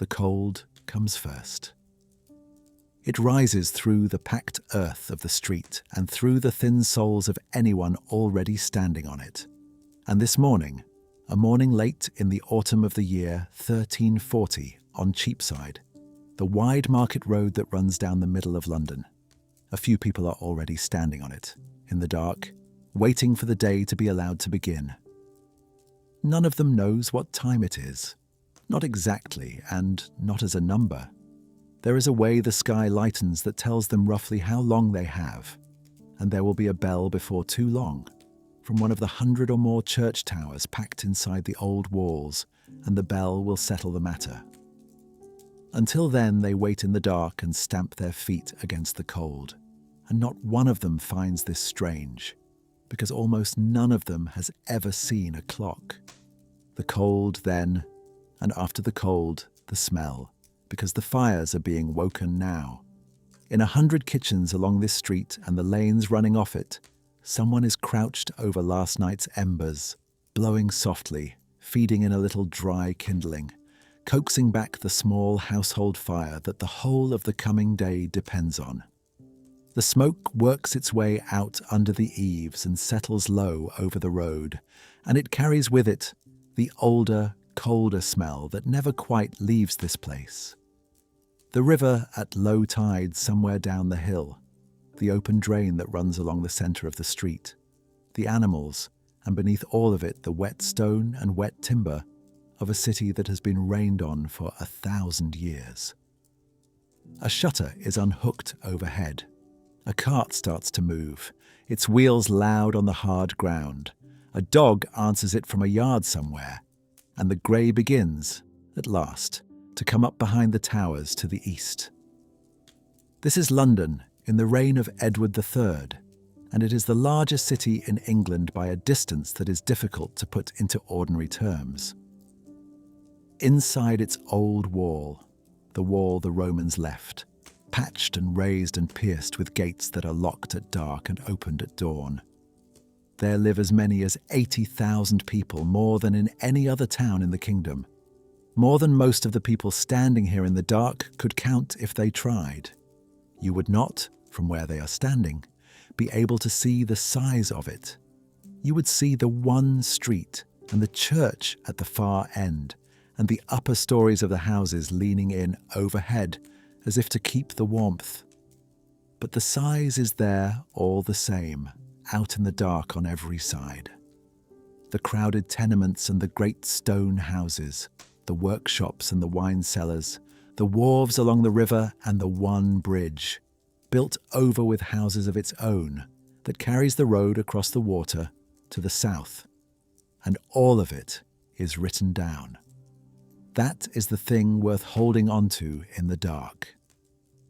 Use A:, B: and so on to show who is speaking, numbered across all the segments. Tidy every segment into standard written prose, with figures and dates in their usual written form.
A: the cold comes first. It rises through the packed earth of the street and through the thin soles of anyone already standing on it. And this morning, a morning late in the autumn of the year 1340 on Cheapside, the wide market road that runs down the middle of London, a few people are already standing on it, in the dark, waiting for the day to be allowed to begin. None of them knows what time it is, not exactly and not as a number. There is a way the sky lightens that tells them roughly how long they have, and there will be a bell before too long, from one of the 100 or more church towers packed inside the old walls, and the bell will settle the matter. Until then, they wait in the dark and stamp their feet against the cold, and not one of them finds this strange, because almost none of them has ever seen a clock. The cold then, and after the cold, the smell, because the fires are being woken now. In 100 kitchens along this street and the lanes running off it, someone is crouched over last night's embers, blowing softly, feeding in a little dry kindling, coaxing back the small household fire that the whole of the coming day depends on. The smoke works its way out under the eaves and settles low over the road, and it carries with it the older, colder smell that never quite leaves this place. The river at low tide somewhere down the hill, the open drain that runs along the centre of the street, the animals, and beneath all of it the wet stone and wet timber of a city that has been rained on for 1,000 years. A shutter is unhooked overhead. A cart starts to move, its wheels loud on the hard ground. A dog answers it from a yard somewhere, and the grey begins, at last, to come up behind the towers to the east. This is London in the reign of Edward III, and it is the largest city in England by a distance that is difficult to put into ordinary terms. Inside its old wall, the wall the Romans left, patched and raised and pierced with gates that are locked at dark and opened at dawn, there live as many as 80,000 people, more than in any other town in the kingdom. More than most of the people standing here in the dark could count if they tried. You would not, from where they are standing, be able to see the size of it. You would see the one street and the church at the far end, and the upper stories of the houses leaning in overhead as if to keep the warmth. But the size is there all the same, out in the dark on every side. The crowded tenements and the great stone houses, the workshops and the wine cellars, the wharves along the river and the one bridge, built over with houses of its own, that carries the road across the water to the south. And all of it is written down. That is the thing worth holding on to in the dark.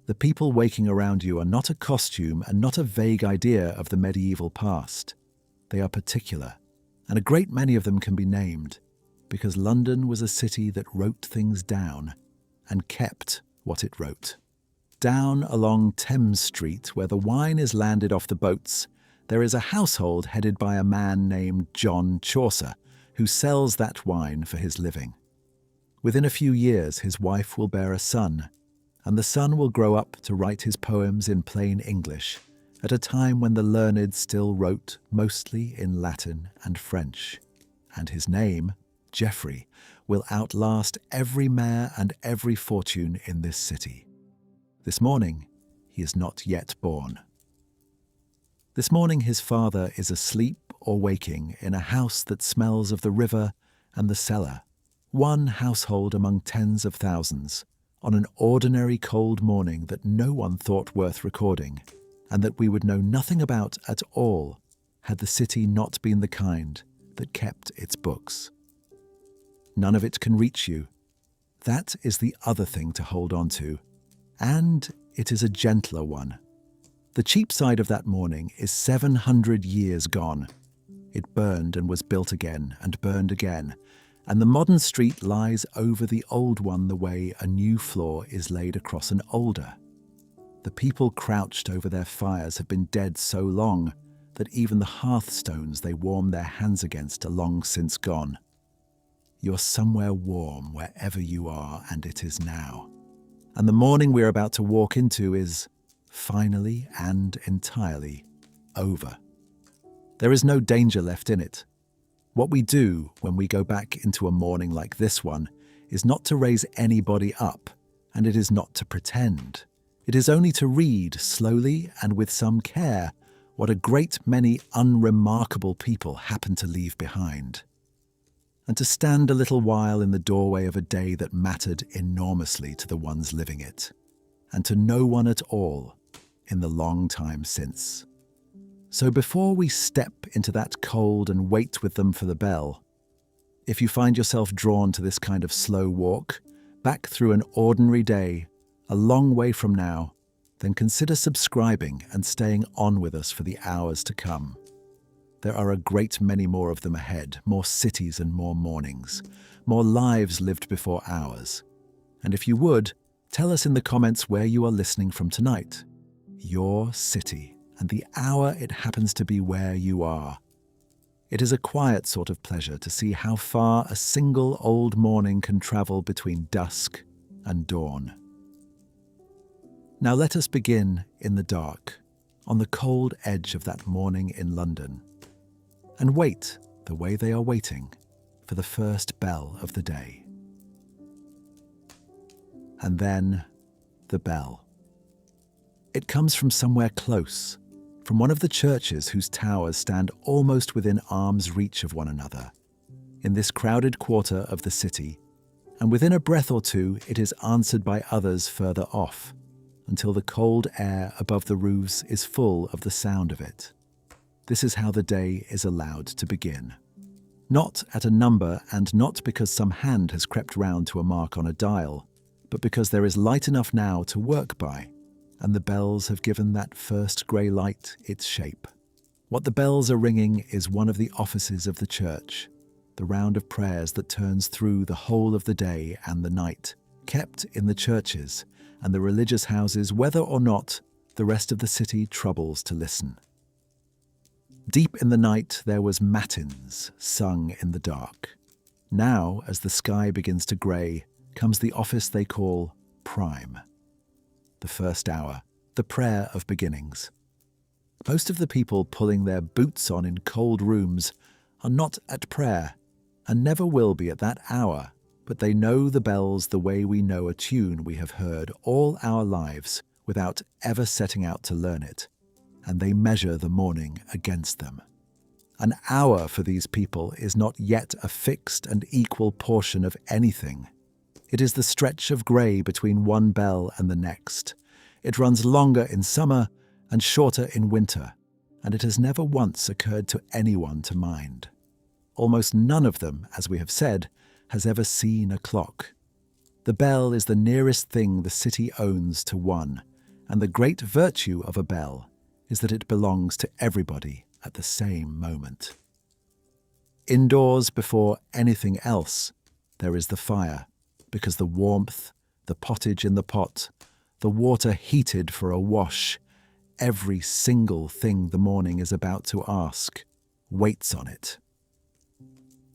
A: The people waking around you are not a costume and not a vague idea of the medieval past. They are particular, and a great many of them can be named, because London was a city that wrote things down and kept what it wrote. Down along Thames Street, where the wine is landed off the boats, there is a household headed by a man named John Chaucer, who sells that wine for his living. Within a few years, his wife will bear a son, and the son will grow up to write his poems in plain English, at a time when the learned still wrote mostly in Latin and French. And his name, Geoffrey, will outlast every mayor and every fortune in this city. This morning, he is not yet born. This morning his father is asleep or waking in a house that smells of the river and the cellar, one household among tens of thousands, on an ordinary cold morning that no one thought worth recording, and that we would know nothing about at all had the city not been the kind that kept its books. None of it can reach you. That is the other thing to hold on to, and it is a gentler one. The Cheapside of that morning is 700 years gone. It burned and was built again and burned again, and the modern street lies over the old one the way a new floor is laid across an older. The people crouched over their fires have been dead so long that even the hearthstones they warm their hands against are long since gone. You're somewhere warm wherever you are, and it is now. And the morning we're about to walk into is, finally and entirely, over. There is no danger left in it. What we do when we go back into a morning like this one is not to raise anybody up, and it is not to pretend. It is only to read slowly and with some care what a great many unremarkable people happen to leave behind, and to stand a little while in the doorway of a day that mattered enormously to the ones living it, and to no one at all in the long time since. So before we step into that cold and wait with them for the bell, if you find yourself drawn to this kind of slow walk, back through an ordinary day, a long way from now, then consider subscribing and staying on with us for the hours to come. There are a great many more of them ahead, more cities and more mornings, more lives lived before ours. And if you would, tell us in the comments where you are listening from tonight, your city, and the hour it happens to be where you are. It is a quiet sort of pleasure to see how far a single old morning can travel between dusk and dawn. Now let us begin in the dark, on the cold edge of that morning in London, and wait the way they are waiting for the first bell of the day. And then the bell. It comes from somewhere close, from one of the churches whose towers stand almost within arm's reach of one another, in this crowded quarter of the city, and within a breath or two it is answered by others further off, until the cold air above the roofs is full of the sound of it. This is how the day is allowed to begin. Not at a number, and not because some hand has crept round to a mark on a dial, but because there is light enough now to work by, and the bells have given that first grey light its shape. What the bells are ringing is one of the offices of the church, the round of prayers that turns through the whole of the day and the night, kept in the churches and the religious houses, whether or not the rest of the city troubles to listen. Deep in the night there was matins sung in the dark. Now, as the sky begins to grey, comes the office they call prime. The first hour, the prayer of beginnings. Most of the people pulling their boots on in cold rooms are not at prayer, and never will be at that hour, but they know the bells the way we know a tune we have heard all our lives without ever setting out to learn it, and they measure the morning against them. An hour for these people is not yet a fixed and equal portion of anything. It is the stretch of grey between one bell and the next. It runs longer in summer and shorter in winter, and it has never once occurred to anyone to mind. Almost none of them, as we have said, has ever seen a clock. The bell is the nearest thing the city owns to one, and the great virtue of a bell is that it belongs to everybody at the same moment. Indoors, before anything else, there is the fire, because the warmth, the pottage in the pot, the water heated for a wash, every single thing the morning is about to ask, waits on it.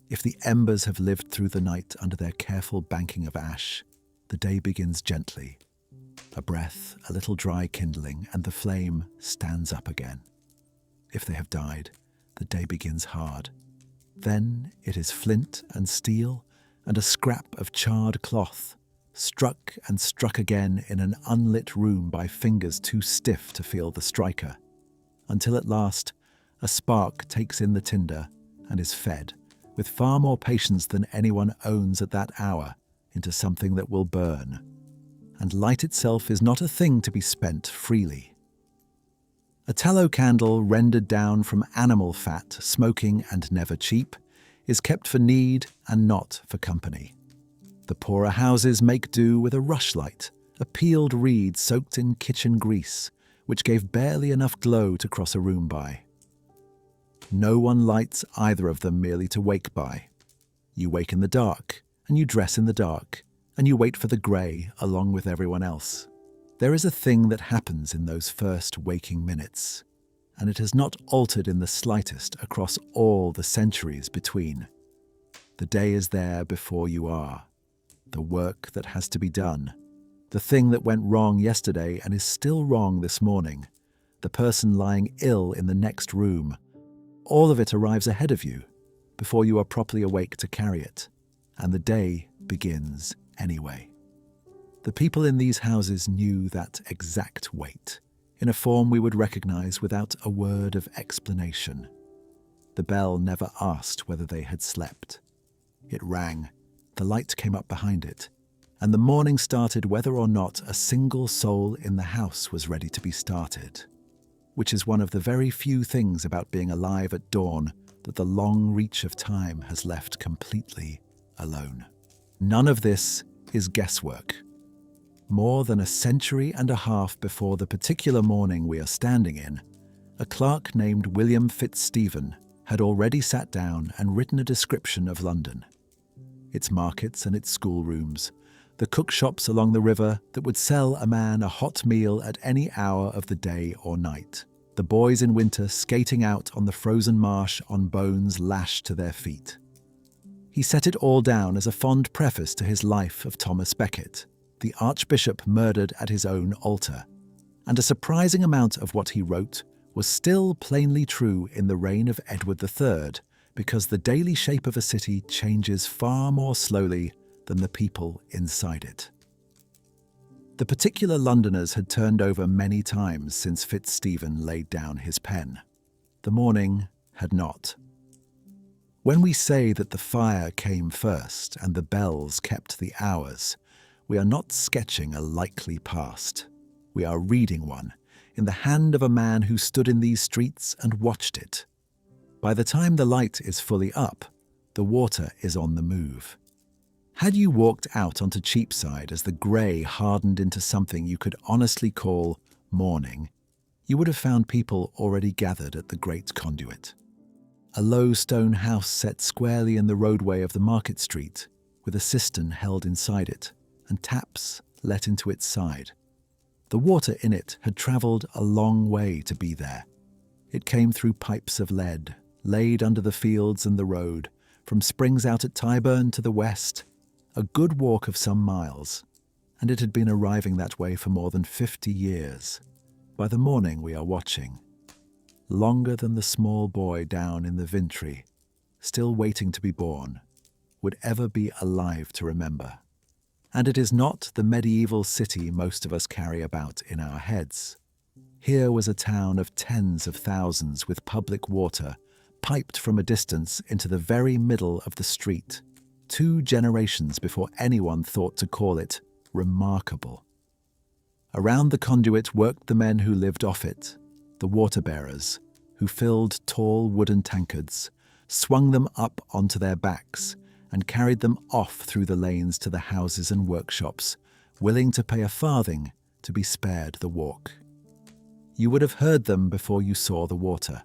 A: If the embers have lived through the night under their careful banking of ash, the day begins gently. A breath, a little dry kindling, and the flame stands up again. If they have died, the day begins hard. Then it is flint and steel and a scrap of charred cloth, struck and struck again in an unlit room by fingers too stiff to feel the striker, until at last a spark takes in the tinder and is fed, with far more patience than anyone owns at that hour, into something that will burn. And light itself is not a thing to be spent freely. A tallow candle rendered down from animal fat, smoking and never cheap, is kept for need and not for company. The poorer houses make do with a rushlight, a peeled reed soaked in kitchen grease, which gave barely enough glow to cross a room by. No one lights either of them merely to wake by. You wake in the dark, and you dress in the dark, and you wait for the grey along with everyone else. There is a thing that happens in those first waking minutes, and it has not altered in the slightest across all the centuries between. The day is there before you are. The work that has to be done. The thing that went wrong yesterday and is still wrong this morning. The person lying ill in the next room. All of it arrives ahead of you before you are properly awake to carry it. And the day begins anyway. The people in these houses knew that exact weight, in a form we would recognize without a word of explanation. The bell never asked whether they had slept. It rang, the light came up behind it, and the morning started whether or not a single soul in the house was ready to be started, which is one of the very few things about being alive at dawn that the long reach of time has left completely alone. None of this is guesswork. More than a century and a half before the particular morning we are standing in, a clerk named William Fitzstephen had already sat down and written a description of London. Its markets and its schoolrooms, the cookshops along the river that would sell a man a hot meal at any hour of the day or night, the boys in winter skating out on the frozen marsh on bones lashed to their feet. He set it all down as a fond preface to his life of Thomas Becket, the Archbishop murdered at his own altar, and a surprising amount of what he wrote was still plainly true in the reign of Edward III, because the daily shape of a city changes far more slowly than the people inside it. The particular Londoners had turned over many times since Fitzstephen laid down his pen. The morning had not. When we say that the fire came first and the bells kept the hours, we are not sketching a likely past. We are reading one in the hand of a man who stood in these streets and watched it. By the time the light is fully up, the water is on the move. Had you walked out onto Cheapside as the grey hardened into something you could honestly call morning, you would have found people already gathered at the great conduit. A low stone house set squarely in the roadway of the market street, with a cistern held inside it, and taps let into its side. The water in it had travelled a long way to be there. It came through pipes of lead, laid under the fields and the road, from springs out at Tyburn to the west, a good walk of some miles, and it had been arriving that way for more than 50 years. By the morning we are watching, longer than the small boy down in the Vintry, still waiting to be born, would ever be alive to remember. And it is not the medieval city most of us carry about in our heads. Here was a town of tens of thousands with public water, piped from a distance into the very middle of the street, 2 generations before anyone thought to call it remarkable. Around the conduit worked the men who lived off it, the water-bearers, who filled tall wooden tankards, swung them up onto their backs, and carried them off through the lanes to the houses and workshops, willing to pay a farthing to be spared the walk. You would have heard them before you saw the water,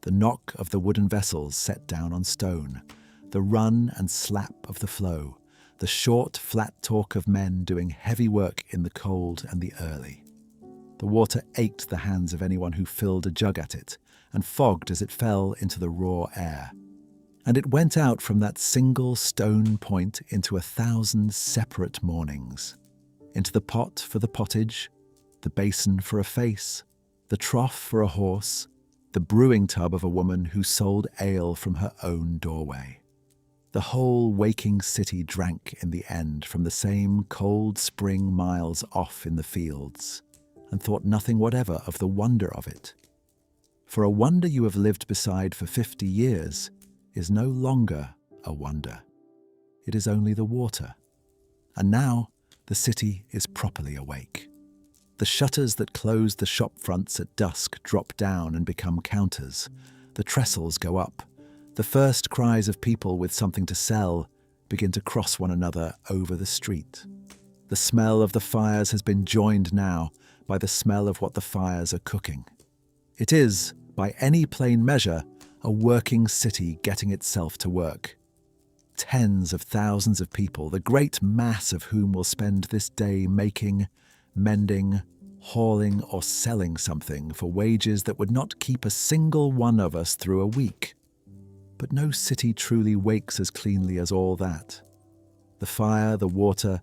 A: the knock of the wooden vessels set down on stone, the run and slap of the flow, the short, flat talk of men doing heavy work in the cold and the early. The water ached the hands of anyone who filled a jug at it, and fogged as it fell into the raw air. And it went out from that single stone point into 1,000 separate mornings, into the pot for the pottage, the basin for a face, the trough for a horse, the brewing tub of a woman who sold ale from her own doorway. The whole waking city drank in the end from the same cold spring miles off in the fields, and thought nothing whatever of the wonder of it. For a wonder you have lived beside for 50 years is no longer a wonder. It is only the water. And now the city is properly awake. The shutters that close the shop fronts at dusk drop down and become counters. The trestles go up. The first cries of people with something to sell begin to cross one another over the street. The smell of the fires has been joined now by the smell of what the fires are cooking. It is, by any plain measure, a working city getting itself to work. Tens of thousands of people, the great mass of whom will spend this day making, mending, hauling or selling something for wages that would not keep a single one of us through a week. But no city truly wakes as cleanly as all that. The fire, the water,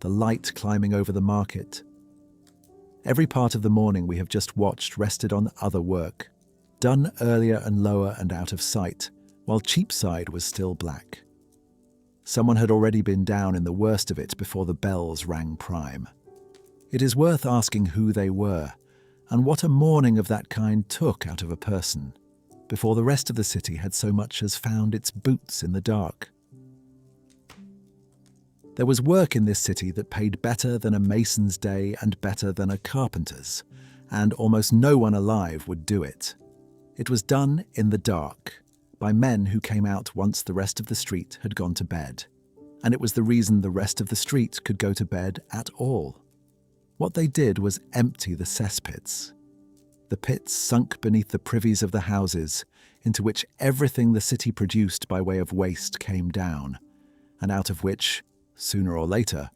A: the light climbing over the market. Every part of the morning we have just watched rested on other work, done earlier and lower and out of sight, while Cheapside was still black. Someone had already been down in the worst of it before the bells rang prime. It is worth asking who they were, and what a morning of that kind took out of a person, before the rest of the city had so much as found its boots in the dark. There was work in this city that paid better than a mason's day and better than a carpenter's, and almost no one alive would do it. It was done in the dark, by men who came out once the rest of the street had gone to bed, and it was the reason the rest of the street could go to bed at all. What they did was empty the cesspits. The pits sunk beneath the privies of the houses, into which everything the city produced by way of waste came down, and out of which, sooner or later,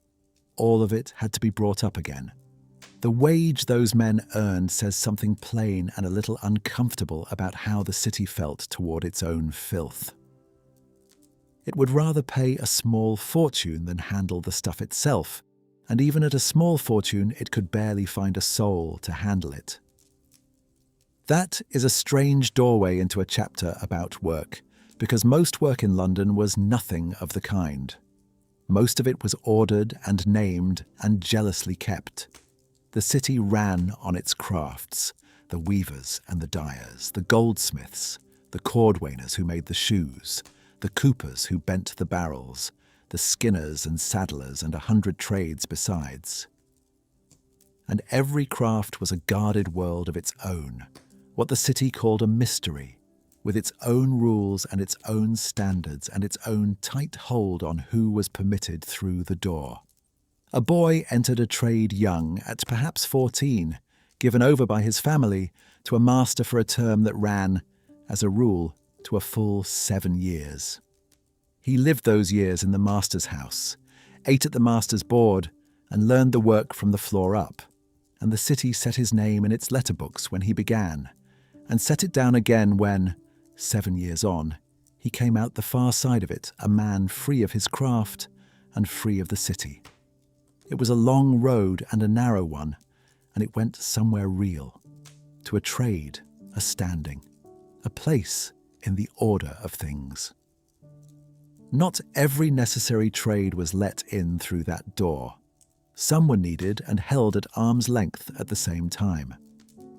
A: all of it had to be brought up again. The wage those men earned says something plain and a little uncomfortable about how the city felt toward its own filth. It would rather pay a small fortune than handle the stuff itself, and even at a small fortune it could barely find a soul to handle it. That is a strange doorway into a chapter about work, because most work in London was nothing of the kind. Most of it was ordered and named and jealously kept. The city ran on its crafts, the weavers and the dyers, the goldsmiths, the cordwainers who made the shoes, the coopers who bent the barrels, the skinners and saddlers and 100 trades besides. And every craft was a guarded world of its own, what the city called a mystery, with its own rules and its own standards and its own tight hold on who was permitted through the door. A boy entered a trade young, at perhaps 14, given over by his family to a master for a term that ran, as a rule, to a full 7 years. He lived those years in the master's house, ate at the master's board, and learned the work from the floor up, and the city set his name in its letterbooks when he began, and set it down again when, 7 years on, he came out the far side of it, a man free of his craft and free of the city. It was a long road and a narrow one, and it went somewhere real, to a trade, a standing, a place in the order of things. Not every necessary trade was let in through that door. Some were needed and held at arm's length at the same time.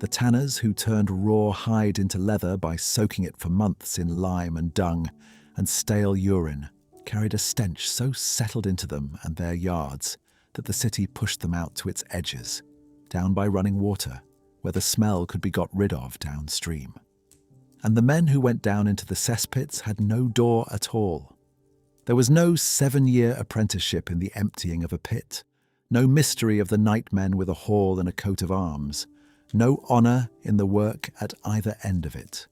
A: The tanners who turned raw hide into leather by soaking it for months in lime and dung and stale urine carried a stench so settled into them and their yards that the city pushed them out to its edges, down by running water, where the smell could be got rid of downstream. And the men who went down into the cesspits had no door at all. There was no 7-year apprenticeship in the emptying of a pit, no mystery of the nightmen with a haul and a coat of arms, no honour in the work at either end of it.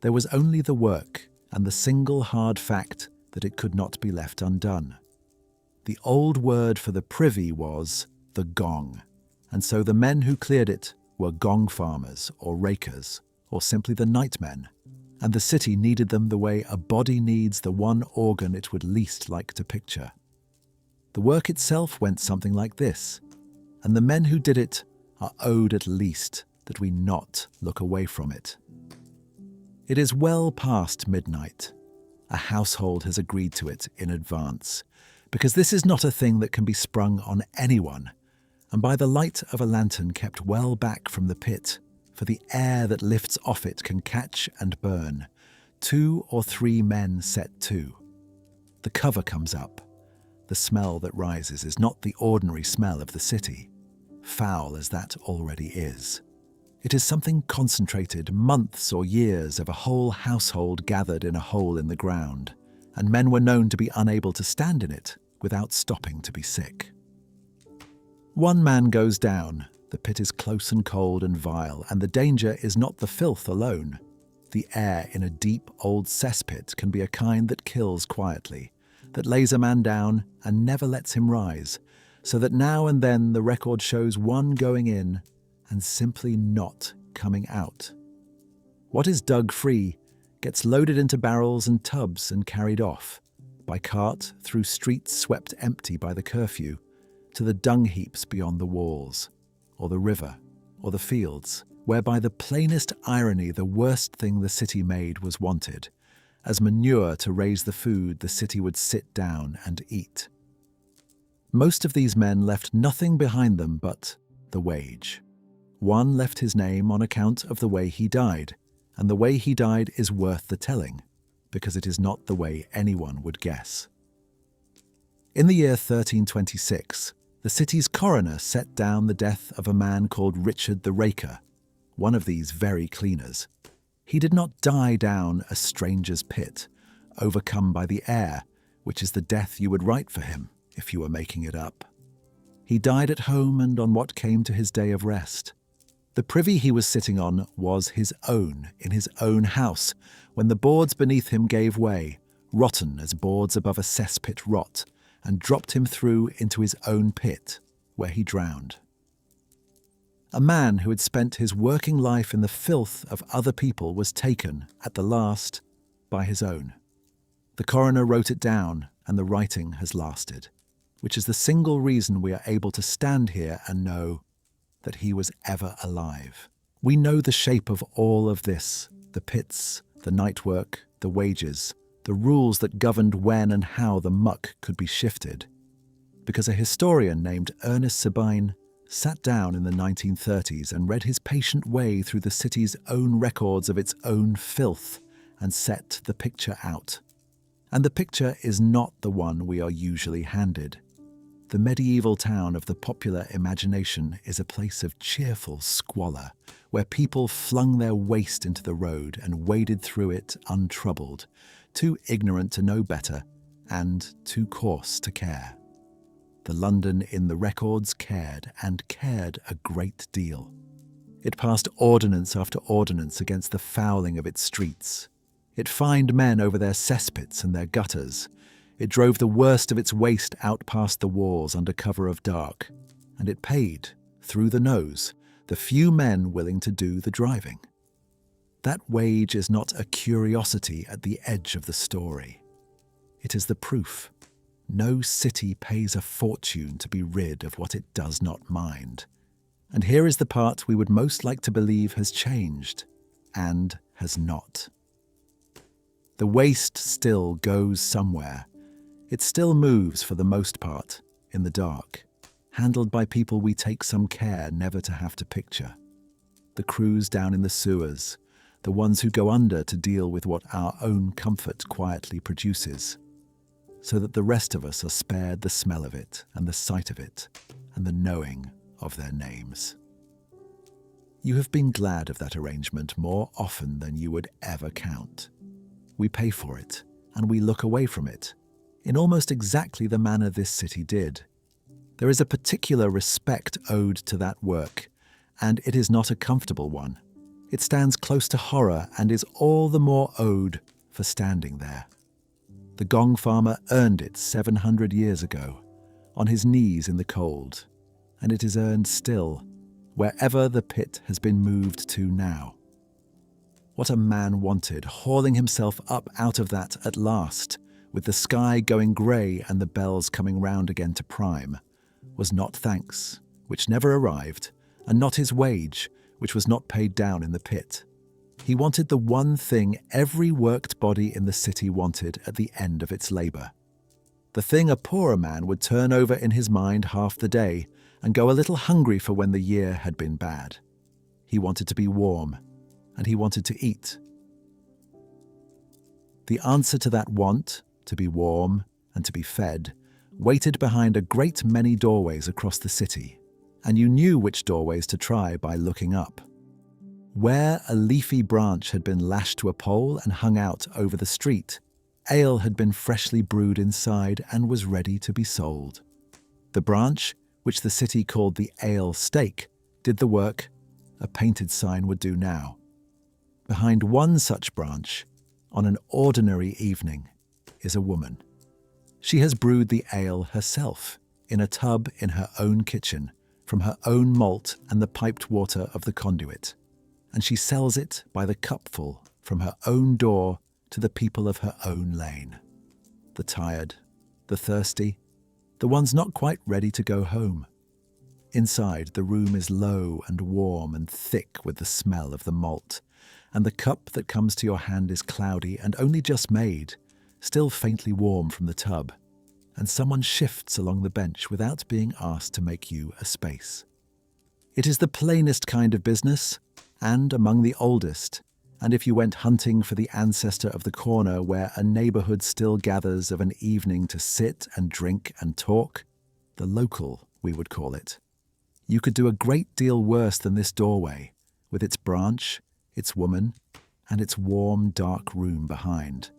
A: There was only the work and the single hard fact that it could not be left undone. The old word for the privy was the gong, and so the men who cleared it were gong farmers or rakers, or simply the nightmen, and the city needed them the way a body needs the one organ it would least like to picture. The work itself went something like this, and the men who did it are owed at least that we not look away from it. It is well past midnight. A household has agreed to it in advance, because this is not a thing that can be sprung on anyone, and by the light of a lantern kept well back from the pit, for the air that lifts off it can catch and burn, 2 or 3 men set to. The cover comes up. The smell that rises is not the ordinary smell of the city, foul as that already is. It is something concentrated, months or years of a whole household gathered in a hole in the ground, and men were known to be unable to stand in it without stopping to be sick. One man goes down. The pit is close and cold and vile, and the danger is not the filth alone. The air in a deep old cesspit can be a kind that kills quietly, that lays a man down and never lets him rise, so that now and then the record shows one going in and simply not coming out. What is dug free gets loaded into barrels and tubs and carried off, by cart through streets swept empty by the curfew, to the dung heaps beyond the walls, or the river, or the fields, where by the plainest irony the worst thing the city made was wanted, as manure to raise the food the city would sit down and eat. Most of these men left nothing behind them but the wage. One left his name on account of the way he died, and the way he died is worth the telling, because it is not the way anyone would guess. In the year 1326, the city's coroner set down the death of a man called Richard the Raker, one of these very cleaners. He did not die down a stranger's pit, overcome by the air, which is the death you would write for him if you were making it up. He died at home and on what came to his day of rest. The privy he was sitting on was his own, in his own house, when the boards beneath him gave way, rotten as boards above a cesspit rot, and dropped him through into his own pit, where he drowned. A man who had spent his working life in the filth of other people was taken, at the last, by his own. The coroner wrote it down, and the writing has lasted, which is the single reason we are able to stand here and know that he was ever alive. We know the shape of all of this, the pits, the night work, the wages, the rules that governed when and how the muck could be shifted, because a historian named Ernest Sabine sat down in the 1930s and read his patient way through the city's own records of its own filth and set the picture out. And the picture is not the one we are usually handed. The medieval town of the popular imagination is a place of cheerful squalor, where people flung their waste into the road and waded through it untroubled, too ignorant to know better and too coarse to care. The London in the records cared, and cared a great deal. It passed ordinance after ordinance against the fouling of its streets. It fined men over their cesspits and their gutters. It drove the worst of its waste out past the walls under cover of dark, and it paid, through the nose, the few men willing to do the driving. That wage is not a curiosity at the edge of the story. It is the proof. No city pays a fortune to be rid of what it does not mind. And here is the part we would most like to believe has changed, and has not. The waste still goes somewhere. It still moves for the most part, in the dark, handled by people we take some care never to have to picture. The crews down in the sewers, the ones who go under to deal with what our own comfort quietly produces, so that the rest of us are spared the smell of it and the sight of it and the knowing of their names. You have been glad of that arrangement more often than you would ever count. We pay for it, and we look away from it, in almost exactly the manner this city did. There is a particular respect owed to that work, and it is not a comfortable one. It stands close to horror and is all the more owed for standing there. The gong farmer earned it 700 years ago, on his knees in the cold, and it is earned still, wherever the pit has been moved to now. What a man wanted, hauling himself up out of that at last, with the sky going grey and the bells coming round again to prime, was not thanks, which never arrived, and not his wage, which was not paid down in the pit. He wanted the one thing every worked body in the city wanted at the end of its labour. The thing a poorer man would turn over in his mind half the day and go a little hungry for when the year had been bad. He wanted to be warm, and he wanted to eat. The answer to that want, to be warm and to be fed, waited behind a great many doorways across the city, and you knew which doorways to try by looking up. Where a leafy branch had been lashed to a pole and hung out over the street, ale had been freshly brewed inside and was ready to be sold. The branch, which the city called the ale stake, did the work a painted sign would do now. Behind one such branch, on an ordinary evening, is a woman. She has brewed the ale herself, in a tub in her own kitchen, from her own malt and the piped water of the conduit, and she sells it by the cupful from her own door to the people of her own lane. The tired, the thirsty, the ones not quite ready to go home. Inside, the room is low and warm and thick with the smell of the malt, and the cup that comes to your hand is cloudy and only just made, still faintly warm from the tub, and someone shifts along the bench without being asked to make you a space. It is the plainest kind of business, and among the oldest, and if you went hunting for the ancestor of the corner where a neighbourhood still gathers of an evening to sit and drink and talk, the local, we would call it, you could do a great deal worse than this doorway, with its branch, its woman, and its warm, dark room behind.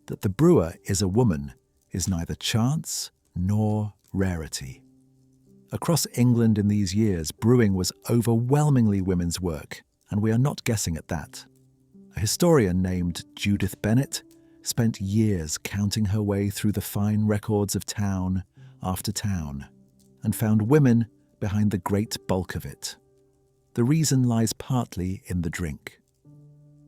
A: That the brewer is a woman is neither chance nor rarity. Across England in these years, brewing was overwhelmingly women's work, and we are not guessing at that. A historian named Judith Bennett spent years counting her way through the fine records of town after town, and found women behind the great bulk of it. The reason lies partly in the drink.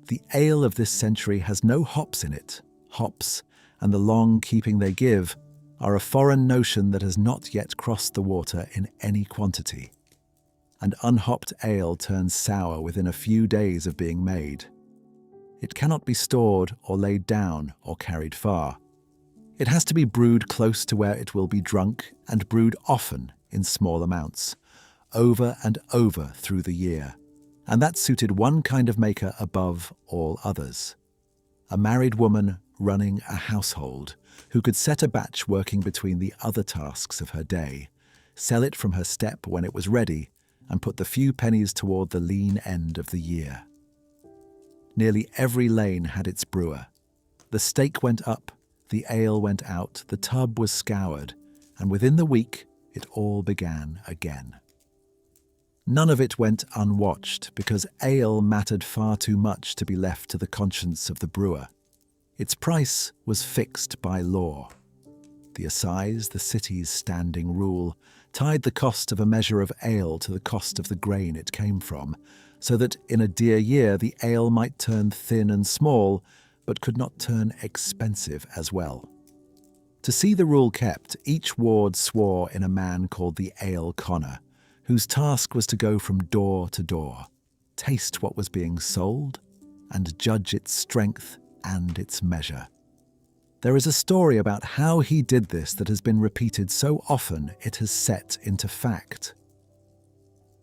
A: The ale of this century has no hops in it. Hops, and the long keeping they give, are a foreign notion that has not yet crossed the water in any quantity. And unhopped ale turns sour within a few days of being made. It cannot be stored or laid down or carried far. It has to be brewed close to where it will be drunk, and brewed often in small amounts, over and over through the year, and that suited one kind of maker above all others. A married woman running a household who could set a batch working between the other tasks of her day, sell it from her step when it was ready, and put the few pennies toward the lean end of the year. Nearly every lane had its brewer. The stake went up, the ale went out, the tub was scoured, and within the week it all began again. None of it went unwatched, because ale mattered far too much to be left to the conscience of the brewer. Its price was fixed by law. The assize, the city's standing rule, tied the cost of a measure of ale to the cost of the grain it came from, so that in a dear year the ale might turn thin and small, but could not turn expensive as well. To see the rule kept, each ward swore in a man called the ale conner, whose task was to go from door to door, taste what was being sold, and judge its strength and its measure. There is a story about how he did this that has been repeated so often it has set into fact.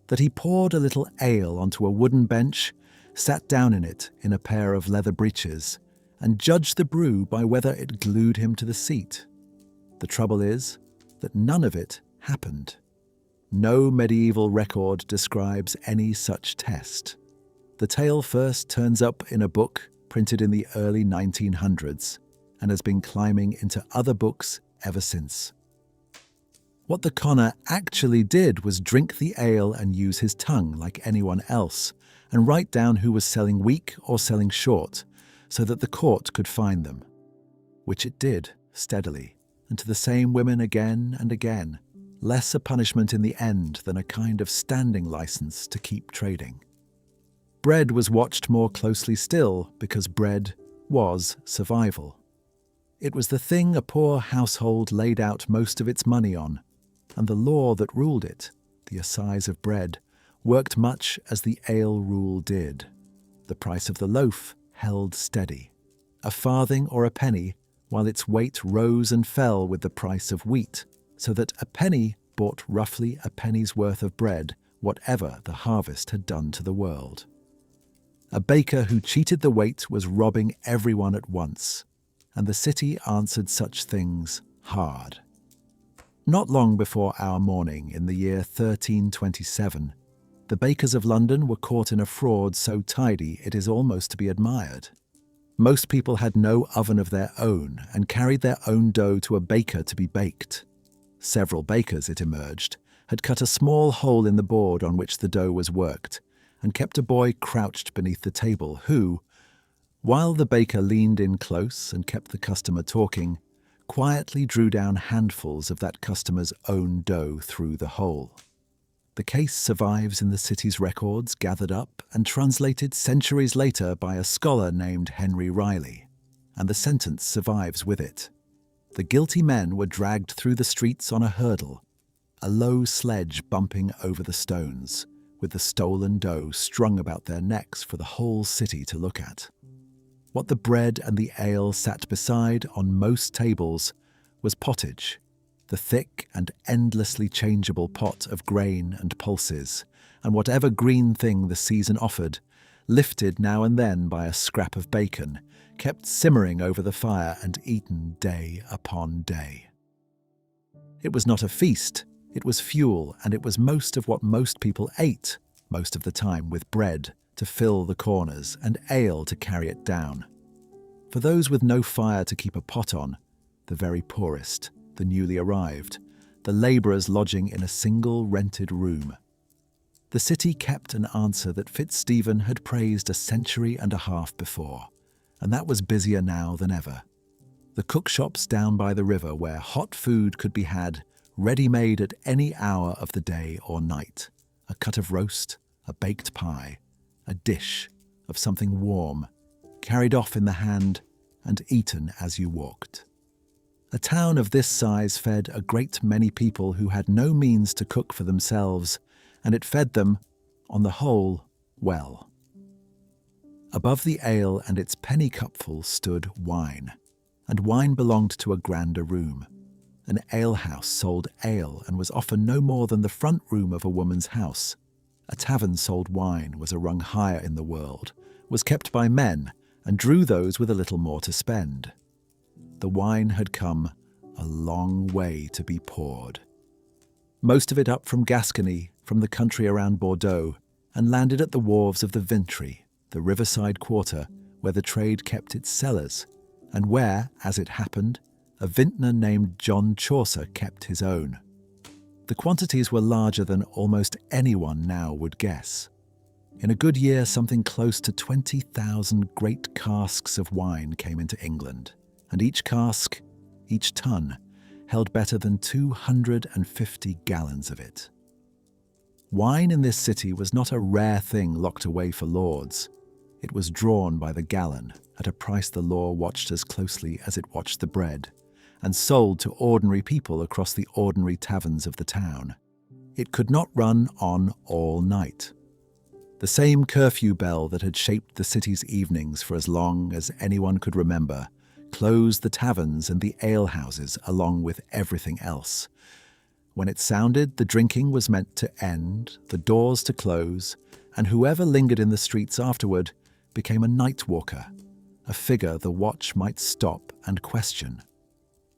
A: That he poured a little ale onto a wooden bench, sat down in it in a pair of leather breeches, and judged the brew by whether it glued him to the seat. The trouble is that none of it happened. No medieval record describes any such test. The tale first turns up in a book printed in the early 1900s and has been climbing into other books ever since. What the conner actually did was drink the ale and use his tongue like anyone else, and write down who was selling weak or selling short, so that the court could find them. Which it did, steadily, and to the same women again and again, less a punishment in the end than a kind of standing license to keep trading. Bread was watched more closely still, because bread was survival. It was the thing a poor household laid out most of its money on, and the law that ruled it, the assize of bread, worked much as the ale rule did. The price of the loaf held steady, a farthing or a penny, while its weight rose and fell with the price of wheat, so that a penny bought roughly a penny's worth of bread, whatever the harvest had done to the world. A baker who cheated the weight was robbing everyone at once, and the city answered such things hard. Not long before our morning, in the year 1327, the bakers of London were caught in a fraud so tidy it is almost to be admired. Most people had no oven of their own and carried their own dough to a baker to be baked. Several bakers, it emerged, had cut a small hole in the board on which the dough was worked, and kept a boy crouched beneath the table who, while the baker leaned in close and kept the customer talking, quietly drew down handfuls of that customer's own dough through the hole. The case survives in the city's records, gathered up and translated centuries later by a scholar named Henry Riley, and the sentence survives with it. The guilty men were dragged through the streets on a hurdle, a low sledge bumping over the stones, with the stolen dough strung about their necks for the whole city to look at. What the bread and the ale sat beside on most tables was pottage, the thick and endlessly changeable pot of grain and pulses, and whatever green thing the season offered, lifted now and then by a scrap of bacon, kept simmering over the fire and eaten day upon day. It was not a feast, it was fuel, and it was most of what most people ate, most of the time with bread to fill the corners and ale to carry it down. For those with no fire to keep a pot on, the very poorest, the newly arrived, the labourers lodging in a single rented room. The city kept an answer that Fitzstephen had praised a century and a half before, and that was busier now than ever. The cookshops down by the river where hot food could be had, ready-made at any hour of the day or night. A cut of roast, a baked pie, a dish of something warm, carried off in the hand and eaten as you walked. A town of this size fed a great many people who had no means to cook for themselves, and it fed them, on the whole, well. Above the ale and its penny cupful stood wine, and wine belonged to a grander room. An alehouse sold ale and was often no more than the front room of a woman's house. A tavern sold wine, was a rung higher in the world, was kept by men, and drew those with a little more to spend. The wine had come a long way to be poured. Most of it up from Gascony, from the country around Bordeaux, and landed at the wharves of the Vintry, the riverside quarter where the trade kept its cellars, and where, as it happened, a vintner named John Chaucer kept his own. The quantities were larger than almost anyone now would guess. In a good year, something close to 20,000 great casks of wine came into England, and each cask, each ton, held better than 250 gallons of it. Wine in this city was not a rare thing locked away for lords. It was drawn by the gallon at a price the law watched as closely as it watched the bread, and sold to ordinary people across the ordinary taverns of the town. It could not run on all night. The same curfew bell that had shaped the city's evenings for as long as anyone could remember closed the taverns and the alehouses along with everything else. When it sounded, the drinking was meant to end, the doors to close, and whoever lingered in the streets afterward became a night walker, a figure the watch might stop and question.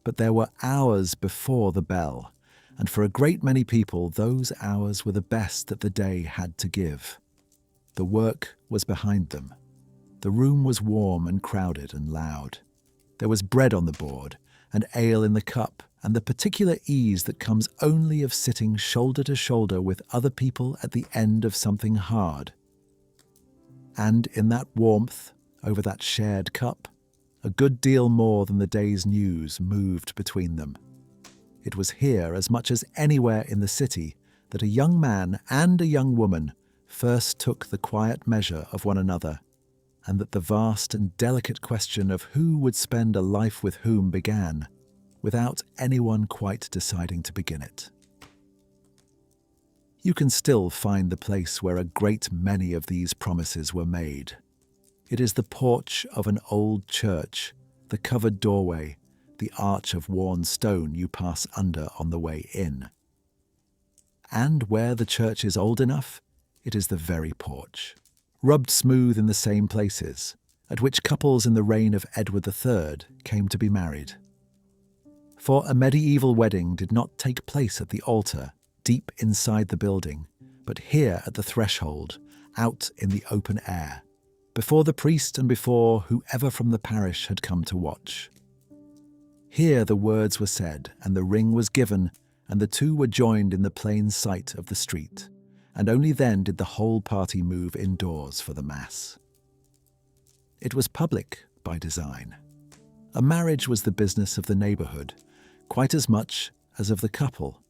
A: But there were hours before the bell, and for a great many people those hours were the best that the day had to give. The work was behind them. The room was warm and crowded and loud. There was bread on the board, and ale in the cup, and the particular ease that comes only of sitting shoulder to shoulder with other people at the end of something hard. And in that warmth, over that shared cup, a good deal more than the day's news moved between them. It was here, as much as anywhere in the city, that a young man and a young woman first took the quiet measure of one another, and that the vast and delicate question of who would spend a life with whom began, without anyone quite deciding to begin it. You can still find the place where a great many of these promises were made. It is the porch of an old church, the covered doorway, the arch of worn stone you pass under on the way in. And where the church is old enough, it is the very porch, rubbed smooth in the same places, at which couples in the reign of Edward III came to be married. For a medieval wedding did not take place at the altar, deep inside the building, but here at the threshold, out in the open air, before the priest and before whoever from the parish had come to watch. Here the words were said, and the ring was given, and the two were joined in the plain sight of the street, and only then did the whole party move indoors for the Mass. It was public by design. A marriage was the business of the neighbourhood, quite as much as of the couple,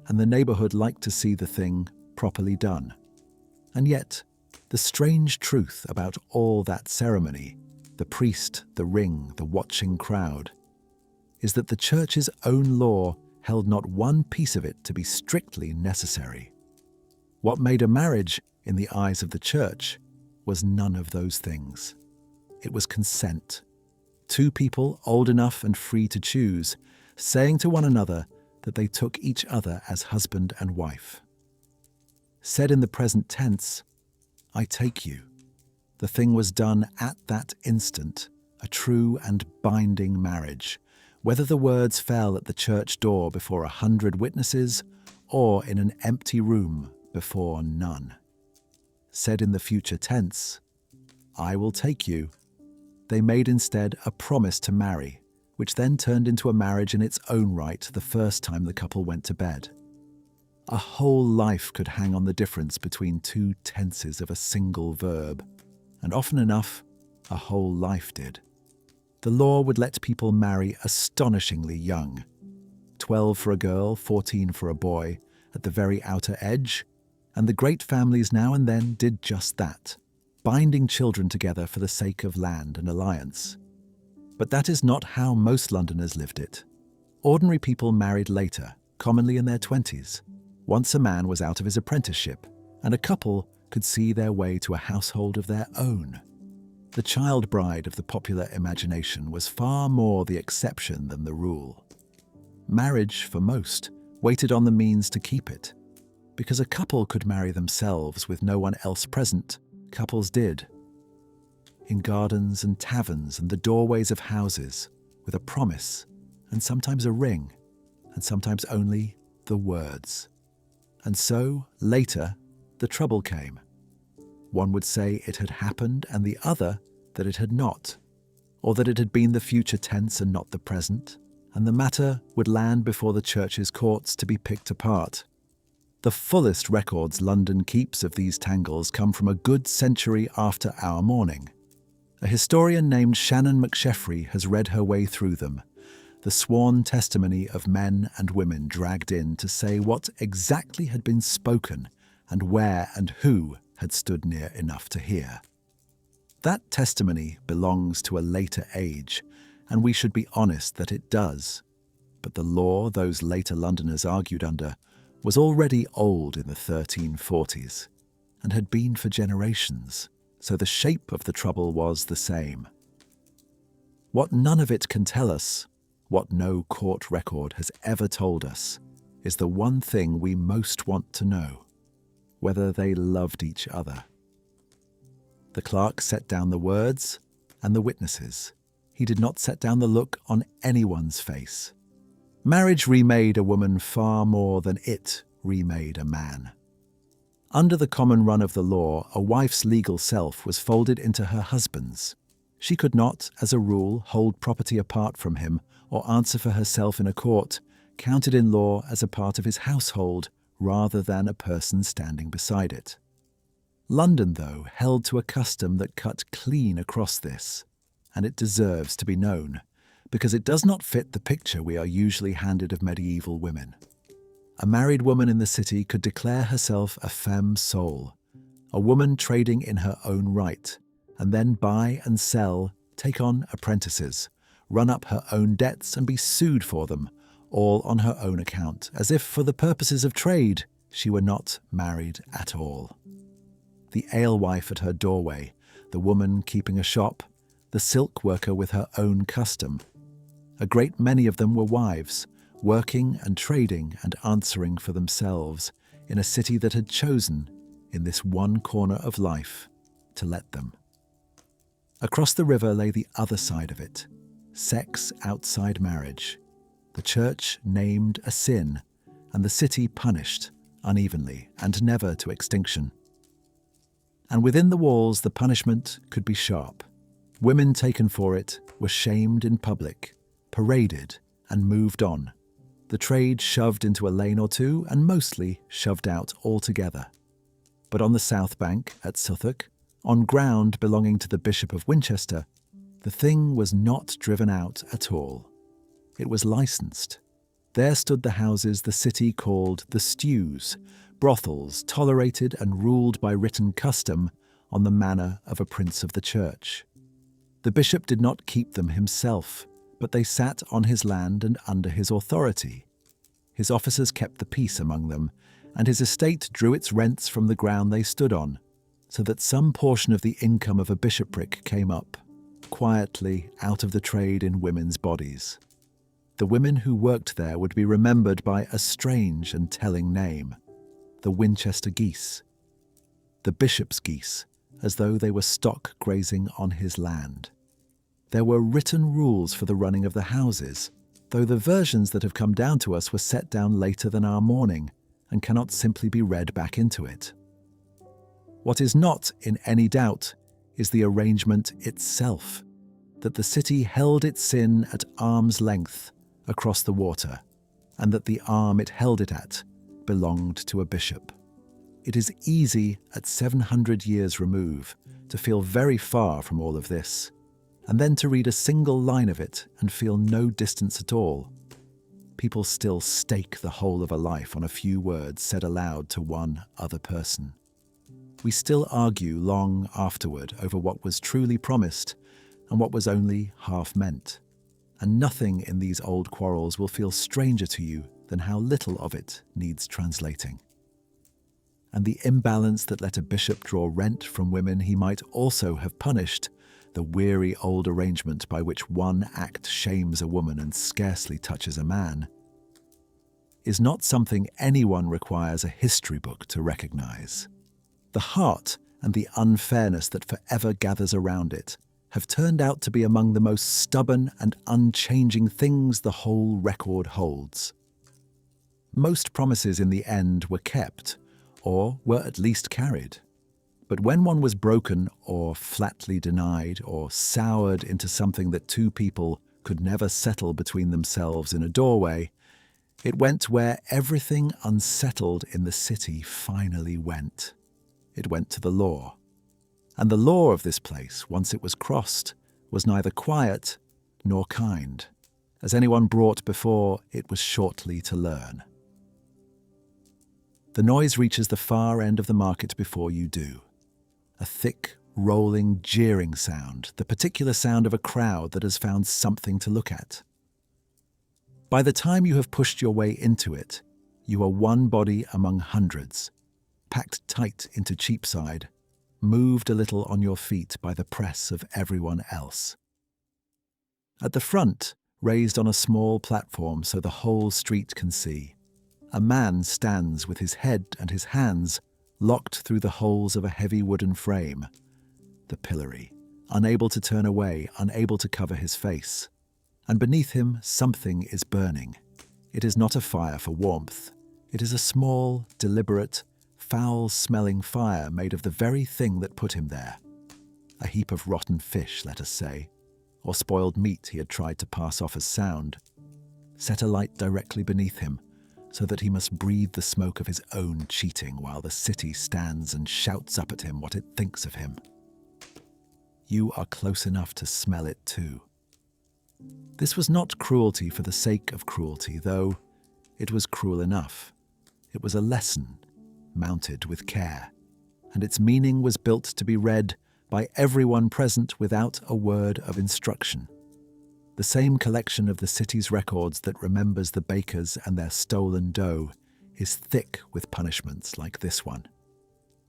A: and the neighbourhood liked to see the thing properly done. And yet, the strange truth about all that ceremony, the priest, the ring, the watching crowd, is that the church's own law held not one piece of it to be strictly necessary. What made a marriage, in the eyes of the church, was none of those things. It was consent. Two people old enough and free to choose, saying to one another that they took each other as husband and wife. Said in the present tense, I take you. The thing was done at that instant, a true and binding marriage, whether the words fell at the church door before 100 witnesses or in an empty room before none. Said in the future tense, I will take you. They made instead a promise to marry, which then turned into a marriage in its own right the first time the couple went to bed. A whole life could hang on the difference between two tenses of a single verb, and often enough, a whole life did. The law would let people marry astonishingly young. 12 for a girl, 14 for a boy, at the very outer edge, and the great families now and then did just that, binding children together for the sake of land and alliance. But that is not how most Londoners lived it. Ordinary people married later, commonly in their 20s, once a man was out of his apprenticeship, and a couple could see their way to a household of their own. The child bride of the popular imagination was far more the exception than the rule. Marriage, for most, waited on the means to keep it. Because a couple could marry themselves with no one else present, couples did. In gardens and taverns and the doorways of houses, with a promise, and sometimes a ring, and sometimes only the words. And so, later, the trouble came. One would say it had happened and the other that it had not, or that it had been the future tense and not the present, and the matter would land before the church's courts to be picked apart. The fullest records London keeps of these tangles come from a good century after our morning. A historian named Shannon McSheffrey has read her way through them, the sworn testimony of men and women dragged in to say what exactly had been spoken and where and who had stood near enough to hear. That testimony belongs to a later age, and we should be honest that it does. But the law those later Londoners argued under was already old in the 1340s, and had been for generations, so the shape of the trouble was the same. What none of it can tell us, what no court record has ever told us, is the one thing we most want to know: whether they loved each other. The clerk set down the words and the witnesses. He did not set down the look on anyone's face. Marriage remade a woman far more than it remade a man. Under the common run of the law, a wife's legal self was folded into her husband's. She could not, as a rule, hold property apart from him or answer for herself in a court, counted in law as a part of his household rather than a person standing beside it. London, though, held to a custom that cut clean across this, and it deserves to be known, because it does not fit the picture we are usually handed of medieval women. A married woman in the city could declare herself a femme sole, a woman trading in her own right, and then buy and sell, take on apprentices, run up her own debts and be sued for them, all on her own account, as if for the purposes of trade she were not married at all. The alewife at her doorway, the woman keeping a shop, the silk worker with her own custom. A great many of them were wives, working and trading and answering for themselves in a city that had chosen, in this one corner of life, to let them. Across the river lay the other side of it, sex outside marriage. The church named a sin, and the city punished, unevenly and never to extinction. And within the walls the punishment could be sharp. Women taken for it were shamed in public, paraded, and moved on. The trade shoved into a lane or two, and mostly shoved out altogether. But on the south bank, at Southwark, on ground belonging to the Bishop of Winchester, the thing was not driven out at all. It was licensed. There stood the houses the city called the stews, brothels tolerated and ruled by written custom on the manner of a prince of the church. The bishop did not keep them himself, but they sat on his land and under his authority. His officers kept the peace among them, and his estate drew its rents from the ground they stood on, so that some portion of the income of a bishopric came up, quietly out of the trade in women's bodies. The women who worked there would be remembered by a strange and telling name, the Winchester geese, the bishop's geese, as though they were stock grazing on his land. There were written rules for the running of the houses, though the versions that have come down to us were set down later than our morning and cannot simply be read back into it. What is not in any doubt is the arrangement itself, that the city held its sin at arm's length across the water, and that the arm it held it at belonged to a bishop. It is easy at 700 years remove to feel very far from all of this, and then to read a single line of it and feel no distance at all. People still stake the whole of a life on a few words said aloud to one other person. We still argue long afterward over what was truly promised and what was only half meant. And nothing in these old quarrels will feel stranger to you than how little of it needs translating. And the imbalance that let a bishop draw rent from women he might also have punished, the weary old arrangement by which one act shames a woman and scarcely touches a man, is not something anyone requires a history book to recognize. The heart and the unfairness that forever gathers around it have turned out to be among the most stubborn and unchanging things the whole record holds. Most promises in the end were kept, or were at least carried. But when one was broken or flatly denied or soured into something that two people could never settle between themselves in a doorway, it went where everything unsettled in the city finally went. It went to the law. And the law of this place, once it was crossed, was neither quiet nor kind. As anyone brought before, it was shortly to learn. The noise reaches the far end of the market before you do. A thick, rolling, jeering sound, the particular sound of a crowd that has found something to look at. By the time you have pushed your way into it, you are one body among hundreds, packed tight into Cheapside, moved a little on your feet by the press of everyone else. At the front, raised on a small platform so the whole street can see, a man stands with his head and his hands locked through the holes of a heavy wooden frame, the pillory, unable to turn away, unable to cover his face. And beneath him something is burning. It is not a fire for warmth. It is a small, deliberate, foul-smelling fire made of the very thing that put him there. A heap of rotten fish, let us say, or spoiled meat he had tried to pass off as sound, set alight directly beneath him, so that he must breathe the smoke of his own cheating while the city stands and shouts up at him what it thinks of him. You are close enough to smell it too. This was not cruelty for the sake of cruelty, though it was cruel enough. It was a lesson, mounted with care, and its meaning was built to be read by everyone present without a word of instruction. The same collection of the city's records that remembers the bakers and their stolen dough is thick with punishments like this one.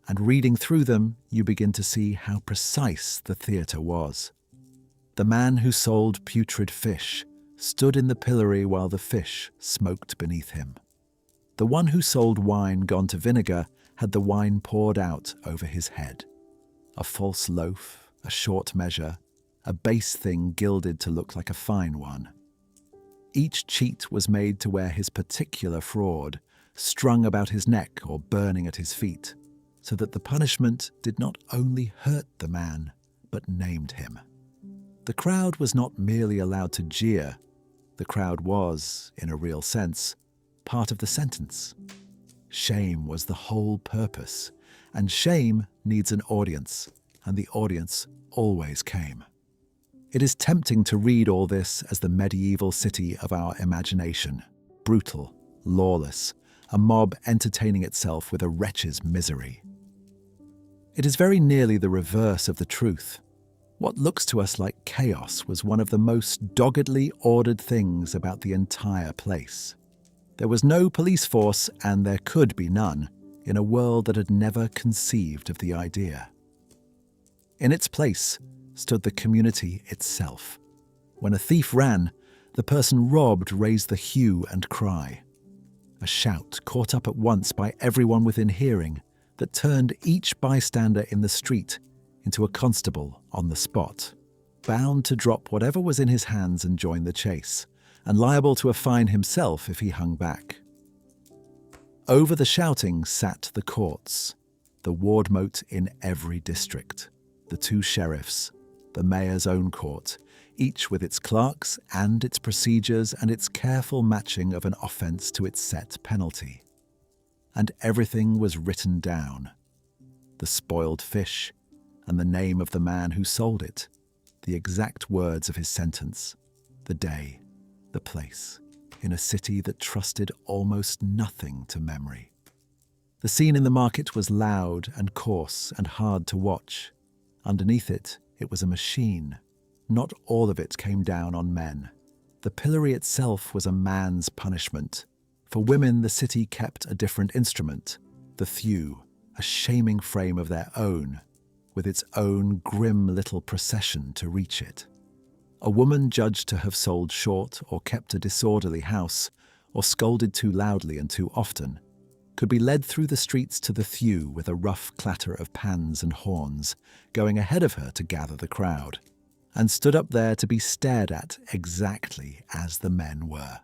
A: And reading through them, you begin to see how precise the theatre was. The man who sold putrid fish stood in the pillory while the fish smoked beneath him. The one who sold wine gone to vinegar had the wine poured out over his head. A false loaf, a short measure, a base thing gilded to look like a fine one. Each cheat was made to wear his particular fraud, strung about his neck or burning at his feet, so that the punishment did not only hurt the man, but named him. The crowd was not merely allowed to jeer. The crowd was, in a real sense, part of the sentence. Shame was the whole purpose, and shame needs an audience, and the audience always came. It is tempting to read all this as the medieval city of our imagination, brutal, lawless, a mob entertaining itself with a wretch's misery. It is very nearly the reverse of the truth. What looks to us like chaos was one of the most doggedly ordered things about the entire place. There was no police force, and there could be none, in a world that had never conceived of the idea. In its place stood the community itself. When a thief ran, the person robbed raised the hue and cry. A shout caught up at once by everyone within hearing that turned each bystander in the street into a constable on the spot, bound to drop whatever was in his hands and join the chase, and liable to a fine himself if he hung back. Over the shouting sat the courts, the ward mote in every district, the two sheriffs, the mayor's own court, each with its clerks and its procedures and its careful matching of an offence to its set penalty. And everything was written down. The spoiled fish, and the name of the man who sold it, the exact words of his sentence, the day, the place, in a city that trusted almost nothing to memory. The scene in the market was loud and coarse and hard to watch. Underneath it was a machine. Not all of it came down on men. The pillory itself was a man's punishment. For women, the city kept a different instrument, the thew, a shaming frame of their own, with its own grim little procession to reach it. A woman judged to have sold short or kept a disorderly house, or scolded too loudly and too often, could be led through the streets to the thew with a rough clatter of pans and horns, going ahead of her to gather the crowd, and stood up there to be stared at exactly as the men were.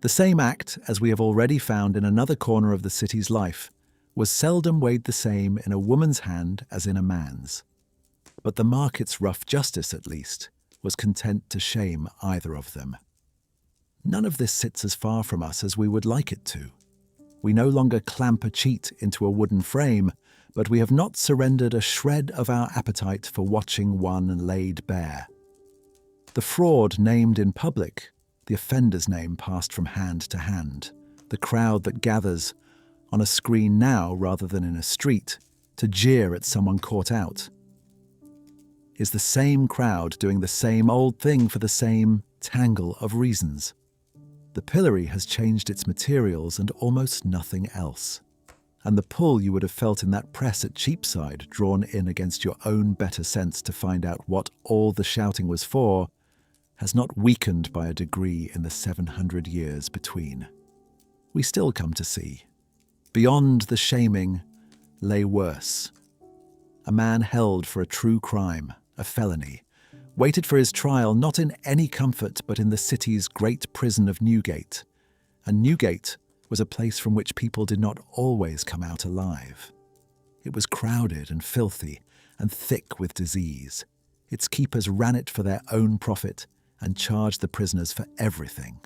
A: The same act, as we have already found in another corner of the city's life, was seldom weighed the same in a woman's hand as in a man's. But the market's rough justice, at least, was content to shame either of them. None of this sits as far from us as we would like it to. We no longer clamp a cheat into a wooden frame, but we have not surrendered a shred of our appetite for watching one laid bare. The fraud named in public, the offender's name passed from hand to hand, the crowd that gathers, on a screen now rather than in a street, to jeer at someone caught out, is the same crowd doing the same old thing for the same tangle of reasons. The pillory has changed its materials and almost nothing else. And the pull you would have felt in that press at Cheapside, drawn in against your own better sense to find out what all the shouting was for, has not weakened by a degree in the 700 years between. We still come to see. Beyond the shaming lay worse. A man held for a true crime, a felony, waited for his trial not in any comfort but in the city's great prison of Newgate. And Newgate was a place from which people did not always come out alive. It was crowded and filthy and thick with disease. Its keepers ran it for their own profit and charged the prisoners for everything.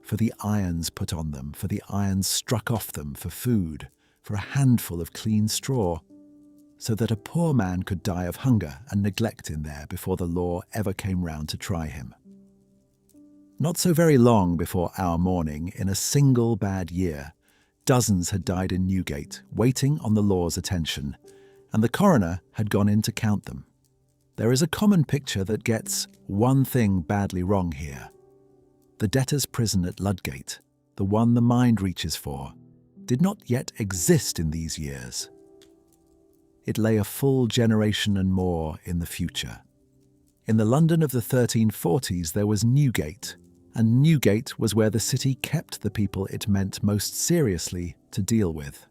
A: For the irons put on them, for the irons struck off them, for food, for a handful of clean straw, so that a poor man could die of hunger and neglect in there before the law ever came round to try him. Not so very long before our morning, in a single bad year, dozens had died in Newgate, waiting on the law's attention, and the coroner had gone in to count them. There is a common picture that gets one thing badly wrong here. The debtors' prison at Ludgate, the one the mind reaches for, did not yet exist in these years. It lay a full generation and more in the future. In the London of the 1340s there was Newgate, and Newgate was where the city kept the people it meant most seriously to deal with.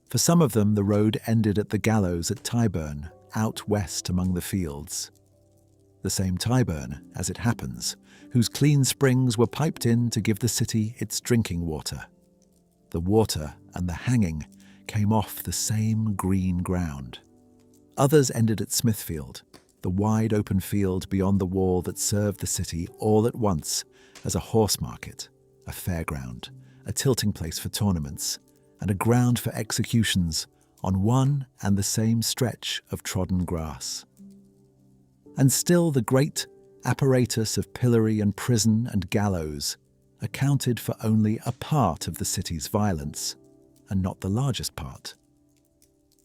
A: For some of them the road ended at the gallows at Tyburn, out west among the fields. The same Tyburn, as it happens, whose clean springs were piped in to give the city its drinking water. The water and the hanging came off the same green ground. Others ended at Smithfield, the wide open field beyond the wall that served the city all at once as a horse market, a fairground, a tilting place for tournaments, and a ground for executions on one and the same stretch of trodden grass. And still the great apparatus of pillory and prison and gallows, accounted for only a part of the city's violence, and not the largest part.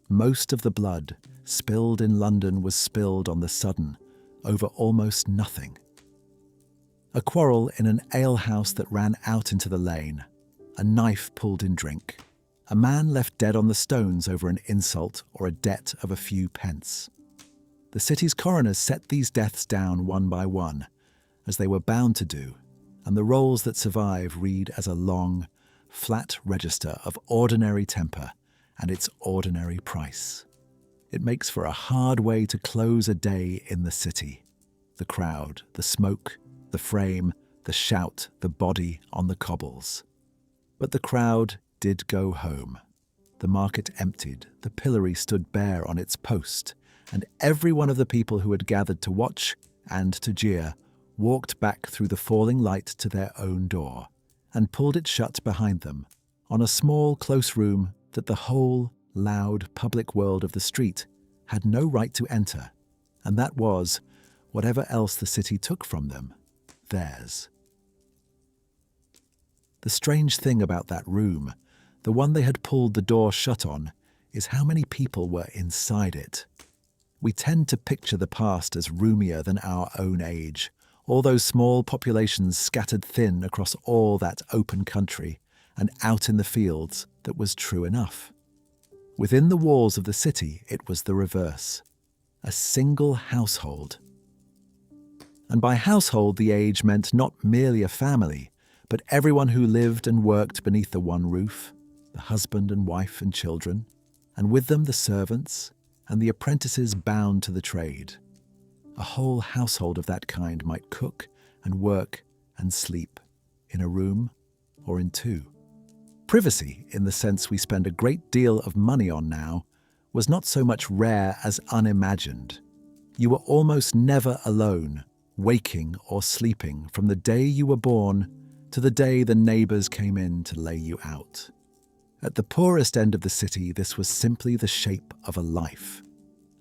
A: Most of the blood spilled in London was spilled on the sudden, over almost nothing. A quarrel in an alehouse that ran out into the lane, a knife pulled in drink, a man left dead on the stones over an insult or a debt of a few pence. The city's coroners set these deaths down one by one, as they were bound to do, and the rolls that survive read as a long, flat register of ordinary temper and its ordinary price. It makes for a hard way to close a day in the city. The crowd, the smoke, the frame, the shout, the body on the cobbles. But the crowd did go home. The market emptied, the pillory stood bare on its post, and every one of the people who had gathered to watch and to jeer walked back through the falling light to their own door, and pulled it shut behind them, on a small, close room that the whole loud public world of the street had no right to enter, and that was, whatever else the city took from them, theirs. The strange thing about that room, the one they had pulled the door shut on, is how many people were inside it. We tend to picture the past as roomier than our own age, all those small populations scattered thin across all that open country and out in the fields that was true enough. Within the walls of the city, it was the reverse. A single household. And by household, the age meant not merely a family, but everyone who lived and worked beneath the one roof, the husband and wife and children, and with them the servants and the apprentices bound to the trade. A whole household of that kind might cook and work and sleep in a room or in two. Privacy, in the sense we spend a great deal of money on now, was not so much rare as unimagined. You were almost never alone, waking or sleeping from the day you were born to the day the neighbours came in to lay you out. At the poorest end of the city, this was simply the shape of a life.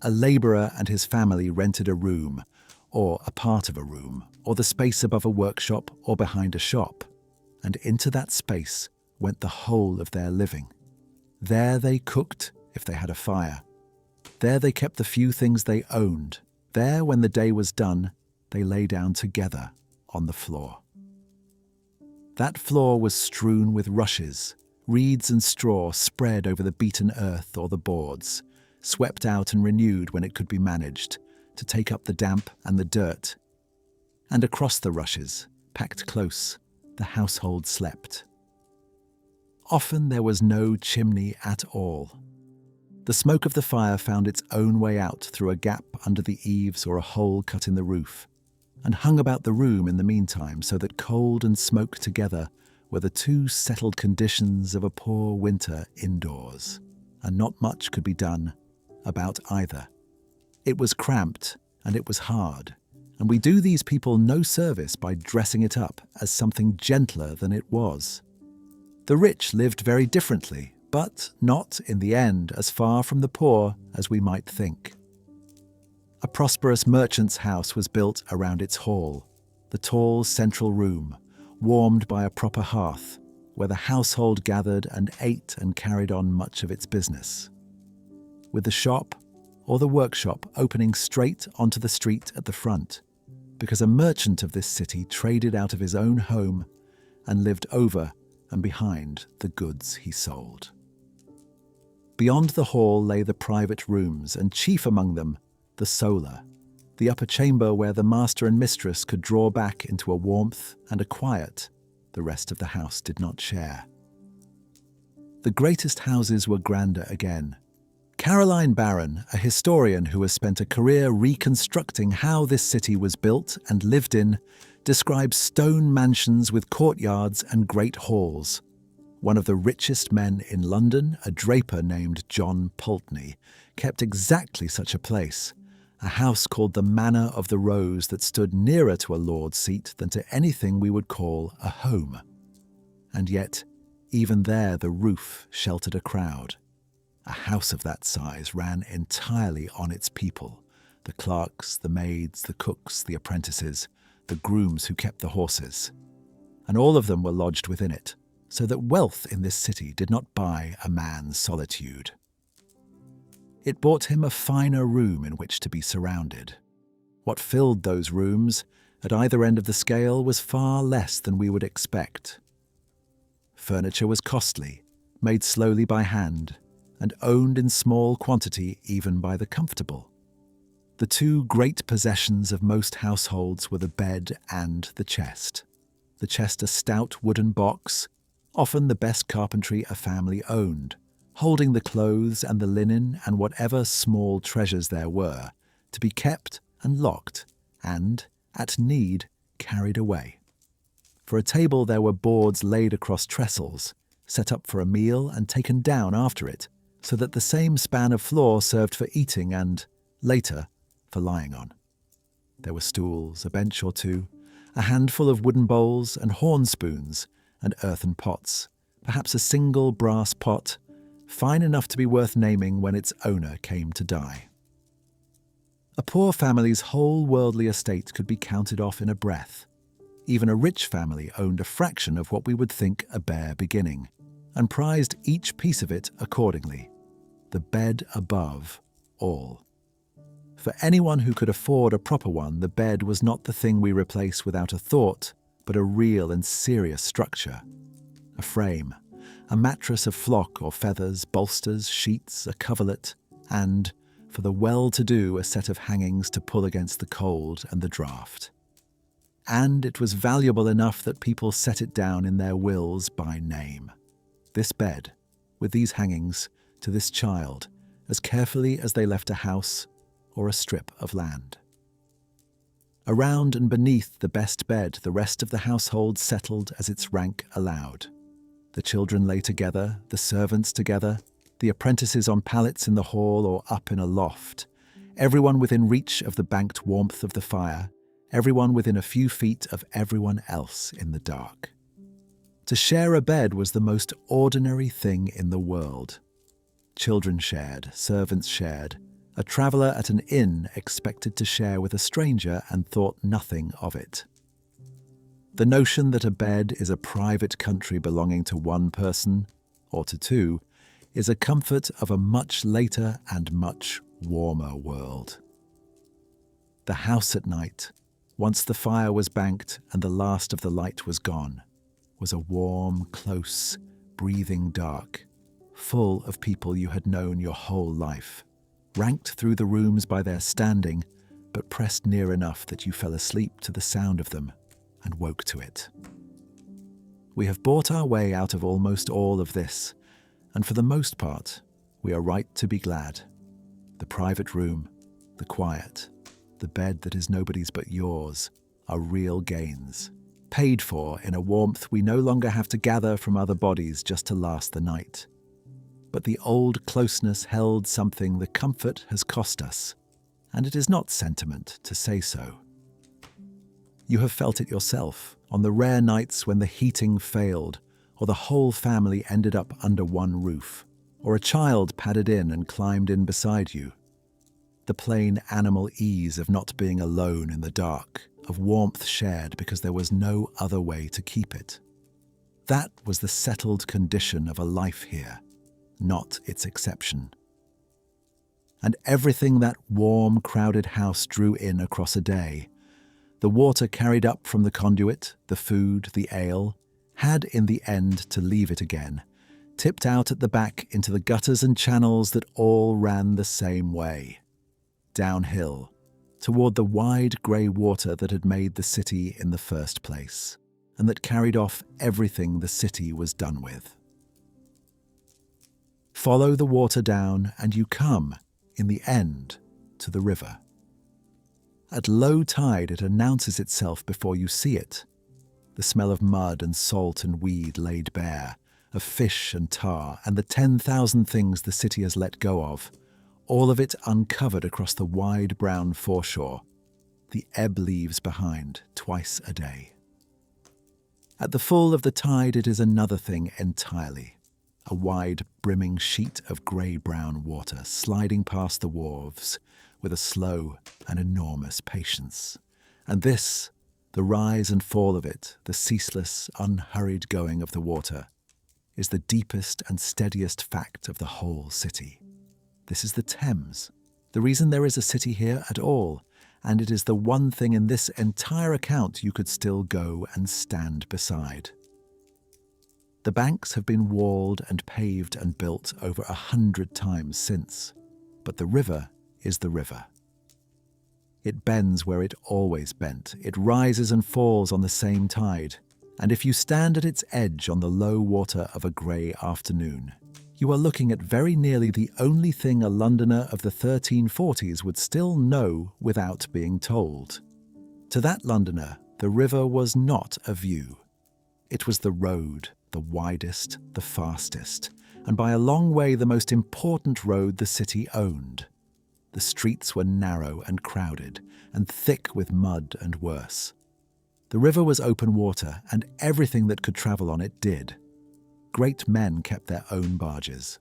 A: A labourer and his family rented a room, or a part of a room, or the space above a workshop or behind a shop, and into that space went the whole of their living. There they cooked, if they had a fire. There they kept the few things they owned. There, when the day was done, they lay down together on the floor. That floor was strewn with rushes, reeds and straw spread over the beaten earth or the boards, swept out and renewed when it could be managed, to take up the damp and the dirt. And across the rushes, packed close, the household slept. Often there was no chimney at all. The smoke of the fire found its own way out through a gap under the eaves or a hole cut in the roof, and hung about the room in the meantime, so that cold and smoke together were the two settled conditions of a poor winter indoors, and not much could be done about either. It was cramped and it was hard, and we do these people no service by dressing it up as something gentler than it was. The rich lived very differently, but not, in the end, as far from the poor as we might think. A prosperous merchant's house was built around its hall, the tall central room, warmed by a proper hearth, where the household gathered and ate and carried on much of its business. With the shop or the workshop opening straight onto the street at the front, because a merchant of this city traded out of his own home and lived over and behind the goods he sold. Beyond the hall lay the private rooms, and chief among them, the solar, the upper chamber where the master and mistress could draw back into a warmth and a quiet the rest of the house did not share. The greatest houses were grander again. Caroline Barron, a historian who has spent a career reconstructing how this city was built and lived in, describes stone mansions with courtyards and great halls. One of the richest men in London, a draper named John Pulteney, kept exactly such a place, a house called the Manor of the Rose that stood nearer to a lord's seat than to anything we would call a home. And yet, even there the roof sheltered a crowd. A house of that size ran entirely on its people, the clerks, the maids, the cooks, the apprentices, the grooms who kept the horses. and all of them were lodged within it, so that wealth in this city did not buy a man's solitude. It bought him a finer room in which to be surrounded. What filled those rooms, at either end of the scale, was far less than we would expect. Furniture was costly, made slowly by hand, and owned in small quantity even by the comfortable. The two great possessions of most households were the bed and the chest. The chest a stout wooden box, often the best carpentry a family owned, holding the clothes and the linen and whatever small treasures there were, to be kept and locked, and, at need, carried away. For a table there were boards laid across trestles, set up for a meal and taken down after it, so that the same span of floor served for eating and, later, for lying on. There were stools, a bench or two, a handful of wooden bowls and horn spoons and earthen pots, perhaps a single brass pot, fine enough to be worth naming when its owner came to die. A poor family's whole worldly estate could be counted off in a breath. Even a rich family owned a fraction of what we would think a bare beginning, and prized each piece of it accordingly. The bed above all. For anyone who could afford a proper one, the bed was not the thing we replace without a thought, but a real and serious structure. A frame, a mattress of flock or feathers, bolsters, sheets, a coverlet, and, for the well-to-do, a set of hangings to pull against the cold and the draught. And it was valuable enough that people set it down in their wills by name. This bed, with these hangings, to this child, as carefully as they left a house or a strip of land. Around and beneath the best bed, the rest of the household settled as its rank allowed. The children lay together, the servants together, the apprentices on pallets in the hall or up in a loft, everyone within reach of the banked warmth of the fire, everyone within a few feet of everyone else in the dark. To share a bed was the most ordinary thing in the world. Children shared, servants shared. A traveller at an inn expected to share with a stranger and thought nothing of it. The notion that a bed is a private country belonging to one person, or to two, is a comfort of a much later and much warmer world. The house at night, once the fire was banked and the last of the light was gone, was a warm, close, breathing dark, full of people you had known your whole life, ranked through the rooms by their standing, but pressed near enough that you fell asleep to the sound of them and woke to it. We have bought our way out of almost all of this, and for the most part, we are right to be glad. The private room, the quiet, the bed that is nobody's but yours, are real gains, paid for in a warmth we no longer have to gather from other bodies just to last the night. But the old closeness held something the comfort has cost us, and it is not sentiment to say so. You have felt it yourself on the rare nights when the heating failed, or the whole family ended up under one roof, or a child padded in and climbed in beside you. The plain animal ease of not being alone in the dark, of warmth shared because there was no other way to keep it. That was the settled condition of a life here, not its exception. And everything that warm, crowded house drew in across a day, the water carried up from the conduit, the food, the ale, had in the end to leave it again, tipped out at the back into the gutters and channels that all ran the same way, downhill, toward the wide grey water that had made the city in the first place, and that carried off everything the city was done with. Follow the water down, and you come, in the end, to the river. At low tide it announces itself before you see it. The smell of mud and salt and weed laid bare, of fish and tar, and the 10,000 things the city has let go of, all of it uncovered across the wide brown foreshore. The ebb leaves behind twice a day. At the full of the tide it is another thing entirely. A wide, brimming sheet of grey-brown water sliding past the wharves with a slow and enormous patience. And this, The rise and fall of it, the ceaseless, unhurried going of the water, is the deepest and steadiest fact of the whole city. This is the Thames, the reason there is a city here at all, and it is the one thing in this entire account you could still go and stand beside. The banks have been walled and paved and built over 100 times since, but the river is the river. It bends where it always bent, it rises and falls on the same tide, and if you stand at its edge on the low water of a grey afternoon, you are looking at very nearly the only thing a Londoner of the 1340s would still know without being told. To that Londoner, the river was not a view. It was the road, the widest, the fastest, and by a long way the most important road the city owned. The streets were narrow and crowded, and thick with mud and worse. The river was open water, and everything that could travel on it did. Great men kept their own barges.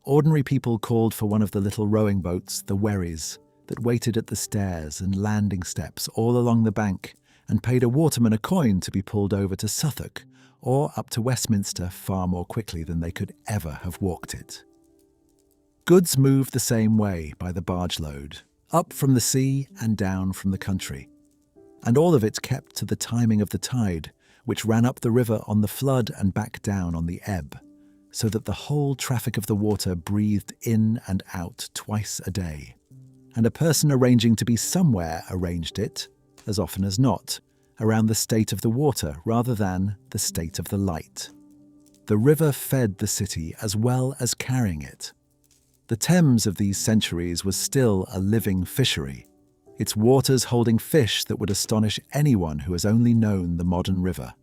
A: Ordinary people called for one of the little rowing boats, the wherries, that waited at the stairs and landing steps all along the bank, and paid a waterman a coin to be pulled over to Suffolk, or up to Westminster far more quickly than they could ever have walked it. Goods moved the same way by the barge load, up from the sea and down from the country. And all of it kept to the timing of the tide, which ran up the river on the flood and back down on the ebb, so that the whole traffic of the water breathed in and out twice a day. And a person arranging to be somewhere arranged it, as often as not, around the state of the water rather than the state of the light. The river fed the city as well as carrying it. The Thames of these centuries was still a living fishery, its waters holding fish that would astonish anyone who has only known the modern river.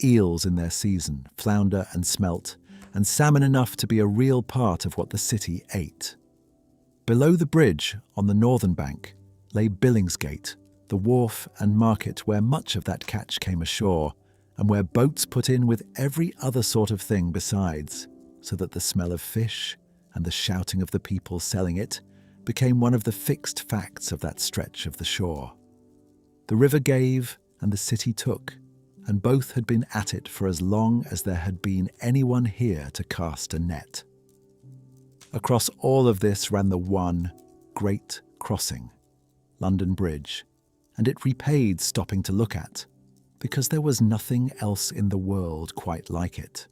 A: Eels in their season, flounder and smelt, and salmon enough to be a real part of what the city ate. Below the bridge, on the northern bank, lay Billingsgate, the wharf and market where much of that catch came ashore, and where boats put in with every other sort of thing besides, so that the smell of fish and the shouting of the people selling it became one of the fixed facts of that stretch of the shore. The river gave and the city took, and both had been at it for as long as there had been anyone here to cast a net. Across all of this ran the one great crossing, London Bridge, and it repaid stopping to look at, because there was nothing else in the world quite like it.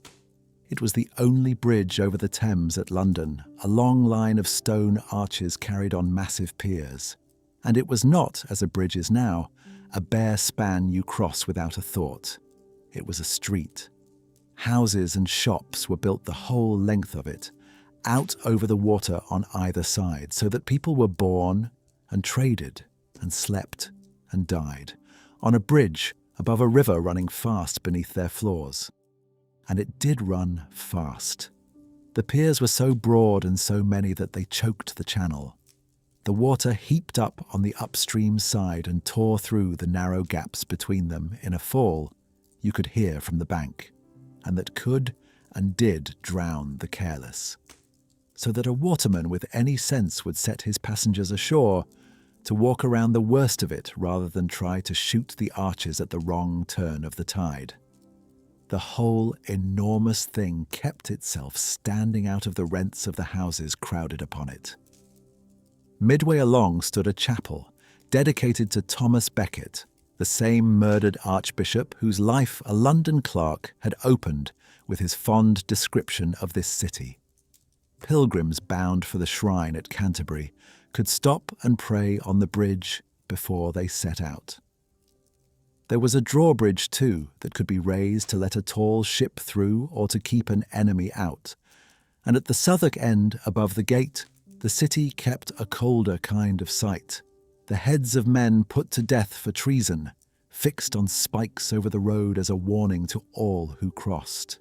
A: It was the only bridge over the Thames at London, a long line of stone arches carried on massive piers. And it was not, as a bridge is now, a bare span you cross without a thought. It was a street. Houses and shops were built the whole length of it, out over the water on either side, so that people were born and traded and slept and died on a bridge above a river running fast beneath their floors. And it did run fast. The piers were so broad and so many that they choked the channel. The water heaped up on the upstream side and tore through the narrow gaps between them in a fall you could hear from the bank, and that could and did drown the careless. So that a waterman with any sense would set his passengers ashore to walk around the worst of it rather than try to shoot the arches at the wrong turn of the tide. The whole enormous thing kept itself standing out of the rents of the houses crowded upon it. Midway along stood a chapel dedicated to Thomas Becket, the same murdered archbishop whose life a London clerk had opened with his fond description of this city. Pilgrims bound for the shrine at Canterbury could stop and pray on the bridge before they set out. There was a drawbridge, too, that could be raised to let a tall ship through or to keep an enemy out. And at the Southwark end, above the gate, the city kept a colder kind of sight. The heads of men put to death for treason, fixed on spikes over the road as a warning to all who crossed.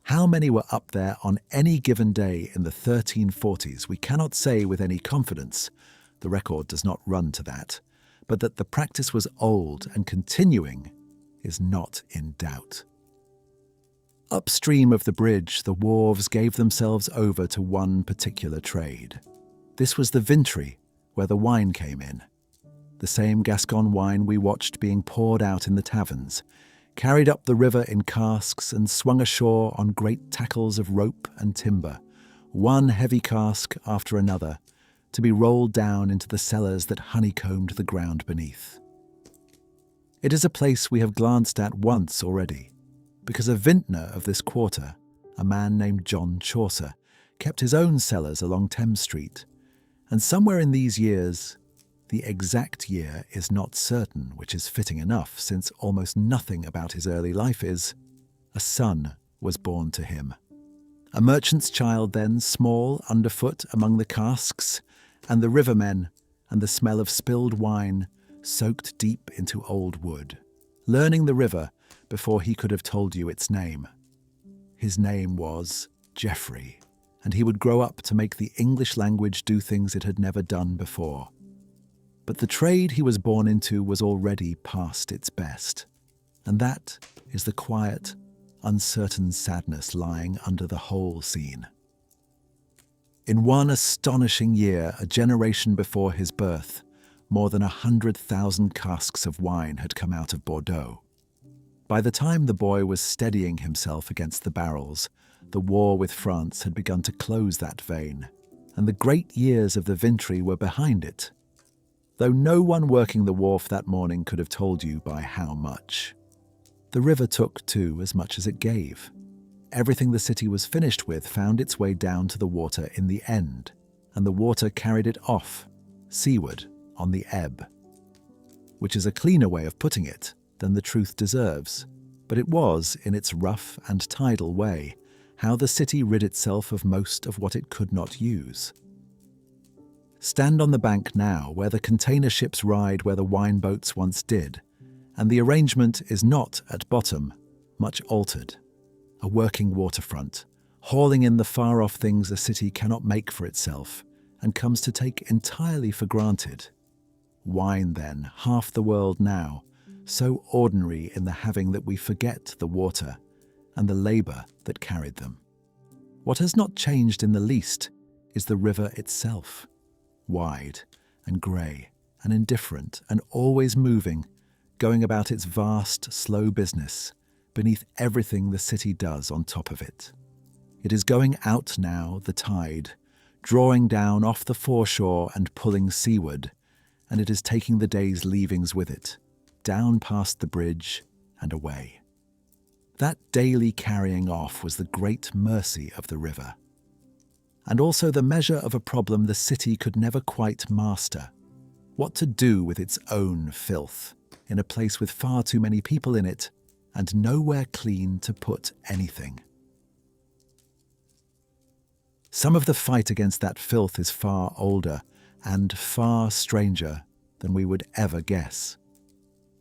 A: How many were up there on any given day in the 1340s we cannot say with any confidence. The record does not run to that. But that the practice was old and continuing is not in doubt. Upstream of the bridge, the wharves gave themselves over to one particular trade. This was the vintry, where the wine came in. The the same Gascon wine we watched being poured out in the taverns, carried up the river in casks and swung ashore on great tackles of rope and timber, one heavy cask after another, to be rolled down into the cellars that honeycombed the ground beneath. It is a place we have glanced at once already, because a vintner of this quarter, a man named John Chaucer, kept his own cellars along Thames Street, and somewhere in these years, the exact year is not certain, which is fitting enough since almost nothing about his early life is, a son was born to him. A merchant's child then, small underfoot among the casks, and the rivermen, and the smell of spilled wine soaked deep into old wood, learning the river before he could have told you its name. His name was Geoffrey, and he would grow up to make the English language do things it had never done before. But the trade he was born into was already past its best, and that is the quiet, uncertain sadness lying under the whole scene. In one astonishing year, a generation before his birth, more than 100,000 casks of wine had come out of Bordeaux. By the time the boy was steadying himself against the barrels, the war with France had begun to close that vein, and the great years of the Vintry were behind it, though no one working the wharf that morning could have told you by how much. The river took, too, as much as it gave. Everything the city was finished with found its way down to the water in the end, and the water carried it off, seaward, on the ebb. Which is a cleaner way of putting it than the truth deserves, but it was, in its rough and tidal way, how the city rid itself of most of what it could not use. Stand on the bank now, where the container ships ride where the wine boats once did, and the arrangement is not, at bottom, much altered. A working waterfront, hauling in the far-off things a city cannot make for itself, and comes to take entirely for granted. Wine, then, half the world now, so ordinary in the having that we forget the water and the labour that carried them. What has not changed in the least is the river itself, wide and grey and indifferent and always moving, going about its vast, slow business, beneath everything the city does on top of it. It is going out now, the tide, drawing down off the foreshore and pulling seaward, and it is taking the day's leavings with it, down past the bridge and away. That daily carrying off was the great mercy of the river, and also the measure of a problem the city could never quite master: what to do with its own filth, in a place with far too many people in it, and nowhere clean to put anything. Some of the fight against that filth is far older and far stranger than we would ever guess.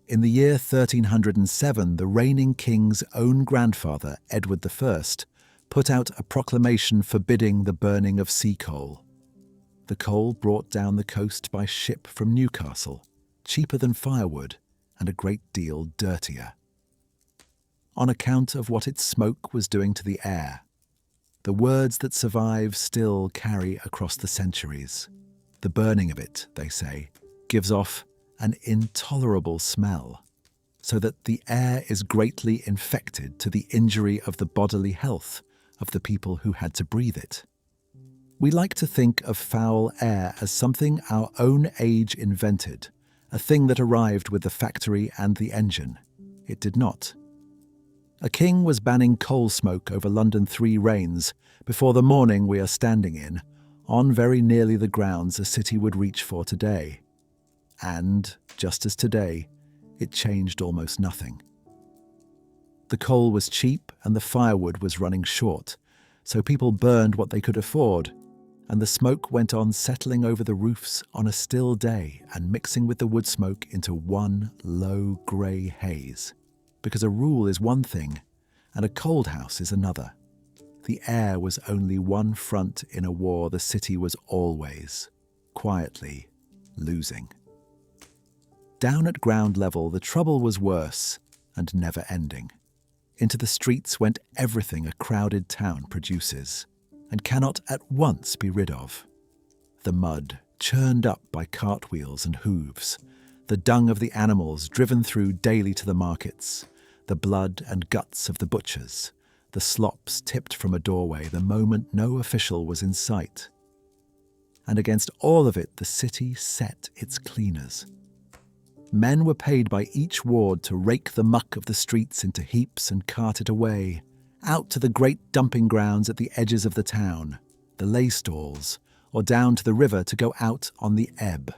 A: In the year 1307, the reigning king's own grandfather, Edward I, put out a proclamation forbidding the burning of sea coal. The coal brought down the coast by ship from Newcastle, cheaper than firewood and a great deal dirtier, on account of what its smoke was doing to the air. The words that survive still carry across the centuries. The burning of it, they say, gives off an intolerable smell, so that the air is greatly infected to the injury of the bodily health of the people who had to breathe it. We like to think of foul air as something our own age invented, a thing that arrived with the factory and the engine. It did not. A king was banning coal smoke over London 3 Rains before the morning we are standing in, on very nearly the grounds a city would reach for today. And, just as today, it changed almost nothing. The coal was cheap and the firewood was running short, so people burned what they could afford, and the smoke went on settling over the roofs on a still day and mixing with the wood smoke into one low grey haze. Because a rule is one thing, and a cold house is another. The air was only one front in a war the city was always, quietly, losing. Down at ground level, the trouble was worse and never ending. Into the streets went everything a crowded town produces, and cannot at once be rid of. The mud, churned up by cartwheels and hooves, the dung of the animals driven through daily to the markets, the blood and guts of the butchers, the slops tipped from a doorway the moment no official was in sight. And against all of it, the city set its cleaners. Men were paid by each ward to rake the muck of the streets into heaps and cart it away, out to the great dumping grounds at the edges of the town, the lay stalls, or down to the river to go out on the ebb.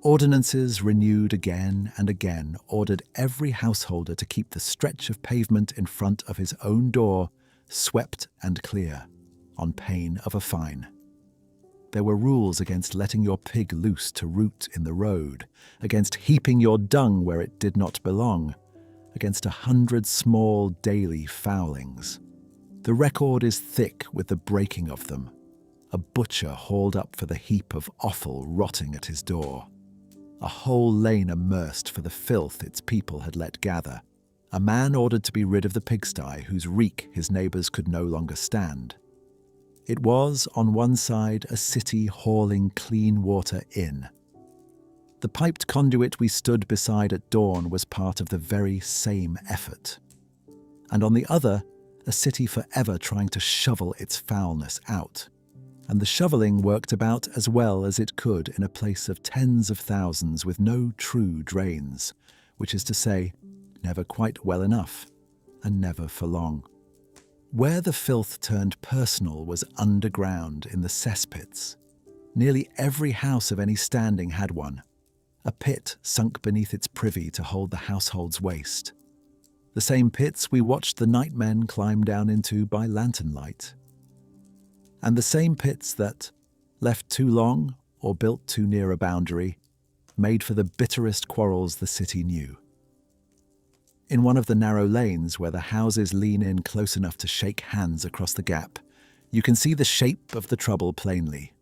A: Ordinances renewed again and again ordered every householder to keep the stretch of pavement in front of his own door swept and clear, on pain of a fine. There were rules against letting your pig loose to root in the road, against heaping your dung where it did not belong, against 100 small daily foulings. The record is thick with the breaking of them. A butcher hauled up for the heap of offal rotting at his door. A whole lane immersed for the filth its people had let gather. A man ordered to be rid of the pigsty whose reek his neighbours could no longer stand. It was, on one side, a city hauling clean water in. The piped conduit we stood beside at dawn was part of the very same effort. And on the other, a city forever trying to shovel its foulness out. And the shovelling worked about as well as it could in a place of tens of thousands with no true drains, which is to say, never quite well enough, and never for long. Where the filth turned personal was underground in the cesspits. Nearly every house of any standing had one, a pit sunk beneath its privy to hold the household's waste. The same pits we watched the nightmen climb down into by lantern light. And the same pits that, left too long or built too near a boundary, made for the bitterest quarrels the city knew. In one of the narrow lanes where the houses lean in close enough to shake hands across the gap, you can see the shape of the trouble plainly.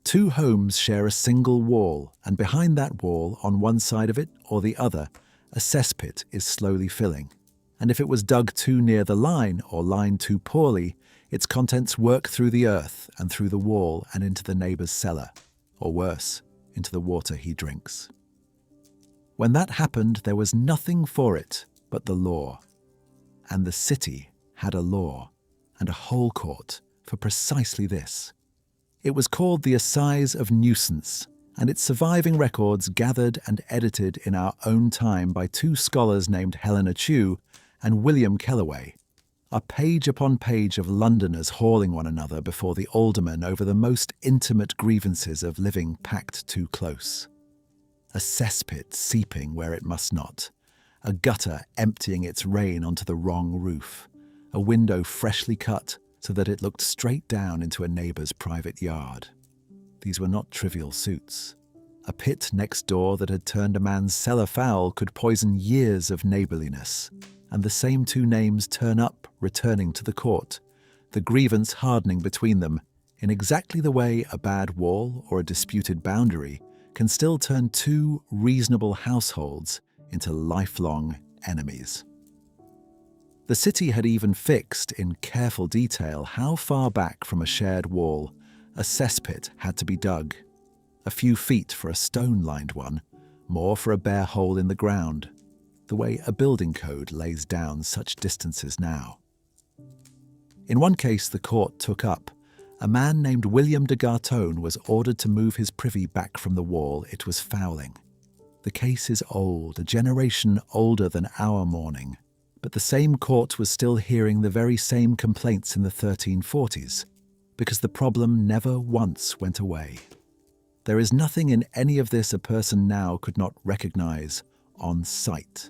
A: 2 homes share a single wall, and behind that wall, on one side of it or the other, a cesspit is slowly filling. And if it was dug too near the line or lined too poorly, its contents work through the earth and through the wall and into the neighbour's cellar, or worse, into the water he drinks. When that happened, there was nothing for it but the law. And the city had a law and a whole court for precisely this. It was called the Assize of Nuisance, and its surviving records gathered and edited in our own time by 2 scholars named Helena Chew and William Kellaway, are page upon page of Londoners hauling one another before the aldermen over the most intimate grievances of living packed too close. A cesspit seeping where it must not, a gutter emptying its rain onto the wrong roof, a window freshly cut so that it looked straight down into a neighbour's private yard. These were not trivial suits. A pit next door that had turned a man's cellar foul could poison years of neighbourliness, and the same 2 names turn up returning to the court, the grievance hardening between them in exactly the way a bad wall or a disputed boundary can still turn 2 reasonable households into lifelong enemies. The city had even fixed in careful detail how far back from a shared wall a cesspit had to be dug. A few feet for a stone-lined one, more for a bare hole in the ground, the way a building code lays down such distances now. In one case the court took up, a man named William de Gartone was ordered to move his privy back from the wall it was fouling. The case is old, a generation older than our mourning, but the same court was still hearing the very same complaints in the 1340s, because the problem never once went away. There is nothing in any of this a person now could not recognise on sight.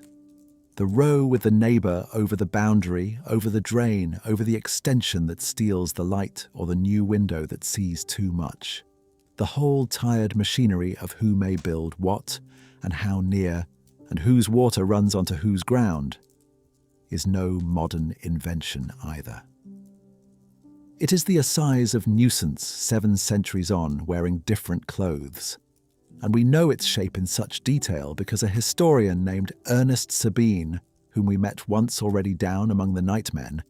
A: The row with the neighbour over the boundary, over the drain, over the extension that steals the light or the new window that sees too much. The whole tired machinery of who may build what and how near and whose water runs onto whose ground is no modern invention either. It is the assize of nuisance 7 centuries on, wearing different clothes. And we know its shape in such detail because a historian named Ernest Sabine, whom we met once already down among the nightmen,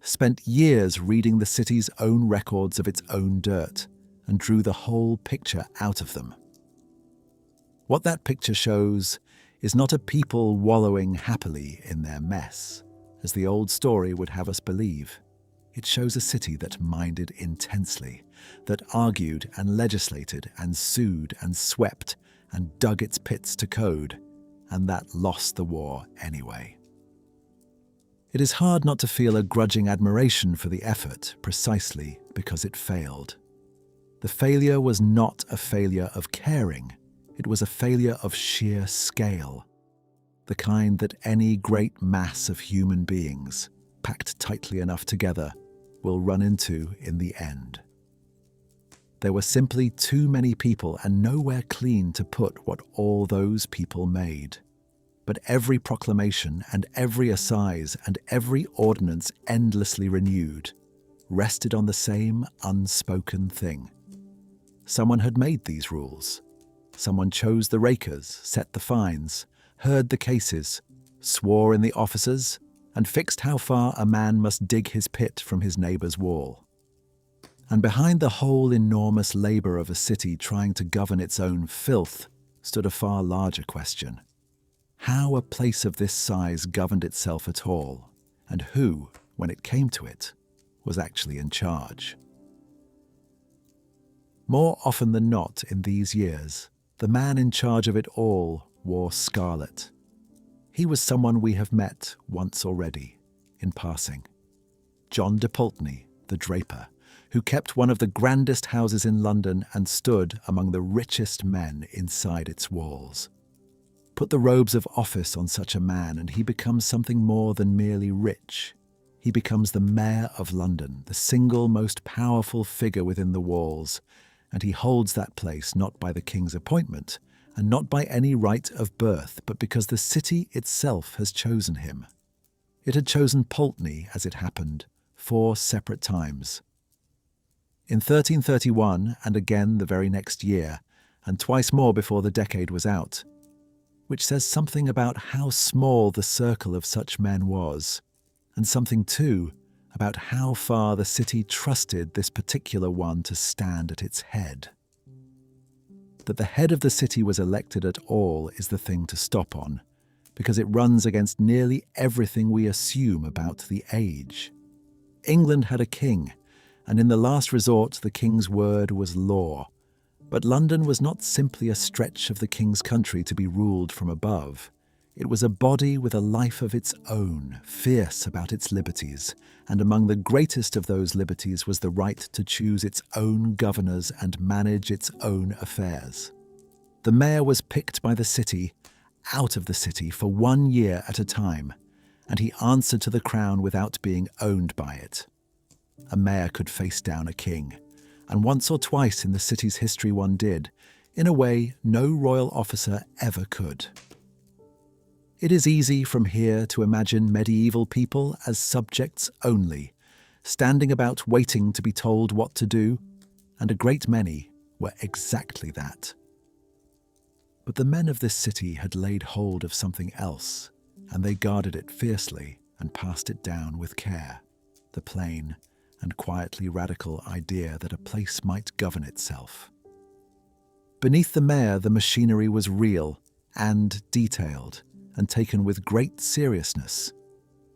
A: spent years reading the city's own records of its own dirt and drew the whole picture out of them. What that picture shows is not a people wallowing happily in their mess, as the old story would have us believe. It shows a city that minded intensely, that argued and legislated and sued and swept and dug its pits to code, and that lost the war anyway. It is hard not to feel a grudging admiration for the effort precisely because it failed. The failure was not a failure of caring, it was a failure of sheer scale, the kind that any great mass of human beings, packed tightly enough together, will run into in the end. There were simply too many people and nowhere clean to put what all those people made. But every proclamation and every assize and every ordinance endlessly renewed rested on the same unspoken thing. Someone had made these rules. Someone chose the rakers, set the fines, heard the cases, swore in the officers, and fixed how far a man must dig his pit from his neighbour's wall. And behind the whole enormous labour of a city trying to govern its own filth stood a far larger question. How a place of this size governed itself at all, and who, when it came to it, was actually in charge. More often than not in these years, the man in charge of it all wore scarlet. He was someone we have met once already, in passing. John de Pulteney, the draper, who kept one of the grandest houses in London and stood among the richest men inside its walls. Put the robes of office on such a man and he becomes something more than merely rich. He becomes the mayor of London, the single most powerful figure within the walls, and he holds that place not by the king's appointment, and not by any right of birth, but because the city itself has chosen him. It had chosen Pulteney, as it happened, 4 separate times. In 1331, and again the very next year, and twice more before the decade was out, which says something about how small the circle of such men was, and something, too, about how far the city trusted this particular one to stand at its head. That the head of the city was elected at all is the thing to stop on, because it runs against nearly everything we assume about the age. England had a king, and in the last resort the king's word was law. But London was not simply a stretch of the king's country to be ruled from above. It was a body with a life of its own, fierce about its liberties, and among the greatest of those liberties was the right to choose its own governors and manage its own affairs. The mayor was picked by the city, out of the city, for 1 year at a time, and he answered to the crown without being owned by it. A mayor could face down a king, and once or twice in the city's history one did, in a way no royal officer ever could. It is easy from here to imagine medieval people as subjects only, standing about waiting to be told what to do, and a great many were exactly that. But the men of this city had laid hold of something else, and they guarded it fiercely and passed it down with care, the plain and quietly radical idea that a place might govern itself. Beneath the mayor, the machinery was real and detailed, and taken with great seriousness.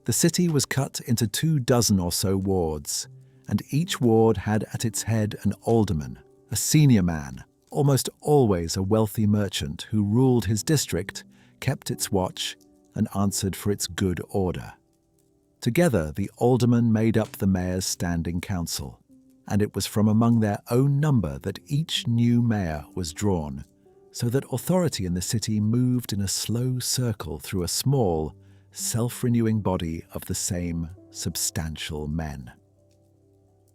A: The city was cut into 24 or so wards, and each ward had at its head an alderman, a senior man, almost always a wealthy merchant who ruled his district, kept its watch, and answered for its good order. Together, the aldermen made up the mayor's standing council, and it was from among their own number that each new mayor was drawn, so that authority in the city moved in a slow circle through a small, self-renewing body of the same substantial men.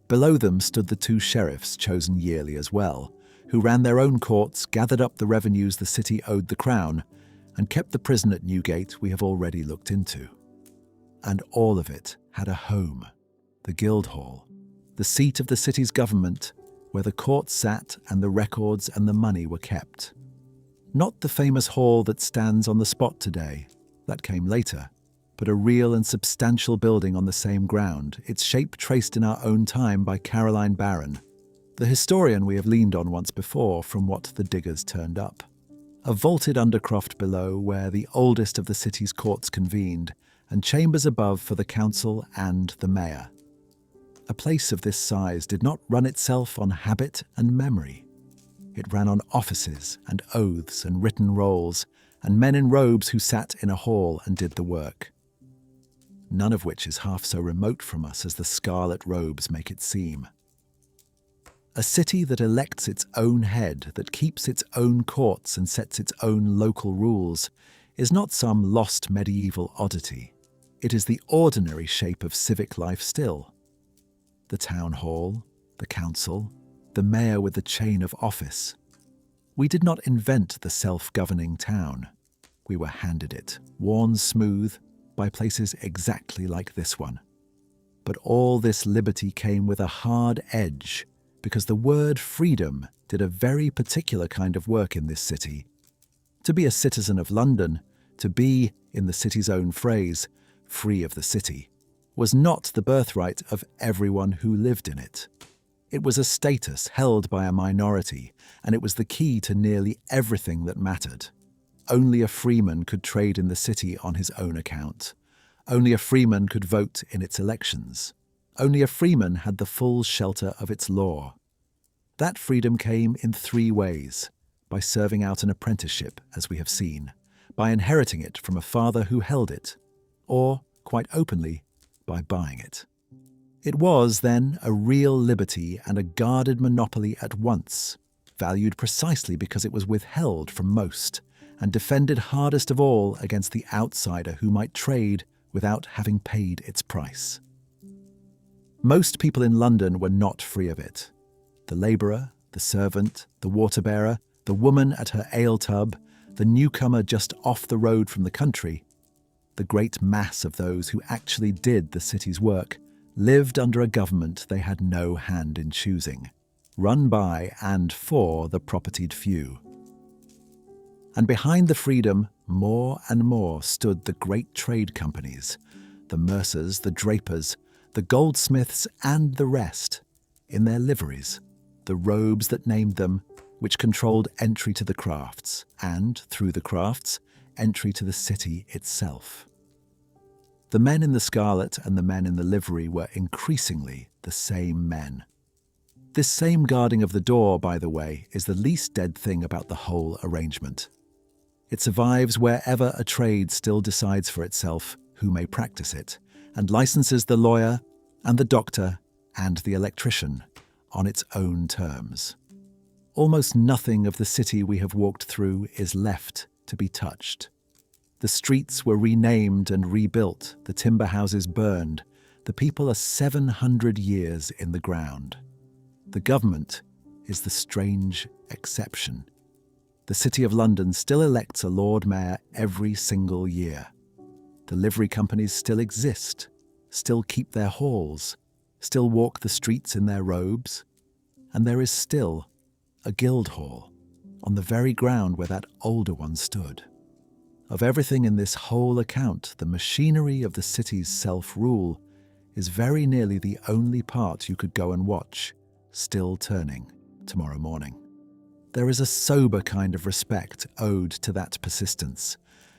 A: Below them stood the 2 sheriffs chosen yearly as well, who ran their own courts, gathered up the revenues the city owed the crown, and kept the prison at Newgate we have already looked into. And all of it had a home, the Guildhall, the seat of the city's government, where the court sat and the records and the money were kept. Not the famous hall that stands on the spot today, that came later, but a real and substantial building on the same ground, its shape traced in our own time by Caroline Barron, the historian we have leaned on once before from what the diggers turned up. A vaulted undercroft below where the oldest of the city's courts convened, and chambers above for the council and the mayor. A place of this size did not run itself on habit and memory. It ran on offices and oaths and written rolls, and men in robes who sat in a hall and did the work. None of which is half so remote from us as the scarlet robes make it seem. A city that elects its own head, that keeps its own courts and sets its own local rules, is not some lost medieval oddity. It is the ordinary shape of civic life still. The town hall, the council, the mayor with the chain of office. We did not invent the self-governing town. We were handed it, worn smooth, by places exactly like this one. But all this liberty came with a hard edge, because the word freedom did a very particular kind of work in this city. To be a citizen of London, to be, in the city's own phrase, free of the city, was not the birthright of everyone who lived in it. It was a status held by a minority, and it was the key to nearly everything that mattered. Only a freeman could trade in the city on his own account. Only a freeman could vote in its elections. Only a freeman had the full shelter of its law. That freedom came in three ways: by serving out an apprenticeship, as we have seen, by inheriting it from a father who held it, or, quite openly, by buying it. It was, then, a real liberty and a guarded monopoly at once, valued precisely because it was withheld from most, and defended hardest of all against the outsider who might trade without having paid its price. Most people in London were not free of it. The labourer, the servant, the water-bearer, the woman at her ale tub, the newcomer just off the road from the country, the great mass of those who actually did the city's work, lived under a government they had no hand in choosing, run by and for the propertied few. And behind the freedom, more and more stood the great trade companies, the mercers, the drapers, the goldsmiths and the rest, in their liveries, the robes that named them, which controlled entry to the crafts, and, through the crafts, entry to the city itself. The men in the scarlet and the men in the livery were increasingly the same men. This same guarding of the door, by the way, is the least dead thing about the whole arrangement. It survives wherever a trade still decides for itself who may practice it, and licenses the lawyer and the doctor and the electrician on its own terms. Almost nothing of the city we have walked through is left to be touched. The streets were renamed and rebuilt, the timber houses burned, the people are 700 years in the ground. The government is the strange exception. The City of London still elects a Lord Mayor every single year. The livery companies still exist, still keep their halls, still walk the streets in their robes, and there is still a Guildhall on the very ground where that older one stood. Of everything in this whole account, the machinery of the city's self-rule is very nearly the only part you could go and watch, still turning, tomorrow morning. There is a sober kind of respect owed to that persistence,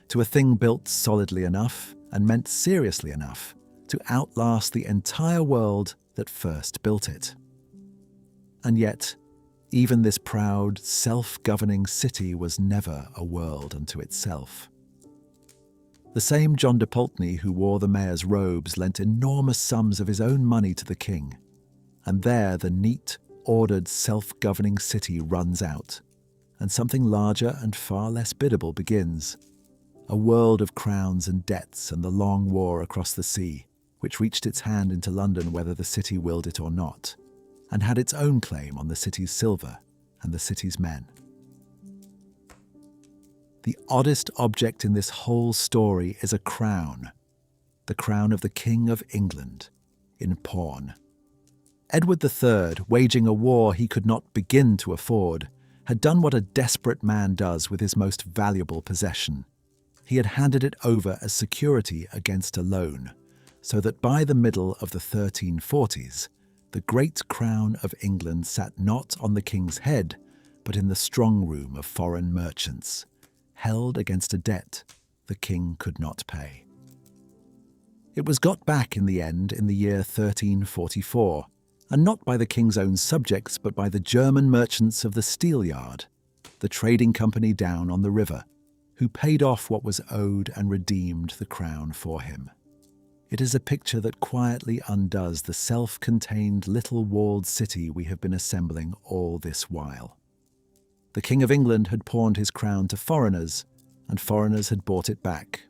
A: to a thing built solidly enough and meant seriously enough to outlast the entire world that first built it. And yet, even this proud, self-governing city was never a world unto itself. The same John de Pulteney who wore the mayor's robes lent enormous sums of his own money to the king, and there the neat, ordered, self-governing city runs out, and something larger and far less biddable begins. A world of crowns and debts and the long war across the sea, which reached its hand into London whether the city willed it or not, and had its own claim on the city's silver and the city's men. The oddest object in this whole story is a crown, the crown of the King of England, in pawn. Edward III, waging a war he could not begin to afford, had done what a desperate man does with his most valuable possession. He had handed it over as security against a loan, so that by the middle of the 1340s, the great crown of England sat not on the king's head, but in the strong room of foreign merchants, held against a debt the king could not pay. It was got back in the end in the year 1344, and not by the king's own subjects but by the German merchants of the Steelyard, the trading company down on the river, who paid off what was owed and redeemed the crown for him. It is a picture that quietly undoes the self-contained little walled city we have been assembling all this while. The King of England had pawned his crown to foreigners, and foreigners had bought it back.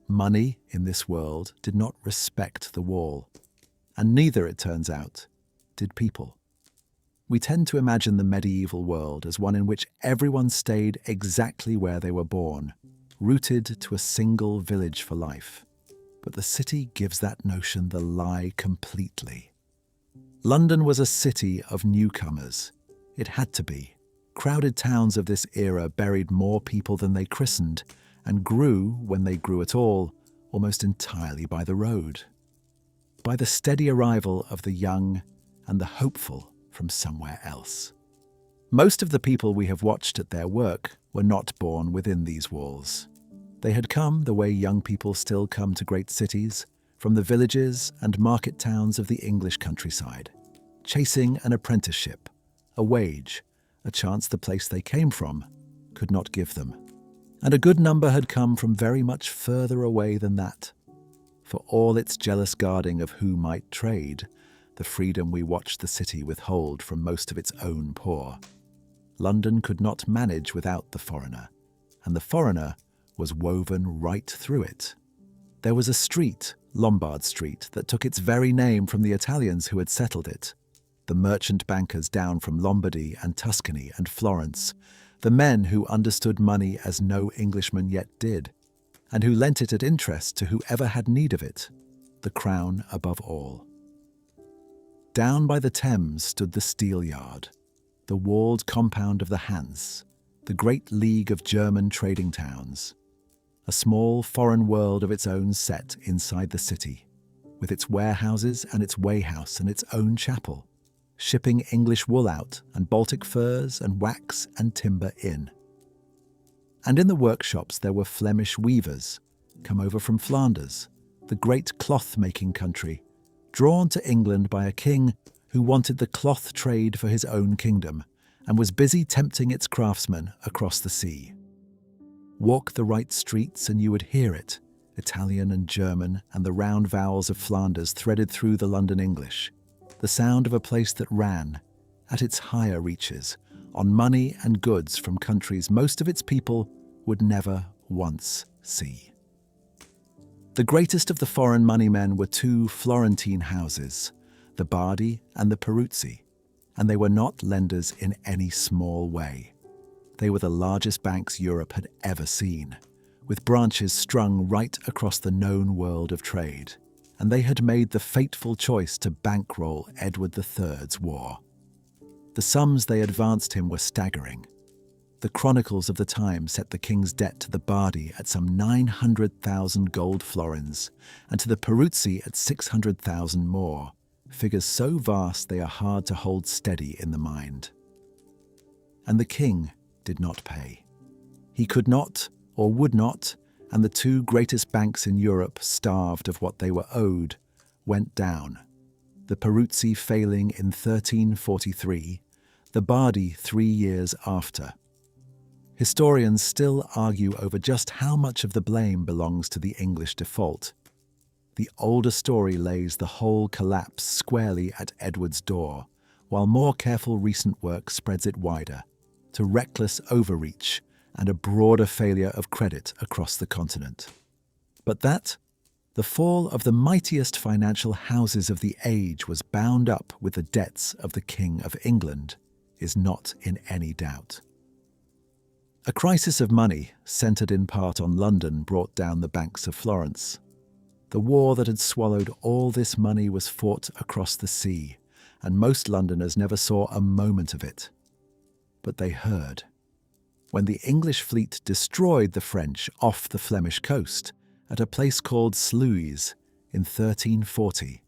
A: Money in this world did not respect the wall, and neither, it turns out, did people. We tend to imagine the medieval world as one in which everyone stayed exactly where they were born, rooted to a single village for life. But the city gives that notion the lie completely. London was a city of newcomers. It had to be. Crowded towns of this era buried more people than they christened, and grew, when they grew at all, almost entirely by the road. By the steady arrival of the young and the hopeful from somewhere else. Most of the people we have watched at their work were not born within these walls. They had come the way young people still come to great cities, from the villages and market towns of the English countryside, chasing an apprenticeship, a wage, a chance the place they came from could not give them. And a good number had come from very much further away than that. For all its jealous guarding of who might trade, the freedom we watched the city withhold from most of its own poor. London could not manage without the foreigner, and the foreigner was woven right through it. There was a street, Lombard Street, that took its very name from the Italians who had settled it, the merchant bankers down from Lombardy and Tuscany and Florence, the men who understood money as no Englishman yet did, and who lent it at interest to whoever had need of it, the crown above all. Down by the Thames stood the Steelyard, the walled compound of the Hanse, the great league of German trading towns, a small foreign world of its own set inside the city, with its warehouses and its weighhouse and its own chapel, shipping English wool out and Baltic furs and wax and timber in. And in the workshops there were Flemish weavers, come over from Flanders, the great cloth-making country, drawn to England by a king who wanted the cloth trade for his own kingdom and was busy tempting its craftsmen across the sea. Walk the right streets and you would hear it, Italian and German and the round vowels of Flanders threaded through the London English, the sound of a place that ran, at its higher reaches, on money and goods from countries most of its people would never once see. The greatest of the foreign moneymen were two Florentine houses, the Bardi and the Peruzzi, and they were not lenders in any small way. They were the largest banks Europe had ever seen, with branches strung right across the known world of trade, and they had made the fateful choice to bankroll Edward III's war. The sums they advanced him were staggering. The chronicles of the time set the king's debt to the Bardi at some 900,000 gold florins, and to the Peruzzi at 600,000 more, figures so vast they are hard to hold steady in the mind. And the king did not pay. He could not, or would not, and the two greatest banks in Europe, starved of what they were owed, went down, the Peruzzi failing in 1343, the Bardi 3 years after. Historians still argue over just how much of the blame belongs to the English default. The older story lays the whole collapse squarely at Edward's door, while more careful recent work spreads it wider, to reckless overreach and a broader failure of credit across the continent. But that, the fall of the mightiest financial houses of the age was bound up with the debts of the King of England, is not in any doubt. A crisis of money, centred in part on London, brought down the banks of Florence. The war that had swallowed all this money was fought across the sea, and most Londoners never saw a moment of it. But they heard. When the English fleet destroyed the French off the Flemish coast at a place called Sluys in 1340,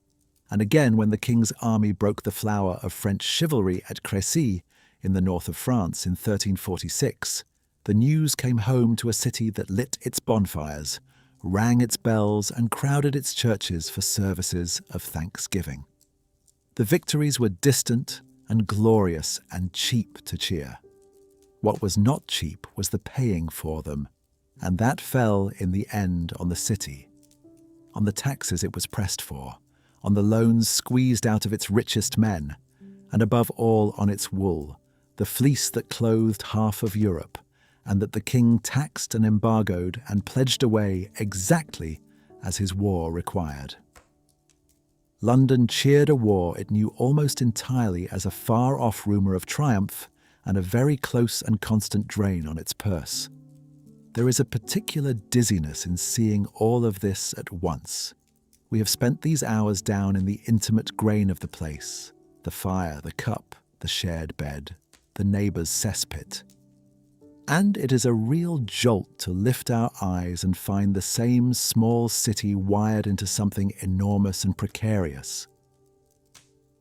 A: and again when the king's army broke the flower of French chivalry at Crécy in the north of France in 1346, The news came home to a city that lit its bonfires, rang its bells, and crowded its churches for services of thanksgiving. The victories were distant and glorious and cheap to cheer. What was not cheap was the paying for them, and that fell in the end on the city, on the taxes it was pressed for, on the loans squeezed out of its richest men, and above all on its wool, the fleece that clothed half of Europe, and that the king taxed and embargoed and pledged away exactly as his war required. London cheered a war it knew almost entirely as a far-off rumour of triumph and a very close and constant drain on its purse. There is a particular dizziness in seeing all of this at once. We have spent these hours down in the intimate grain of the place, the fire, the cup, the shared bed, the neighbour's cesspit. And it is a real jolt to lift our eyes and find the same small city wired into something enormous and precarious.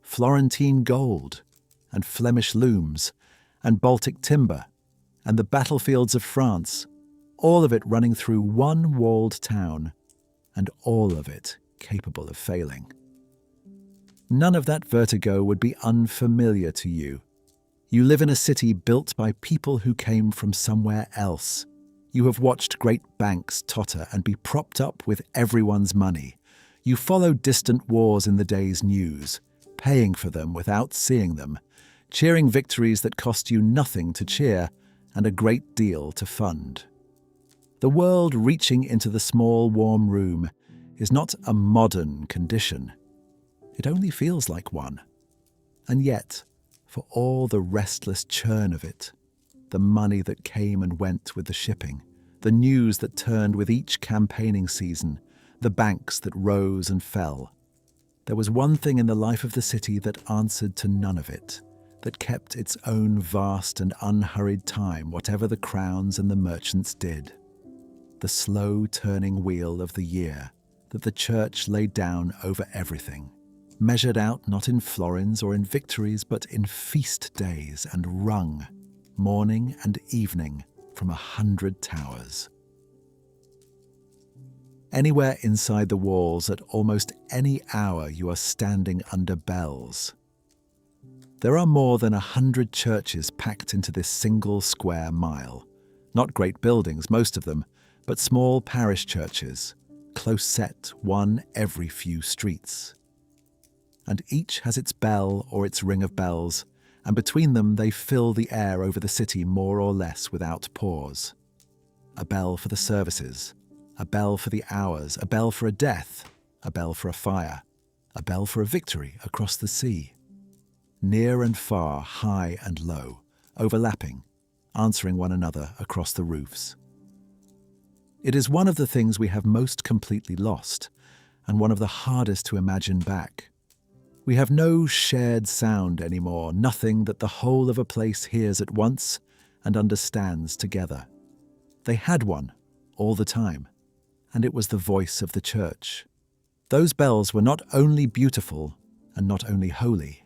A: Florentine gold, and Flemish looms, and Baltic timber, and the battlefields of France, all of it running through one walled town, and all of it capable of failing. None of that vertigo would be unfamiliar to you. You live in a city built by people who came from somewhere else. You have watched great banks totter and be propped up with everyone's money. You follow distant wars in the day's news, paying for them without seeing them, cheering victories that cost you nothing to cheer and a great deal to fund. The world reaching into the small, warm room is not a modern condition. It only feels like one. And yet, for all the restless churn of it, the money that came and went with the shipping, the news that turned with each campaigning season, the banks that rose and fell, there was one thing in the life of the city that answered to none of it, that kept its own vast and unhurried time, whatever the crowns and the merchants did. The slow turning wheel of the year that the church laid down over everything, measured out not in florins or in victories, but in feast days, and rung, morning and evening, from 100 towers. Anywhere inside the walls, at almost any hour, you are standing under bells. There are more than 100 churches packed into this single square mile. Not great buildings, most of them, but small parish churches, close set, one every few streets. And each has its bell or its ring of bells, and between them they fill the air over the city more or less without pause. A bell for the services, a bell for the hours, a bell for a death, a bell for a fire, a bell for a victory across the sea. Near and far, high and low, overlapping, answering one another across the roofs. It is one of the things we have most completely lost, and one of the hardest to imagine back. We have no shared sound anymore, nothing that the whole of a place hears at once and understands together. They had one, all the time, and it was the voice of the church. Those bells were not only beautiful and not only holy,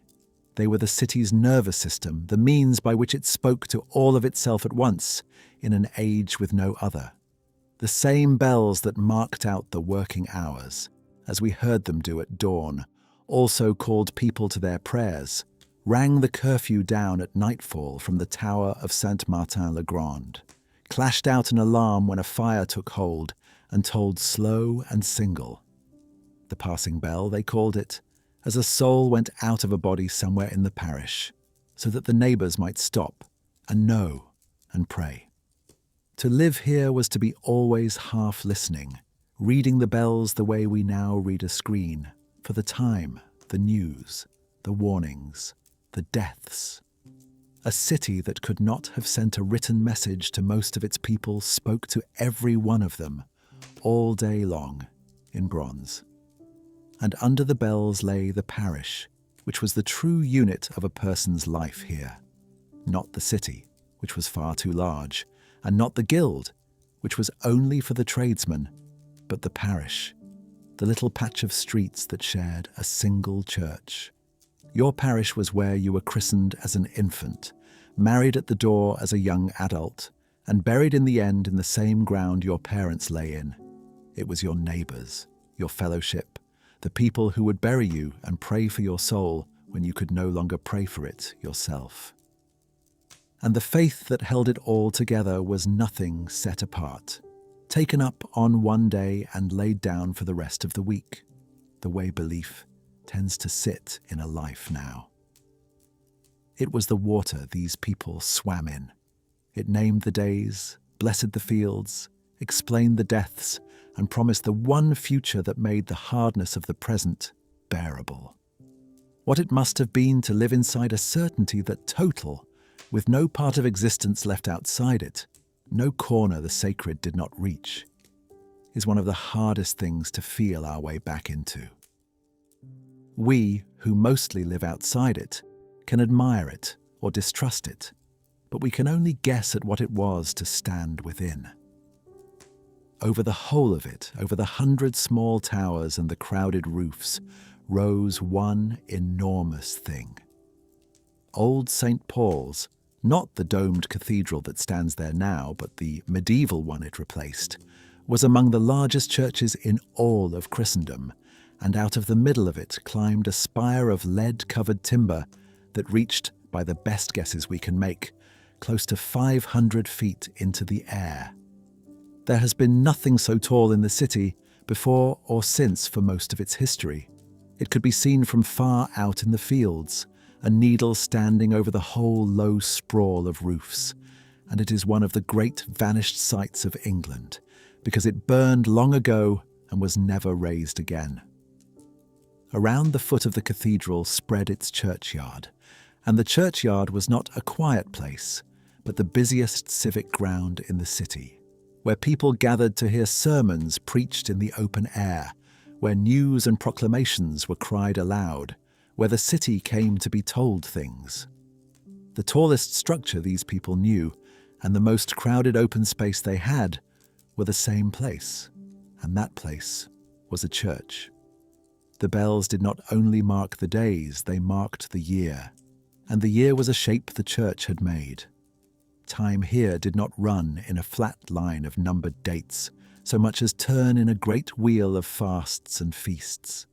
A: they were the city's nervous system, the means by which it spoke to all of itself at once, in an age with no other. The same bells that marked out the working hours, as we heard them do at dawn, also called people to their prayers, rang the curfew down at nightfall from the tower of Saint-Martin-le-Grand, clashed out an alarm when a fire took hold, and told slow and single. The passing bell, they called it, as a soul went out of a body somewhere in the parish, so that the neighbours might stop and know and pray. To live here was to be always half listening, reading the bells the way we now read a screen, for the time, the news, the warnings, the deaths. A city that could not have sent a written message to most of its people spoke to every one of them, all day long, in bronze. And under the bells lay the parish, which was the true unit of a person's life here. Not the city, which was far too large, and not the guild, which was only for the tradesmen, but the parish, the little patch of streets that shared a single church. Your parish was where you were christened as an infant, married at the door as a young adult, And buried in the end in the same ground your parents lay in, it was your neighbours, your fellowship, the people who would bury you and pray for your soul when you could no longer pray for it yourself. And the faith that held it all together was nothing set apart, taken up on one day and laid down for the rest of the week, the way belief tends to sit in a life now. It was the water these people swam in. It named the days, blessed the fields, explained the deaths, and promised the one future that made the hardness of the present bearable. What it must have been to live inside a certainty that total, with no part of existence left outside it, no corner the sacred did not reach, is one of the hardest things to feel our way back into. We, who mostly live outside it, can admire it or distrust it, but we can only guess at what it was to stand within. Over the whole of it, over the 100 small towers and the crowded roofs, rose one enormous thing. Old St. Paul's, not the domed cathedral that stands there now, but the medieval one it replaced, was among the largest churches in all of Christendom, and out of the middle of it climbed a spire of lead-covered timber that reached, by the best guesses we can make, close to 500 feet into the air. There has been nothing so tall in the city before or since for most of its history. It could be seen from far out in the fields, a needle standing over the whole low sprawl of roofs, and it is one of the great vanished sights of England, because it burned long ago and was never raised again. Around the foot of the cathedral spread its churchyard, and the churchyard was not a quiet place, but the busiest civic ground in the city, where people gathered to hear sermons preached in the open air, where news and proclamations were cried aloud, where the city came to be told things. The tallest structure these people knew, and the most crowded open space they had, were the same place, and that place was a church. The bells did not only mark the days, they marked the year, and the year was a shape the church had made. Time here did not run in a flat line of numbered dates, so much as turn in a great wheel of fasts and feasts.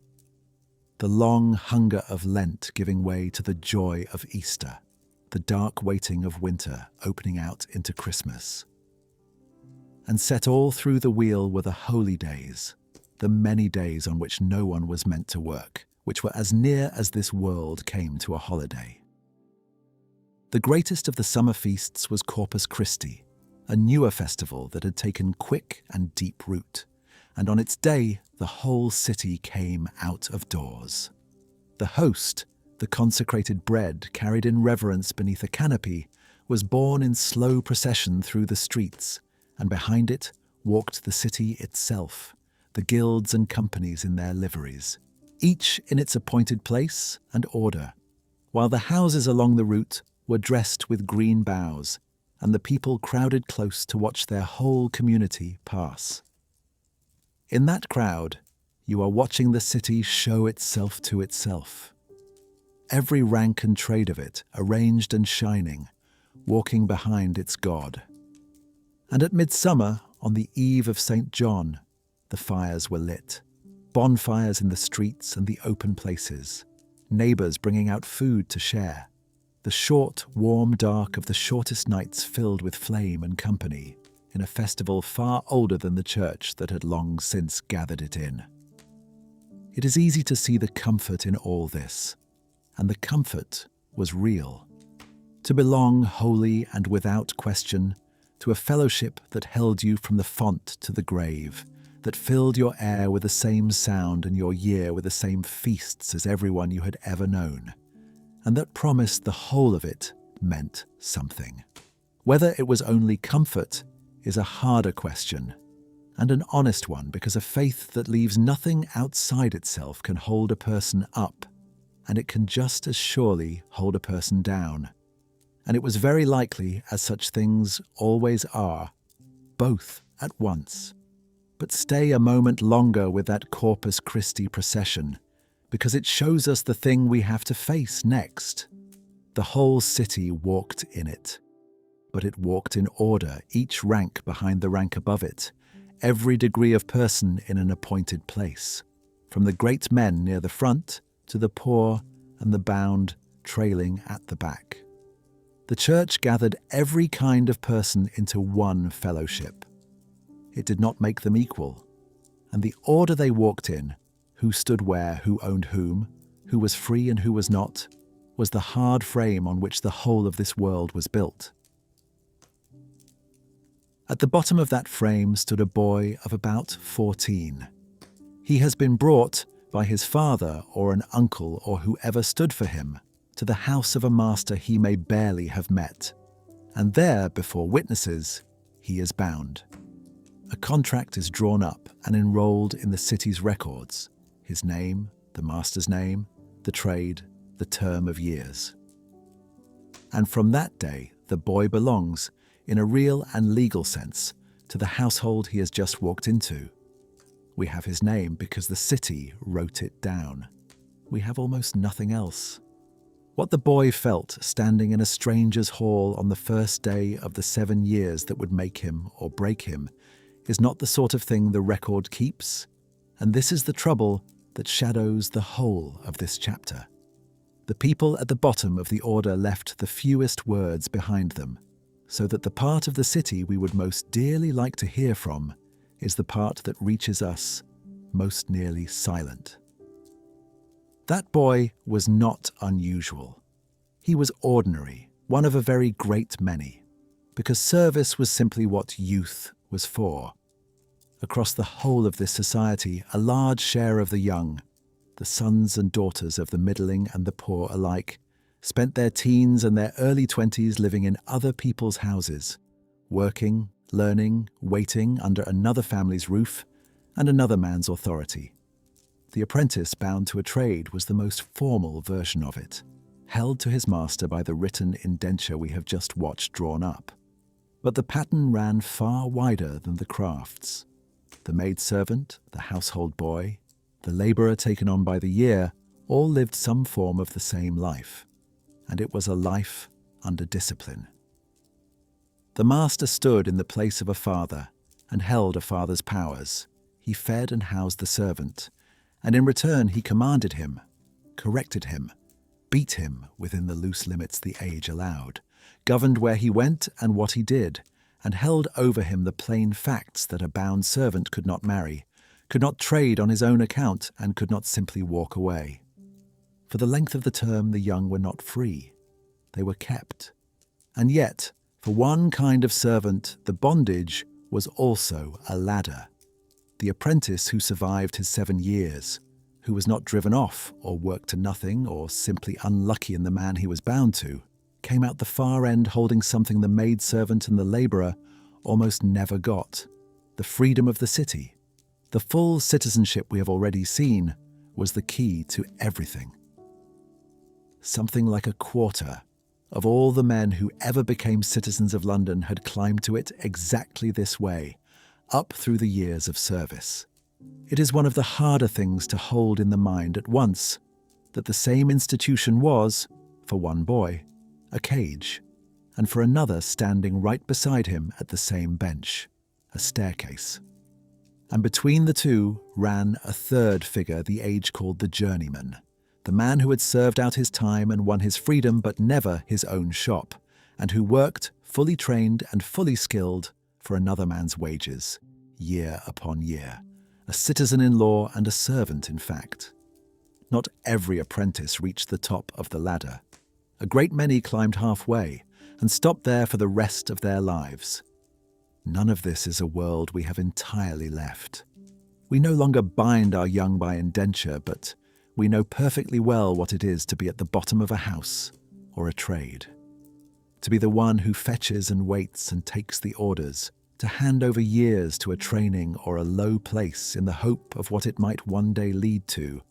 A: The long hunger of Lent giving way to the joy of Easter, the dark waiting of winter opening out into Christmas. And set all through the wheel were the holy days, the many days on which no one was meant to work, which were as near as this world came to a holiday. The greatest of the summer feasts was Corpus Christi, a newer festival that had taken quick and deep root, and on its day the whole city came out of doors. The host, the consecrated bread carried in reverence beneath a canopy, was borne in slow procession through the streets, and behind it walked the city itself, the guilds and companies in their liveries, each in its appointed place and order, while the houses along the route were dressed with green boughs, and the people crowded close to watch their whole community pass. In that crowd, you are watching the city show itself to itself. Every rank and trade of it, arranged and shining, walking behind its God. And at midsummer, on the eve of St. John, the fires were lit, bonfires in the streets and the open places, neighbours bringing out food to share, the short, warm dark of the shortest nights filled with flame and company, in a festival far older than the church that had long since gathered it in. It is easy to see the comfort in all this, and the comfort was real. To belong wholly and without question to a fellowship that held you from the font to the grave, that filled your air with the same sound and your year with the same feasts as everyone you had ever known, and that promised the whole of it meant something. Whether it was only comfort is a harder question, and an honest one, because a faith that leaves nothing outside itself can hold a person up, and it can just as surely hold a person down. And it was very likely, as such things always are, both at once. But stay a moment longer with that Corpus Christi procession, because it shows us the thing we have to face next. The whole city walked in it. but it walked in order, each rank behind the rank above it, every degree of person in an appointed place, from the great men near the front to the poor and the bound trailing at the back. The church gathered every kind of person into one fellowship. It did not make them equal, and the order they walked in, who stood where, who owned whom, who was free and who was not, was the hard frame on which the whole of this world was built. At the bottom of that frame stood a boy of about 14. He has been brought by his father or an uncle or whoever stood for him to the house of a master he may barely have met, and there, before witnesses, he is bound. A contract is drawn up and enrolled in the city's records, his name, the master's name, the trade, the term of years. And from that day, the boy belongs, in a real and legal sense, to the household he has just walked into. We have his name because the city wrote it down. We have almost nothing else. What the boy felt standing in a stranger's hall on the first day of the 7 years that would make him or break him is not the sort of thing the record keeps, and this is the trouble that shadows the whole of this chapter. The people at the bottom of the order left the fewest words behind them, so that the part of the city we would most dearly like to hear from is the part that reaches us most nearly silent. That boy was not unusual. He was ordinary, one of a very great many, because service was simply what youth was for. Across the whole of this society, a large share of the young, the sons and daughters of the middling and the poor alike, spent their teens and their early 20s living in other people's houses, working, learning, waiting under another family's roof and another man's authority. The apprentice bound to a trade was the most formal version of it, held to his master by the written indenture we have just watched drawn up. But the pattern ran far wider than the crafts. The maidservant, the household boy, the labourer taken on by the year, all lived some form of the same life, and it was a life under discipline. The master stood in the place of a father and held a father's powers. He fed and housed the servant, and in return he commanded him, corrected him, beat him within the loose limits the age allowed, governed where he went and what he did, and held over him the plain facts that a bound servant could not marry, could not trade on his own account, and could not simply walk away. For the length of the term the young were not free, they were kept. And yet, for one kind of servant, the bondage was also a ladder. The apprentice who survived his 7 years, who was not driven off or worked to nothing or simply unlucky in the man he was bound to, came out the far end holding something the maidservant and the labourer almost never got: the freedom of the city. The full citizenship we have already seen was the key to everything. Something like a quarter of all the men who ever became citizens of London had climbed to it exactly this way, up through the years of service. It is one of the harder things to hold in the mind at once that the same institution was, for one boy, a cage, and for another standing right beside him at the same bench, a staircase. And between the two ran a third figure the age called the journeyman, the man who had served out his time and won his freedom but never his own shop, and who worked, fully trained and fully skilled, for another man's wages, year upon year, a citizen in law and a servant in fact. Not every apprentice reached the top of the ladder. A great many climbed halfway and stopped there for the rest of their lives. None of this is a world we have entirely left. We no longer bind our young by indenture, but we know perfectly well what it is to be at the bottom of a house or a trade. To be the one who fetches and waits and takes the orders, to hand over years to a training or a low place in the hope of what it might one day lead to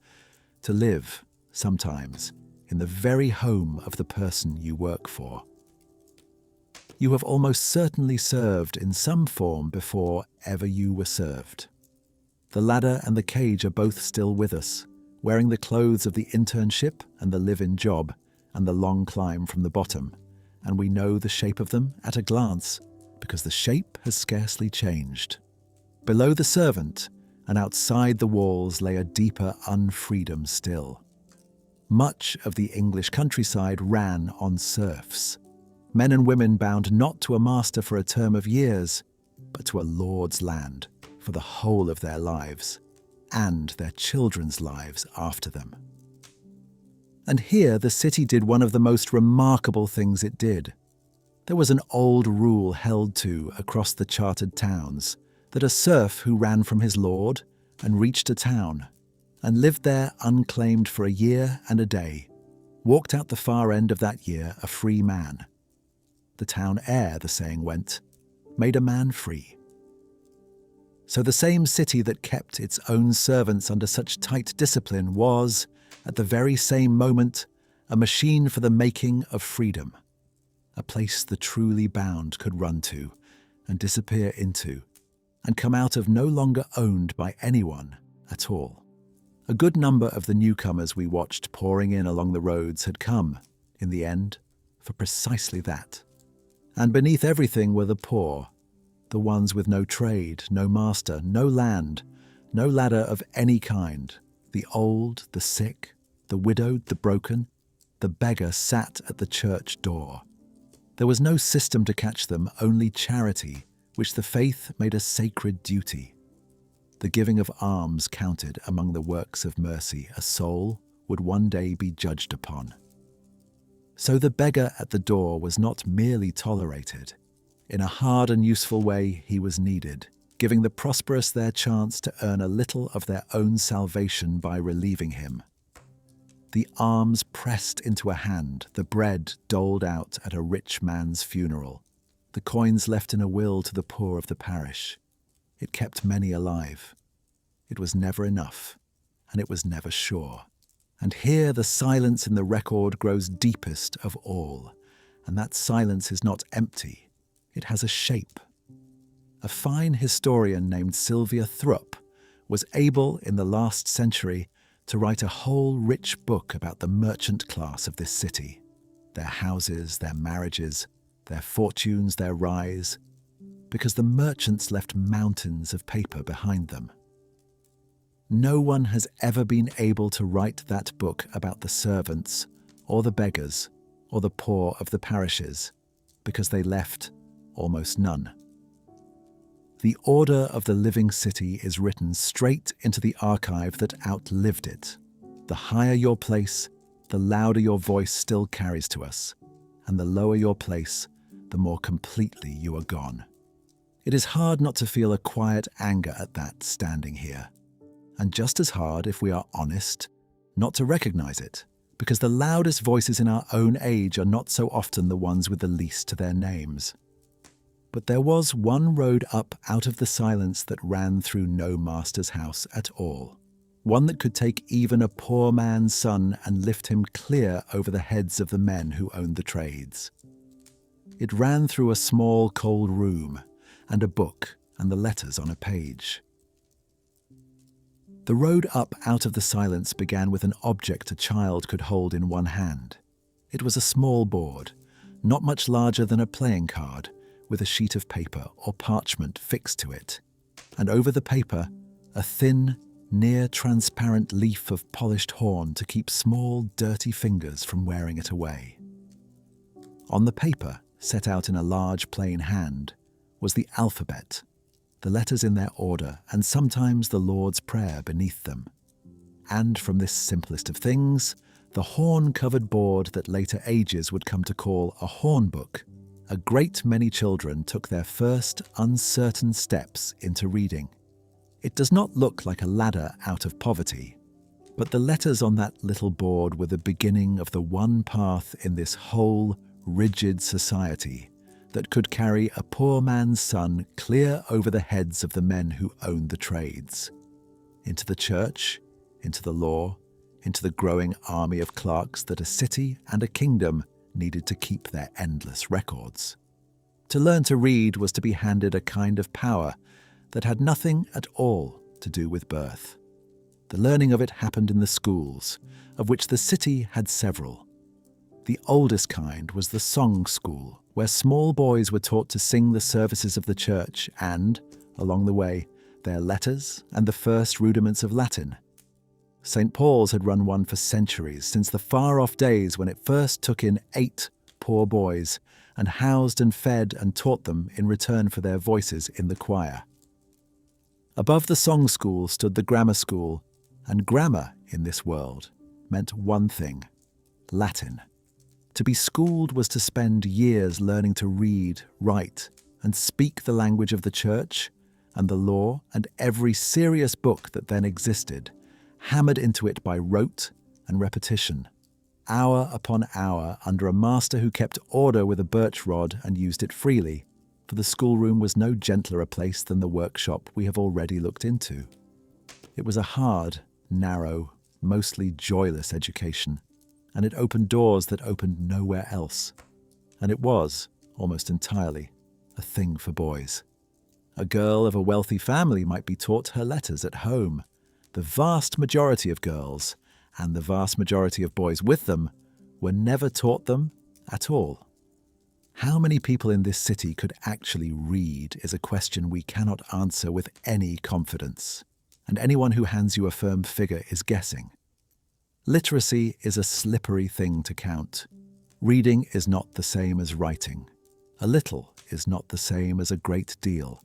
A: live, sometimes, in the very home of the person you work for. You have almost certainly served in some form before ever you were served. The ladder and the cage are both still with us, wearing the clothes of the internship and the live-in job and the long climb from the bottom, and we know the shape of them at a glance, because the shape has scarcely changed. Below the servant and outside the walls lay a deeper unfreedom still. Much of the English countryside ran on serfs, men and women bound not to a master for a term of years, but to a lord's land for the whole of their lives, and their children's lives after them. And here the city did one of the most remarkable things it did. There was an old rule held to across the chartered towns, that a serf who ran from his lord and reached a town, and lived there unclaimed for a year and a day, walked out the far end of that year a free man. The town heir, the saying went, made a man free. So the same city that kept its own servants under such tight discipline was, at the very same moment, a machine for the making of freedom, a place the truly bound could run to and disappear into, and come out of no longer owned by anyone at all. A good number of the newcomers we watched pouring in along the roads had come, in the end, for precisely that. And beneath everything were the poor, the ones with no trade, no master, no land, no ladder of any kind, the old, the sick, the widowed, the broken. The beggar sat at the church door. There was no system to catch them, only charity, which the faith made a sacred duty. The giving of alms counted among the works of mercy a soul would one day be judged upon. So the beggar at the door was not merely tolerated. In a hard and useful way he was needed, giving the prosperous their chance to earn a little of their own salvation by relieving him. The alms pressed into a hand, the bread doled out at a rich man's funeral, the coins left in a will to the poor of the parish. It kept many alive. It was never enough, and it was never sure. And here the silence in the record grows deepest of all, and that silence is not empty. It has a shape. A fine historian named Sylvia Thrupp was able, in the last century, to write a whole rich book about the merchant class of this city, their houses, their marriages, their fortunes, their rise, because the merchants left mountains of paper behind them. No one has ever been able to write that book about the servants, or the beggars, or the poor of the parishes, because they left almost none. The order of the living city is written straight into the archive that outlived it. The higher your place, the louder your voice still carries to us, and the lower your place, the more completely you are gone. It is hard not to feel a quiet anger at that standing here, and just as hard, if we are honest, not to recognize it, because the loudest voices in our own age are not so often the ones with the least to their names. But there was one road up out of the silence that ran through no master's house at all, one that could take even a poor man's son and lift him clear over the heads of the men who owned the trades. It ran through a small cold room and a book and the letters on a page. The road up out of the silence began with an object a child could hold in one hand. It was a small board, not much larger than a playing card, with a sheet of paper or parchment fixed to it, and over the paper, a thin, near-transparent leaf of polished horn to keep small, dirty fingers from wearing it away. On the paper, set out in a large plain hand, was the alphabet, the letters in their order, and sometimes the Lord's Prayer beneath them. And from this simplest of things, the horn-covered board that later ages would come to call a horn book, a great many children took their first uncertain steps into reading. It does not look like a ladder out of poverty, but the letters on that little board were the beginning of the one path in this whole rigid society that could carry a poor man's son clear over the heads of the men who owned the trades, into the church, into the law, into the growing army of clerks that a city and a kingdom needed to keep their endless records. To learn to read was to be handed a kind of power that had nothing at all to do with birth. The learning of it happened in the schools, of which the city had several. The oldest kind was the song school, where small boys were taught to sing the services of the church and, along the way, their letters and the first rudiments of Latin. St. Paul's had run one for centuries, since the far-off days when it first took in 8 poor boys and housed and fed and taught them in return for their voices in the choir. Above the song school stood the grammar school, and grammar in this world meant one thing: Latin. To be schooled was to spend years learning to read, write, and speak the language of the church and the law and every serious book that then existed, hammered into it by rote and repetition, hour upon hour under a master who kept order with a birch rod and used it freely, for the schoolroom was no gentler a place than the workshop we have already looked into. It was a hard, narrow, mostly joyless education, and it opened doors that opened nowhere else. And it was, almost entirely, a thing for boys. A girl of a wealthy family might be taught her letters at home. The vast majority of girls, and the vast majority of boys with them, were never taught them at all. How many people in this city could actually read is a question we cannot answer with any confidence, and anyone who hands you a firm figure is guessing. Literacy is a slippery thing to count. Reading is not the same as writing. A little is not the same as a great deal.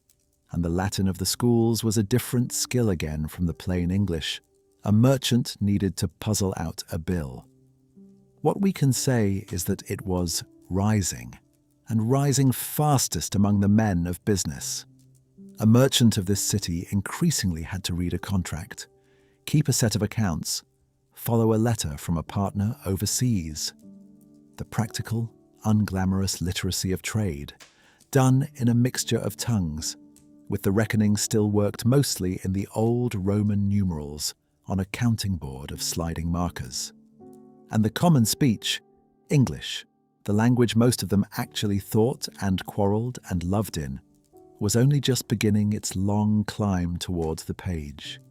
A: And the Latin of the schools was a different skill again from the plain English. A merchant needed to puzzle out a bill. What we can say is that it was rising, and rising fastest among the men of business. A merchant of this city increasingly had to read a contract, keep a set of accounts, follow a letter from a partner overseas. The practical, unglamorous literacy of trade, done in a mixture of tongues, with the reckoning still worked mostly in the old Roman numerals on a counting board of sliding markers. And the common speech, English, the language most of them actually thought and quarrelled and loved in, was only just beginning its long climb towards the page.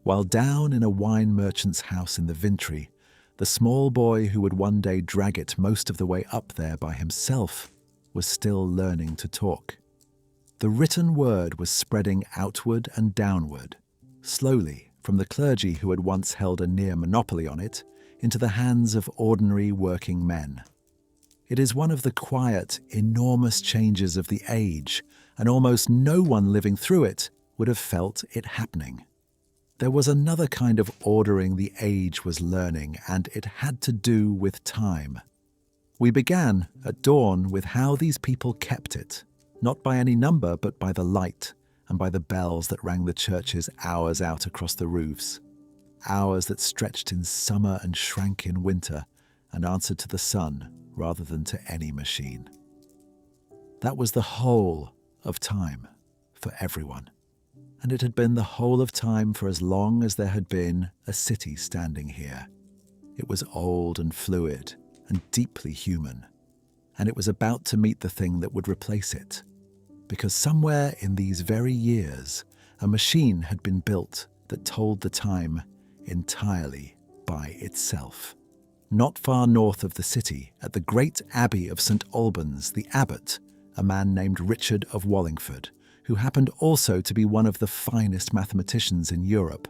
A: While down in a wine merchant's house in the Vintry, the small boy who would one day drag it most of the way up there by himself was still learning to talk. The written word was spreading outward and downward, slowly, from the clergy who had once held a near monopoly on it, into the hands of ordinary working men. It is one of the quiet, enormous changes of the age, and almost no one living through it would have felt it happening. There was another kind of ordering the age was learning, and it had to do with time. We began, at dawn, with how these people kept it, not by any number, but by the light and by the bells that rang the churches hours out across the roofs, hours that stretched in summer and shrank in winter and answered to the sun rather than to any machine. That was the whole of time for everyone. And it had been the whole of time for as long as there had been a city standing here. It was old and fluid and deeply human, and it was about to meet the thing that would replace it, because somewhere in these very years, a machine had been built that told the time entirely by itself. Not far north of the city, at the great abbey of St. Albans, the abbot, a man named Richard of Wallingford, who happened also to be one of the finest mathematicians in Europe,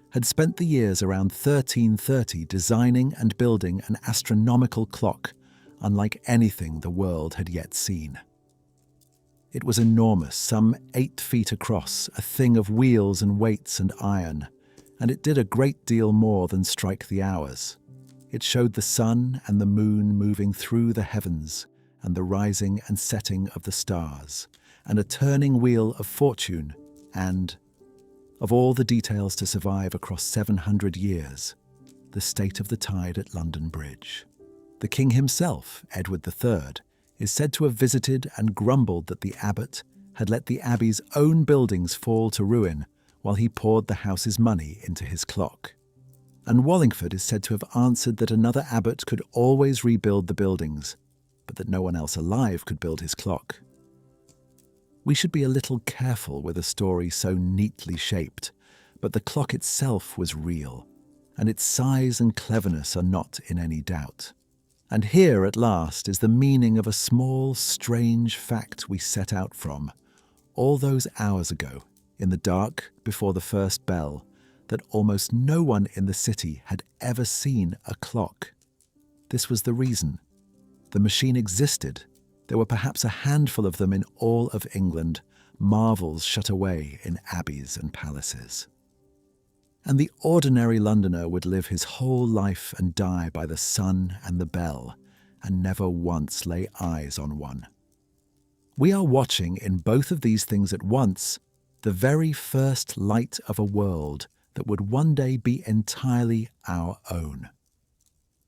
A: had spent the years around 1330 designing and building an astronomical clock unlike anything the world had yet seen. It was enormous, some 8 feet across, a thing of wheels and weights and iron, and it did a great deal more than strike the hours. It showed the sun and the moon moving through the heavens and the rising and setting of the stars, and a turning wheel of fortune, and, of all the details to survive across 700 years, the state of the tide at London Bridge. The king himself, Edward III, is said to have visited and grumbled that the abbot had let the abbey's own buildings fall to ruin while he poured the house's money into his clock. And Wallingford is said to have answered that another abbot could always rebuild the buildings, but that no one else alive could build his clock. We should be a little careful with a story so neatly shaped, but the clock itself was real, and its size and cleverness are not in any doubt. And here at last is the meaning of a small, strange fact we set out from, all those hours ago, in the dark before the first bell, that almost no one in the city had ever seen a clock. This was the reason. The machine existed. There were perhaps a handful of them in all of England, marvels shut away in abbeys and palaces. And the ordinary Londoner would live his whole life and die by the sun and the bell, and never once lay eyes on one. We are watching in both of these things at once the very first light of a world that would one day be entirely our own.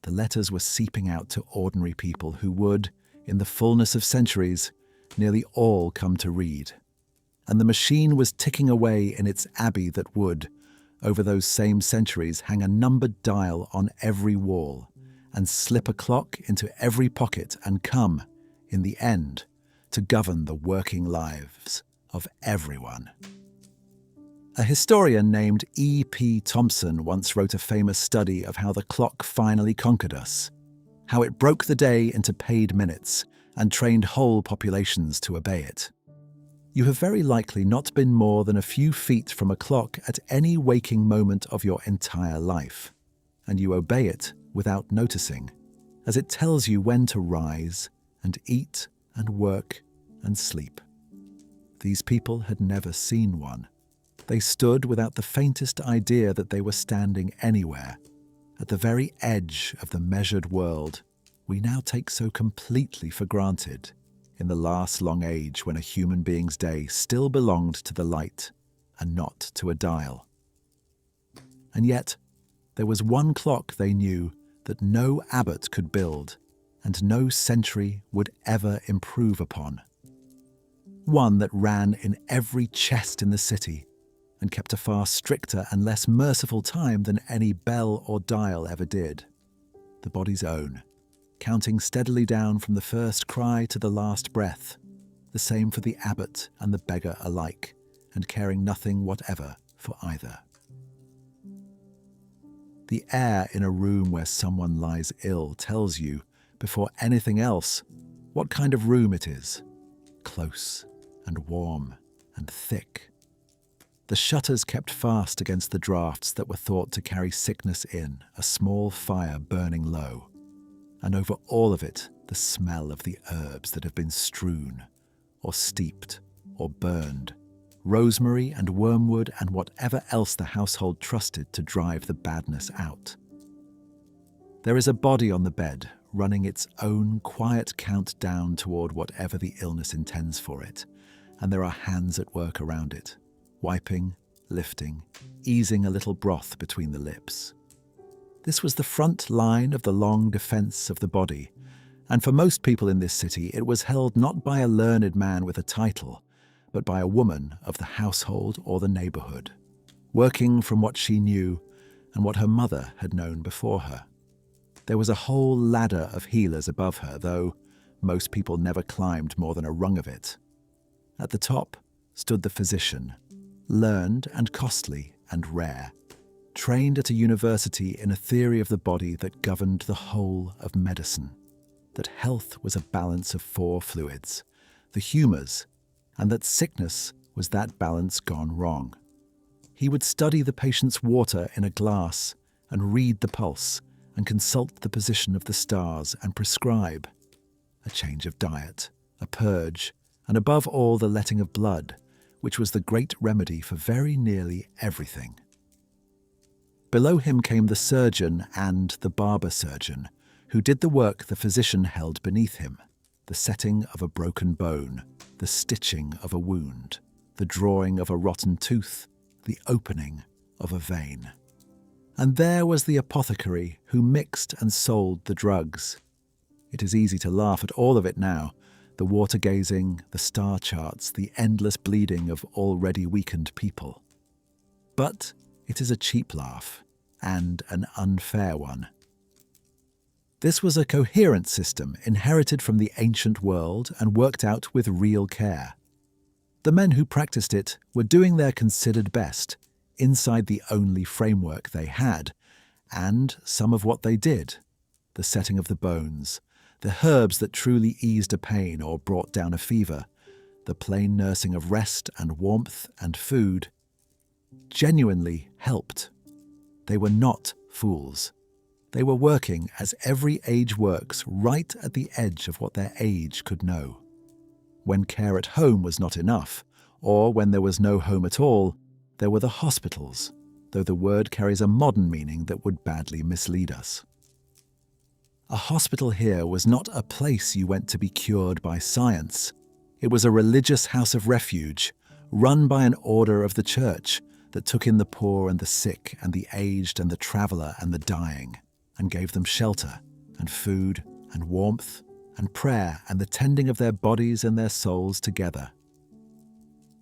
A: The letters were seeping out to ordinary people who would, in the fullness of centuries, nearly all come to read. And the machine was ticking away in its abbey that would, over those same centuries, hang a numbered dial on every wall and slip a clock into every pocket and come, in the end, to govern the working lives of everyone. A historian named E.P. Thompson once wrote a famous study of how the clock finally conquered us, how it broke the day into paid minutes and trained whole populations to obey it. You have very likely not been more than a few feet from a clock at any waking moment of your entire life, and you obey it without noticing, as it tells you when to rise and eat and work and sleep. These people had never seen one. They stood without the faintest idea that they were standing anywhere, at the very edge of the measured world we now take so completely for granted, in the last long age when a human being's day still belonged to the light and not to a dial. And yet, there was one clock they knew that no abbot could build and no century would ever improve upon. One that ran in every chest in the city and kept a far stricter and less merciful time than any bell or dial ever did. The body's own, counting steadily down from the first cry to the last breath, the same for the abbot and the beggar alike, and caring nothing whatever for either. The air in a room where someone lies ill tells you, before anything else, what kind of room it is. Close and warm and thick. The shutters kept fast against the draughts that were thought to carry sickness in, a small fire burning low. And over all of it, the smell of the herbs that have been strewn, or steeped, or burned, rosemary and wormwood and whatever else the household trusted to drive the badness out. There is a body on the bed, running its own quiet countdown toward whatever the illness intends for it, and there are hands at work around it, wiping, lifting, easing a little broth between the lips. This was the front line of the long defense of the body, and for most people in this city it was held not by a learned man with a title, but by a woman of the household or the neighbourhood, working from what she knew and what her mother had known before her. There was a whole ladder of healers above her, though most people never climbed more than a rung of it. At the top stood the physician, learned and costly and rare, trained at a university in a theory of the body that governed the whole of medicine, that health was a balance of four fluids, the humours, and that sickness was that balance gone wrong. He would study the patient's water in a glass and read the pulse and consult the position of the stars and prescribe a change of diet, a purge, and above all the letting of blood, which was the great remedy for very nearly everything. Below him came the surgeon and the barber surgeon, who did the work the physician held beneath him, the setting of a broken bone, the stitching of a wound, the drawing of a rotten tooth, the opening of a vein. And there was the apothecary who mixed and sold the drugs. It is easy to laugh at all of it now, the water-gazing, the star charts, the endless bleeding of already weakened people. But it is a cheap laugh, and an unfair one. This was a coherent system inherited from the ancient world and worked out with real care. The men who practiced it were doing their considered best, inside the only framework they had, and some of what they did, the setting of the bones, the herbs that truly eased a pain or brought down a fever, the plain nursing of rest and warmth and food, genuinely helped. They were not fools. They were working as every age works, right at the edge of what their age could know. When care at home was not enough, or when there was no home at all, there were the hospitals, though the word carries a modern meaning that would badly mislead us. A hospital here was not a place you went to be cured by science. It was a religious house of refuge, run by an order of the church that took in the poor and the sick and the aged and the traveller and the dying, and gave them shelter and food and warmth and prayer and the tending of their bodies and their souls together.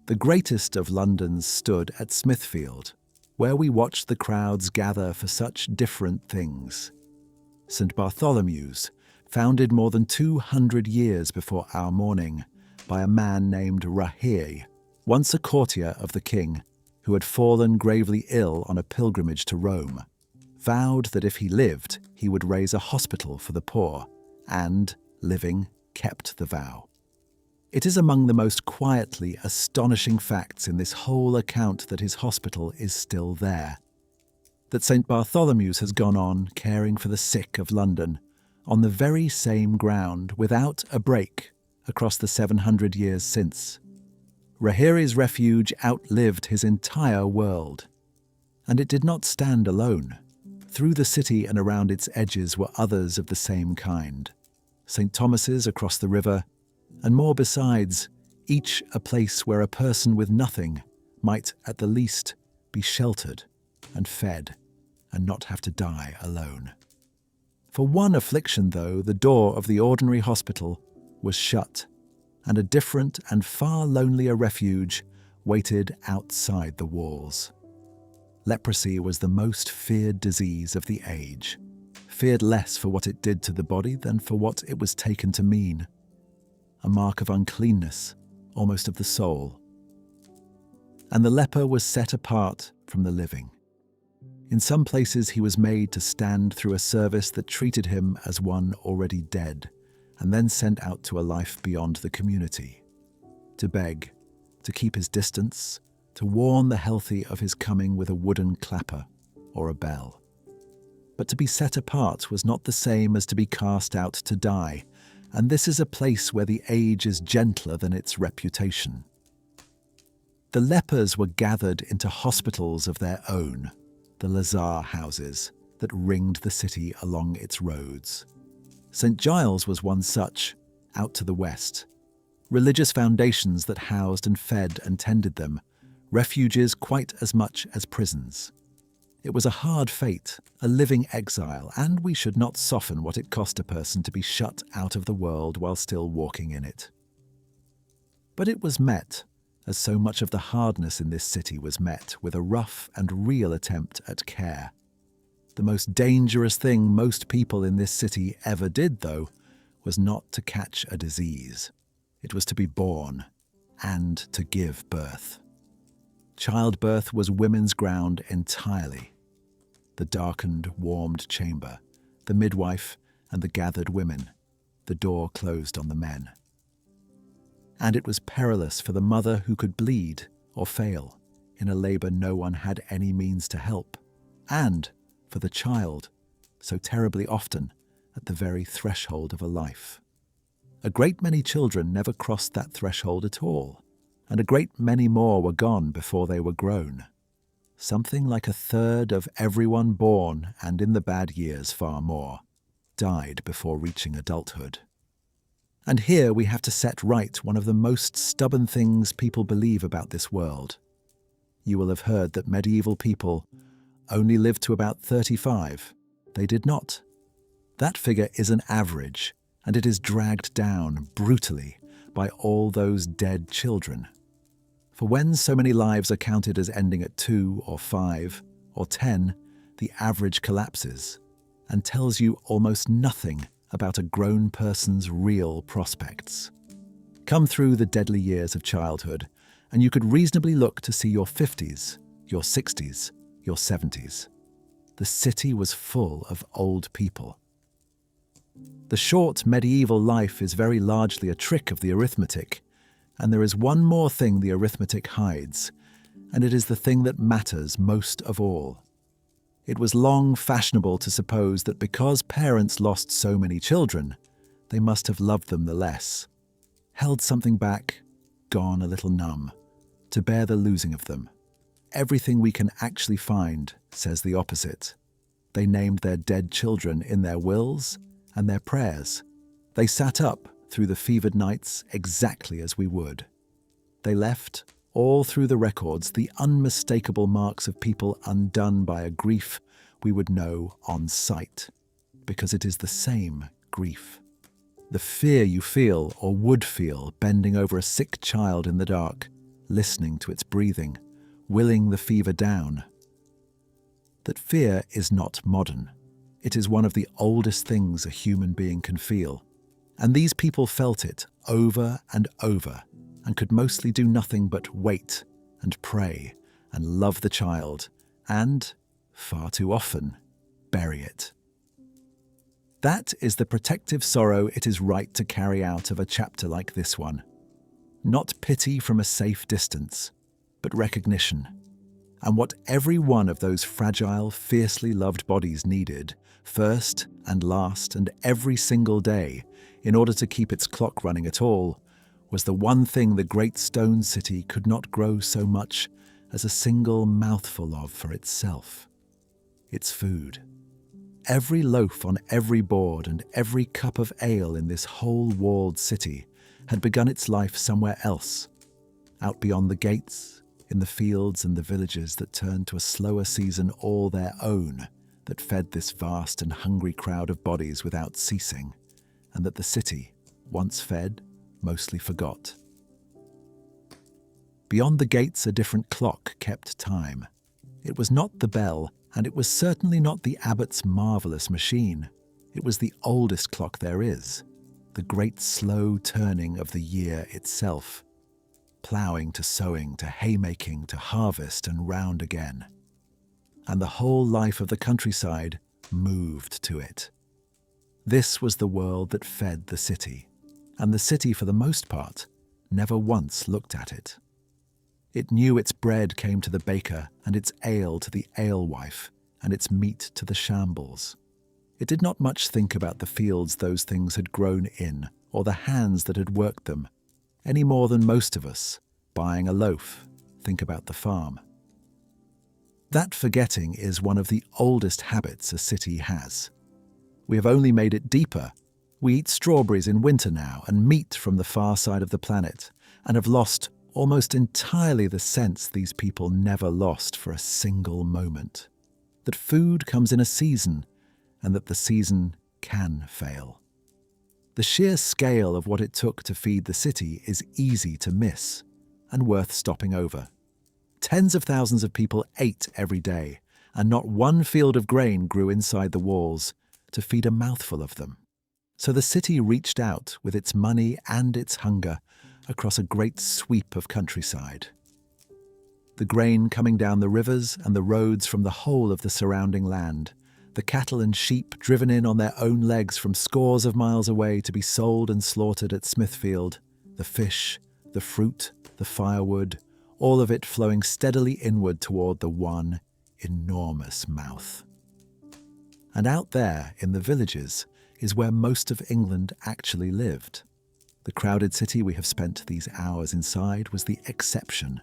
A: The greatest of Londons stood at Smithfield, where we watched the crowds gather for such different things. St. Bartholomew's, founded more than 200 years before our morning by a man named Rahere, once a courtier of the king, who had fallen gravely ill on a pilgrimage to Rome, vowed that if he lived, he would raise a hospital for the poor, and, living, kept the vow. It is among the most quietly astonishing facts in this whole account that his hospital is still there, that St. Bartholomew's has gone on caring for the sick of London on the very same ground without a break across the 700 years since. Rahere's refuge outlived his entire world, and it did not stand alone. Through the city and around its edges were others of the same kind, St. Thomas's across the river, and more besides, each a place where a person with nothing might at the least be sheltered and fed and not have to die alone. For one affliction, though, the door of the ordinary hospital was shut, and a different and far lonelier refuge waited outside the walls. Leprosy was the most feared disease of the age, feared less for what it did to the body than for what it was taken to mean. A mark of uncleanness, almost of the soul. And the leper was set apart from the living. In some places he was made to stand through a service that treated him as one already dead, and then sent out to a life beyond the community, to beg, to keep his distance, to warn the healthy of his coming with a wooden clapper or a bell. But to be set apart was not the same as to be cast out to die, and this is a place where the age is gentler than its reputation. The lepers were gathered into hospitals of their own, the lazar houses that ringed the city along its roads. St. Giles was one such, out to the west. Religious foundations that housed and fed and tended them, refuges quite as much as prisons. It was a hard fate, a living exile, and we should not soften what it cost a person to be shut out of the world while still walking in it. But it was met, as so much of the hardness in this city was met, with a rough and real attempt at care. The most dangerous thing most people in this city ever did, though, was not to catch a disease. It was to be born and to give birth. Childbirth was women's ground entirely. The darkened, warmed chamber, the midwife and the gathered women, the door closed on the men. And it was perilous for the mother who could bleed or fail in a labour no one had any means to help, and for the child, so terribly often at the very threshold of a life. A great many children never crossed that threshold at all, and a great many more were gone before they were grown. Something like a third of everyone born, and in the bad years far more, died before reaching adulthood. And here we have to set right one of the most stubborn things people believe about this world. You will have heard that medieval people only lived to about 35. They did not. That figure is an average, and it is dragged down brutally by all those dead children. For when so many lives are counted as ending at 2 or 5 or 10, the average collapses and tells you almost nothing about a grown person's real prospects. Come through the deadly years of childhood, and you could reasonably look to see your 50s, your 60s, your 70s. The city was full of old people. The short medieval life is very largely a trick of the arithmetic, and there is one more thing the arithmetic hides, and it is the thing that matters most of all. It was long fashionable to suppose that because parents lost so many children, they must have loved them the less, held something back, gone a little numb, to bear the losing of them. Everything we can actually find says the opposite. They named their dead children in their wills and their prayers. They sat up through the fevered nights exactly as we would. They left, all through the records, the unmistakable marks of people undone by a grief we would know on sight, because it is the same grief. The fear you feel or would feel bending over a sick child in the dark, listening to its breathing, willing the fever down. That fear is not modern. It is one of the oldest things a human being can feel. And these people felt it over and over, and could mostly do nothing but wait and pray and love the child and, far too often, bury it. That is the protective sorrow it is right to carry out of a chapter like this one. Not pity from a safe distance, but recognition. And what every one of those fragile, fiercely loved bodies needed, first and last and every single day, in order to keep its clock running at all, was the one thing the great stone city could not grow so much as a single mouthful of for itself. Its food. Every loaf on every board and every cup of ale in this whole walled city had begun its life somewhere else, out beyond the gates, in the fields and the villages that turned to a slower season all their own, that fed this vast and hungry crowd of bodies without ceasing, and that the city, once fed, mostly forgot. Beyond the gates a different clock kept time. It was not the bell, and it was certainly not the abbot's marvellous machine. It was the oldest clock there is, the great slow turning of the year itself, ploughing to sowing to haymaking to harvest and round again. And the whole life of the countryside moved to it. This was the world that fed the city, and the city, for the most part, never once looked at it. It knew its bread came to the baker, and its ale to the alewife, and its meat to the shambles. It did not much think about the fields those things had grown in, or the hands that had worked them, any more than most of us, buying a loaf, think about the farm. That forgetting is one of the oldest habits a city has. We have only made it deeper. We eat strawberries in winter now and meat from the far side of the planet, and have lost almost entirely the sense these people never lost for a single moment. That food comes in a season, and that the season can fail. The sheer scale of what it took to feed the city is easy to miss, and worth stopping over. Tens of thousands of people ate every day, and not one field of grain grew inside the walls to feed a mouthful of them. So the city reached out with its money and its hunger across a great sweep of countryside. The grain coming down the rivers and the roads from the whole of the surrounding land, the cattle and sheep driven in on their own legs from scores of miles away to be sold and slaughtered at Smithfield, the fish, the fruit, the firewood, all of it flowing steadily inward toward the one enormous mouth. And out there in the villages is where most of England actually lived. The crowded city we have spent these hours inside was the exception.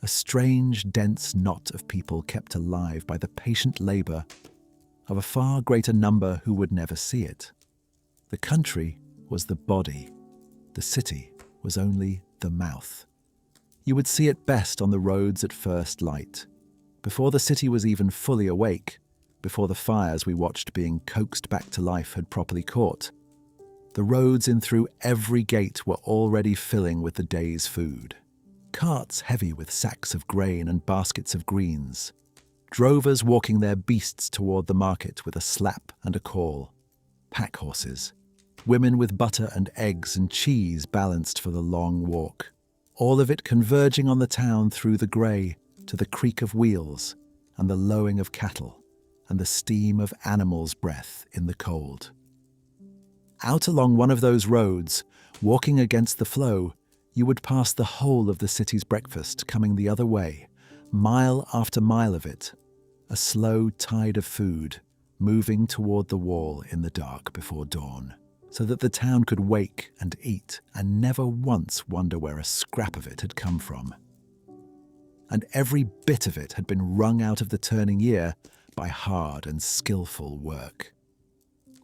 A: A strange, dense knot of people kept alive by the patient labour of a far greater number who would never see it. The country was the body. The city was only the mouth. You would see it best on the roads at first light, before the city was even fully awake, before the fires we watched being coaxed back to life had properly caught. The roads in through every gate were already filling with the day's food. Carts heavy with sacks of grain and baskets of greens. Drovers walking their beasts toward the market with a slap and a call. Pack horses. Women with butter and eggs and cheese balanced for the long walk. All of it converging on the town through the grey to the creak of wheels and the lowing of cattle and the steam of animals' breath in the cold. Out along one of those roads, walking against the flow, you would pass the whole of the city's breakfast coming the other way, mile after mile of it, a slow tide of food moving toward the wall in the dark before dawn, so that the town could wake and eat and never once wonder where a scrap of it had come from. And every bit of it had been wrung out of the turning year by hard and skillful work.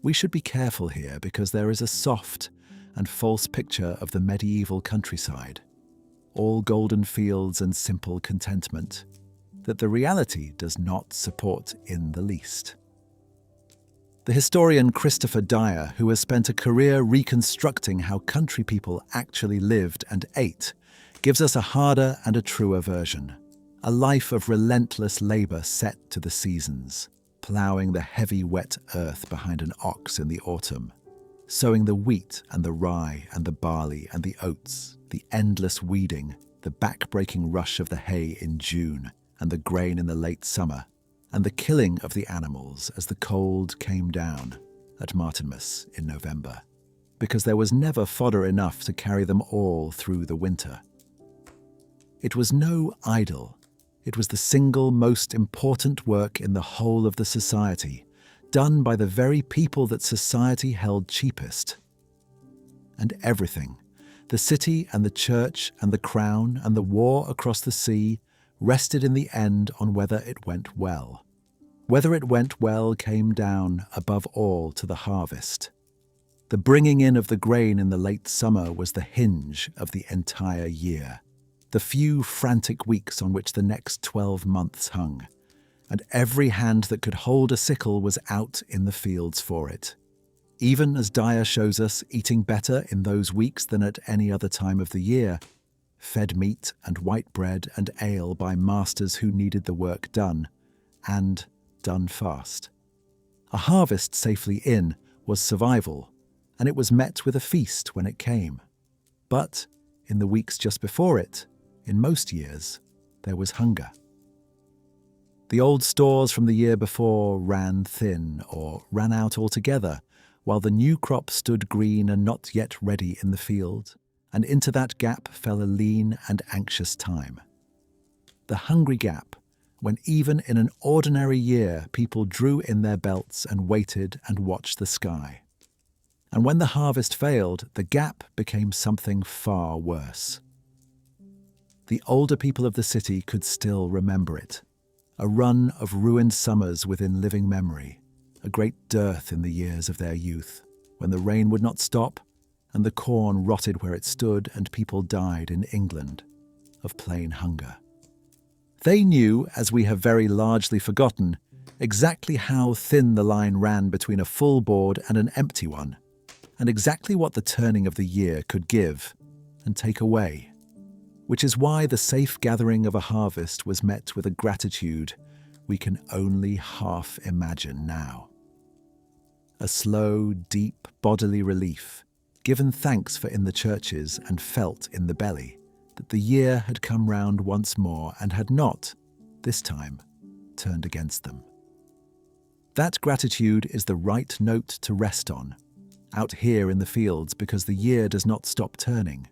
A: We should be careful here because there is a soft and false picture of the medieval countryside, all golden fields and simple contentment, that the reality does not support in the least. The historian Christopher Dyer, who has spent a career reconstructing how country people actually lived and ate, gives us a harder and a truer version, a life of relentless labour set to the seasons, ploughing the heavy wet earth behind an ox in the autumn, sowing the wheat and the rye and the barley and the oats, the endless weeding, the back-breaking rush of the hay in June and the grain in the late summer, and the killing of the animals as the cold came down at Martinmas in November, because there was never fodder enough to carry them all through the winter. It was no idle. It was the single most important work in the whole of the society, done by the very people that society held cheapest. And everything, the city and the church and the crown and the war across the sea, rested in the end on whether it went well. Whether it went well came down, above all, to the harvest. The bringing in of the grain in the late summer was the hinge of the entire year, the few frantic weeks on which the next 12 months hung, and every hand that could hold a sickle was out in the fields for it. Even as Dyer shows us, eating better in those weeks than at any other time of the year, fed meat and white bread and ale by masters who needed the work done, and done fast. A harvest safely in was survival, and it was met with a feast when it came. But in the weeks just before it, in most years, there was hunger. The old stores from the year before ran thin or ran out altogether, while the new crop stood green and not yet ready in the field, and into that gap fell a lean and anxious time. The hungry gap, when even in an ordinary year people drew in their belts and waited and watched the sky. And when the harvest failed, the gap became something far worse. The older people of the city could still remember it. A run of ruined summers within living memory, a great dearth in the years of their youth, when the rain would not stop, and the corn rotted where it stood, and people died in England of plain hunger. They knew, as we have very largely forgotten, exactly how thin the line ran between a full board and an empty one, and exactly what the turning of the year could give and take away, which is why the safe gathering of a harvest was met with a gratitude we can only half imagine now. A slow, deep bodily relief, given thanks for in the churches and felt in the belly, that the year had come round once more and had not, this time, turned against them. That gratitude is the right note to rest on, out here in the fields, because the year does not stop turning.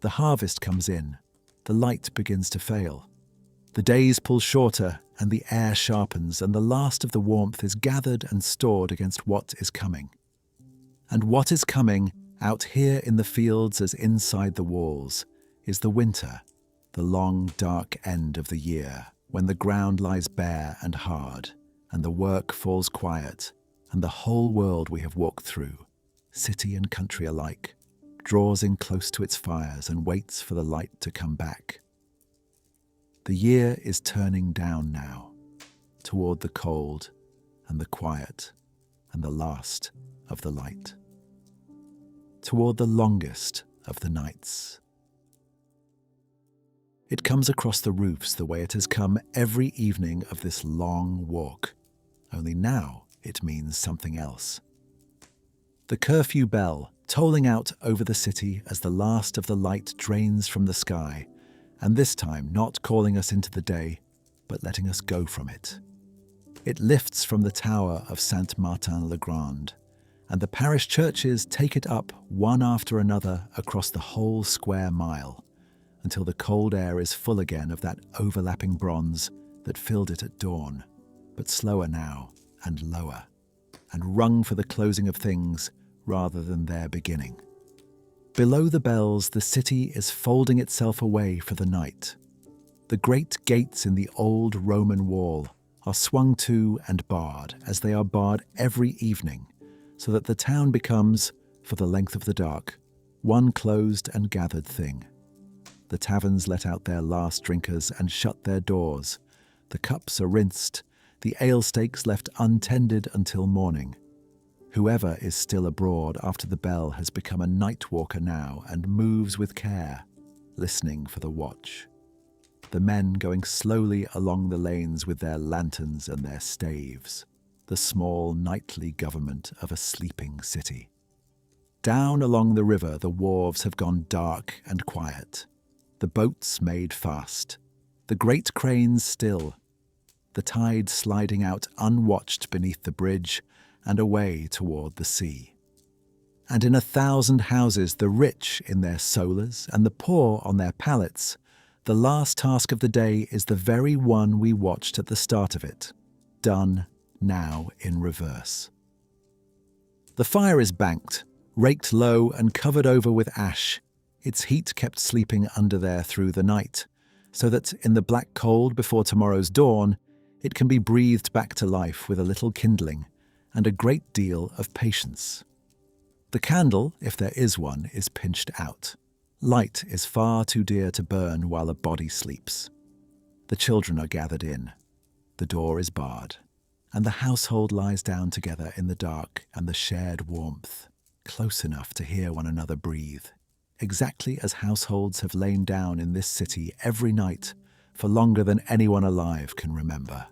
A: The harvest comes in, the light begins to fail. The days pull shorter and the air sharpens, and the last of the warmth is gathered and stored against what is coming. And what is coming, out here in the fields as inside the walls, is the winter, the long dark end of the year, when the ground lies bare and hard, and the work falls quiet, and the whole world we have walked through, city and country alike, draws in close to its fires and waits for the light to come back. The year is turning down now, toward the cold and the quiet and the last of the light, toward the longest of the nights. It comes across the roofs the way it has come every evening of this long walk, only now it means something else. The curfew bell tolling out over the city as the last of the light drains from the sky, and this time not calling us into the day, but letting us go from it. It lifts from the tower of Saint-Martin-le-Grand, and the parish churches take it up one after another across the whole square mile, until the cold air is full again of that overlapping bronze that filled it at dawn, but slower now and lower, and rung for the closing of things rather than their beginning. Below the bells, the city is folding itself away for the night. The great gates in the old Roman wall are swung to and barred, as they are barred every evening, so that the town becomes, for the length of the dark, one closed and gathered thing. The taverns let out their last drinkers and shut their doors. The cups are rinsed, the ale stakes left untended until morning. Whoever is still abroad after the bell has become a night walker now and moves with care, listening for the watch. The men going slowly along the lanes with their lanterns and their staves, the small nightly government of a sleeping city. Down along the river the wharves have gone dark and quiet, the boats made fast, the great cranes still, the tide sliding out unwatched beneath the bridge and away toward the sea. And in 1,000 houses, the rich in their solars and the poor on their pallets, the last task of the day is the very one we watched at the start of it, done now in reverse. The fire is banked, raked low and covered over with ash, its heat kept sleeping under there through the night, so that in the black cold before tomorrow's dawn, it can be breathed back to life with a little kindling and a great deal of patience. The candle, if there is one, is pinched out. Light is far too dear to burn while a body sleeps. The children are gathered in. The door is barred, and the household lies down together in the dark and the shared warmth, close enough to hear one another breathe, exactly as households have lain down in this city every night for longer than anyone alive can remember.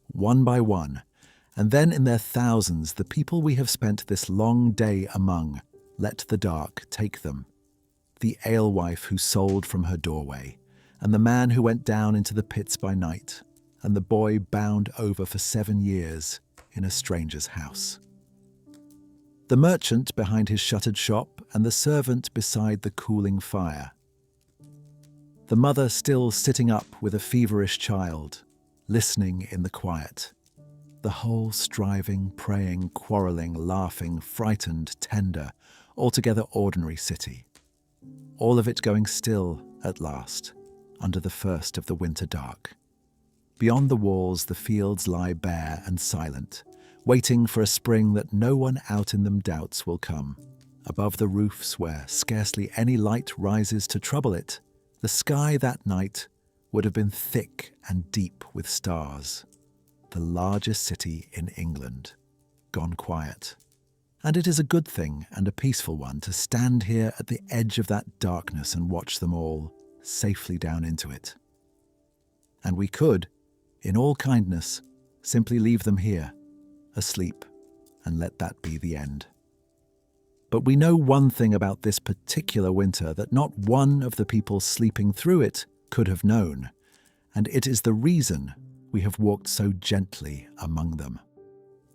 A: One by one, and then in their thousands, the people we have spent this long day among, let the dark take them. The alewife who sold from her doorway, and the man who went down into the pits by night, and the boy bound over for 7 years in a stranger's house. The merchant behind his shuttered shop, and the servant beside the cooling fire. The mother still sitting up with a feverish child, listening in the quiet. The whole striving, praying, quarrelling, laughing, frightened, tender, altogether ordinary city. All of it going still, at last, under the first of the winter dark. Beyond the walls the fields lie bare and silent, waiting for a spring that no one out in them doubts will come. Above the roofs where scarcely any light rises to trouble it, the sky that night would have been thick and deep with stars. The largest city in England, gone quiet. And it is a good thing and a peaceful one to stand here at the edge of that darkness and watch them all safely down into it. And we could, in all kindness, simply leave them here, asleep, and let that be the end. But we know one thing about this particular winter that not one of the people sleeping through it could have known, and it is the reason we have walked so gently among them.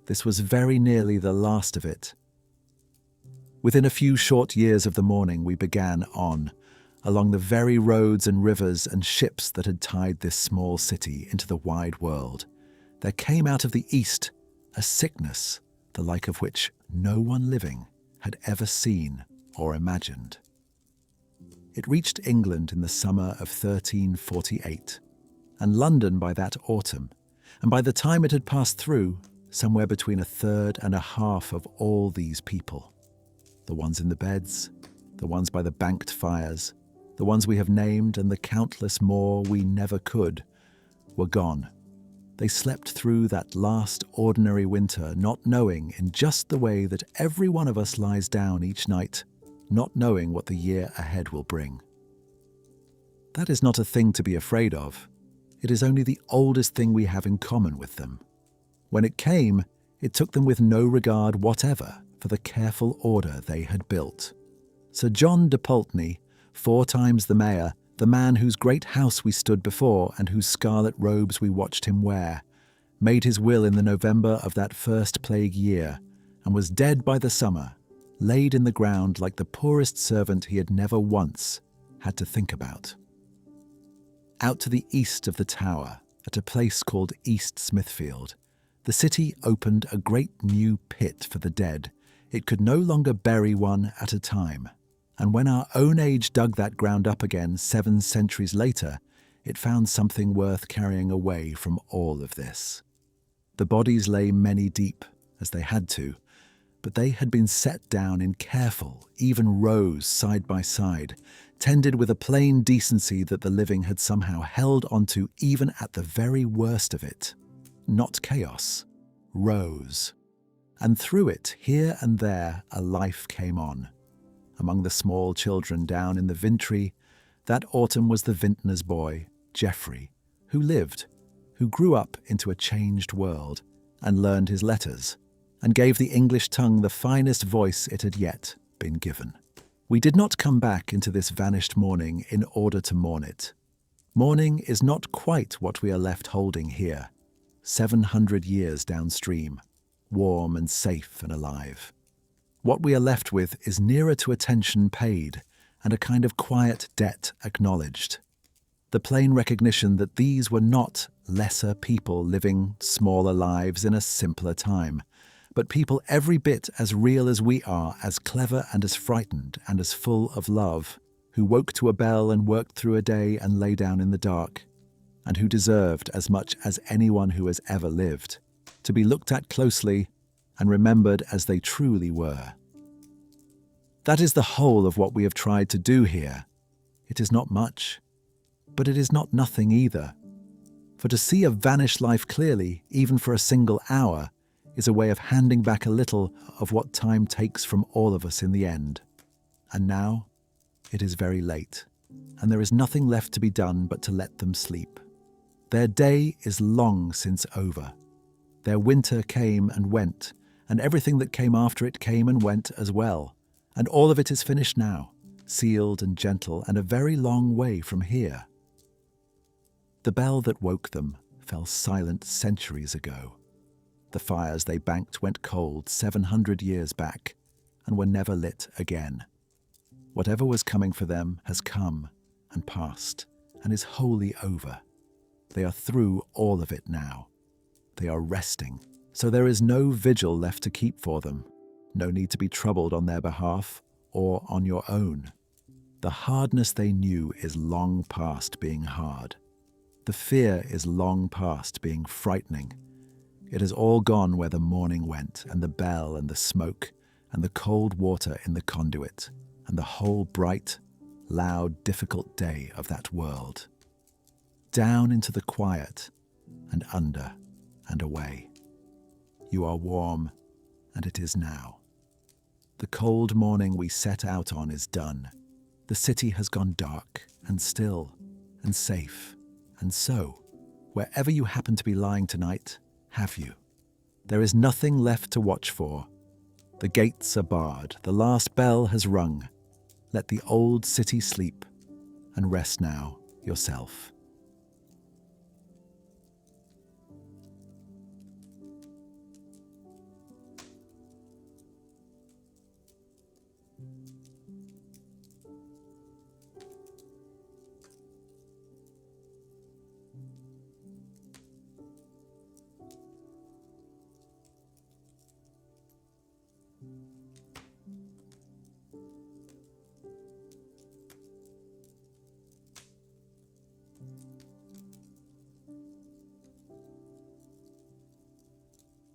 A: This was very nearly the last of it. Within a few short years of the morning we began on, along the very roads and rivers and ships that had tied this small city into the wide world, there came out of the east a sickness the like of which no one living had ever seen or imagined. It reached England in the summer of 1348, and London by that autumn, and by the time it had passed through, somewhere between 1/3 and 1/2 of all these people. The ones in the beds, the ones by the banked fires, the ones we have named, and the countless more we never could, were gone. They slept through that last ordinary winter, not knowing, in just the way that every one of us lies down each night, not knowing what the year ahead will bring. That is not a thing to be afraid of. It is only the oldest thing we have in common with them. When it came, it took them with no regard whatever for the careful order they had built. Sir John de Pulteney, 4 times the mayor, the man whose great house we stood before and whose scarlet robes we watched him wear, made his will in the November of that first plague year, and was dead by the summer, laid in the ground like the poorest servant he had never once had to think about. Out to the east of the tower, at a place called East Smithfield, the city opened a great new pit for the dead. It could no longer bury one at a time. And when our own age dug that ground up again 7 centuries later, it found something worth carrying away from all of this. The bodies lay many deep, as they had to, but they had been set down in careful, even rows side by side, tended with a plain decency that the living had somehow held onto even at the very worst of it. Not chaos, rows. And through it, here and there, a life came on. Among the small children down in the Vintry, that autumn was the vintner's boy, Geoffrey, who lived, who grew up into a changed world and learned his letters, and gave the English tongue the finest voice it had yet been given. We did not come back into this vanished morning in order to mourn it. Mourning is not quite what we are left holding here, 700 years downstream, warm and safe and alive. What we are left with is nearer to attention paid and a kind of quiet debt acknowledged. The plain recognition that these were not lesser people living smaller lives in a simpler time, but people every bit as real as we are, as clever and as frightened and as full of love, who woke to a bell and worked through a day and lay down in the dark, and who deserved as much as anyone who has ever lived, to be looked at closely and remembered as they truly were. That is the whole of what we have tried to do here. It is not much, but it is not nothing either. For to see a vanished life clearly, even for a single hour, is a way of handing back a little of what time takes from all of us in the end. And now, it is very late, and there is nothing left to be done but to let them sleep. Their day is long since over. Their winter came and went, and everything that came after it came and went as well. And all of it is finished now, sealed and gentle, and a very long way from here. The bell that woke them fell silent centuries ago. The fires they banked went cold 700 years back and were never lit again. Whatever was coming for them has come and passed and is wholly over. They are through all of it now. They are resting, so there is no vigil left to keep for them. No need to be troubled on their behalf or on your own. The hardness they knew is long past being hard. The fear is long past being frightening. It has all gone where the morning went, and the bell and the smoke, and the cold water in the conduit, and the whole bright, loud, difficult day of that world. Down into the quiet, and under, and away. You are warm, and it is now. The cold morning we set out on is done. The city has gone dark, and still, and safe, and so, wherever you happen to be lying tonight, have you. There is nothing left to watch for. The gates are barred, the last bell has rung. Let the old city sleep, and rest now yourself.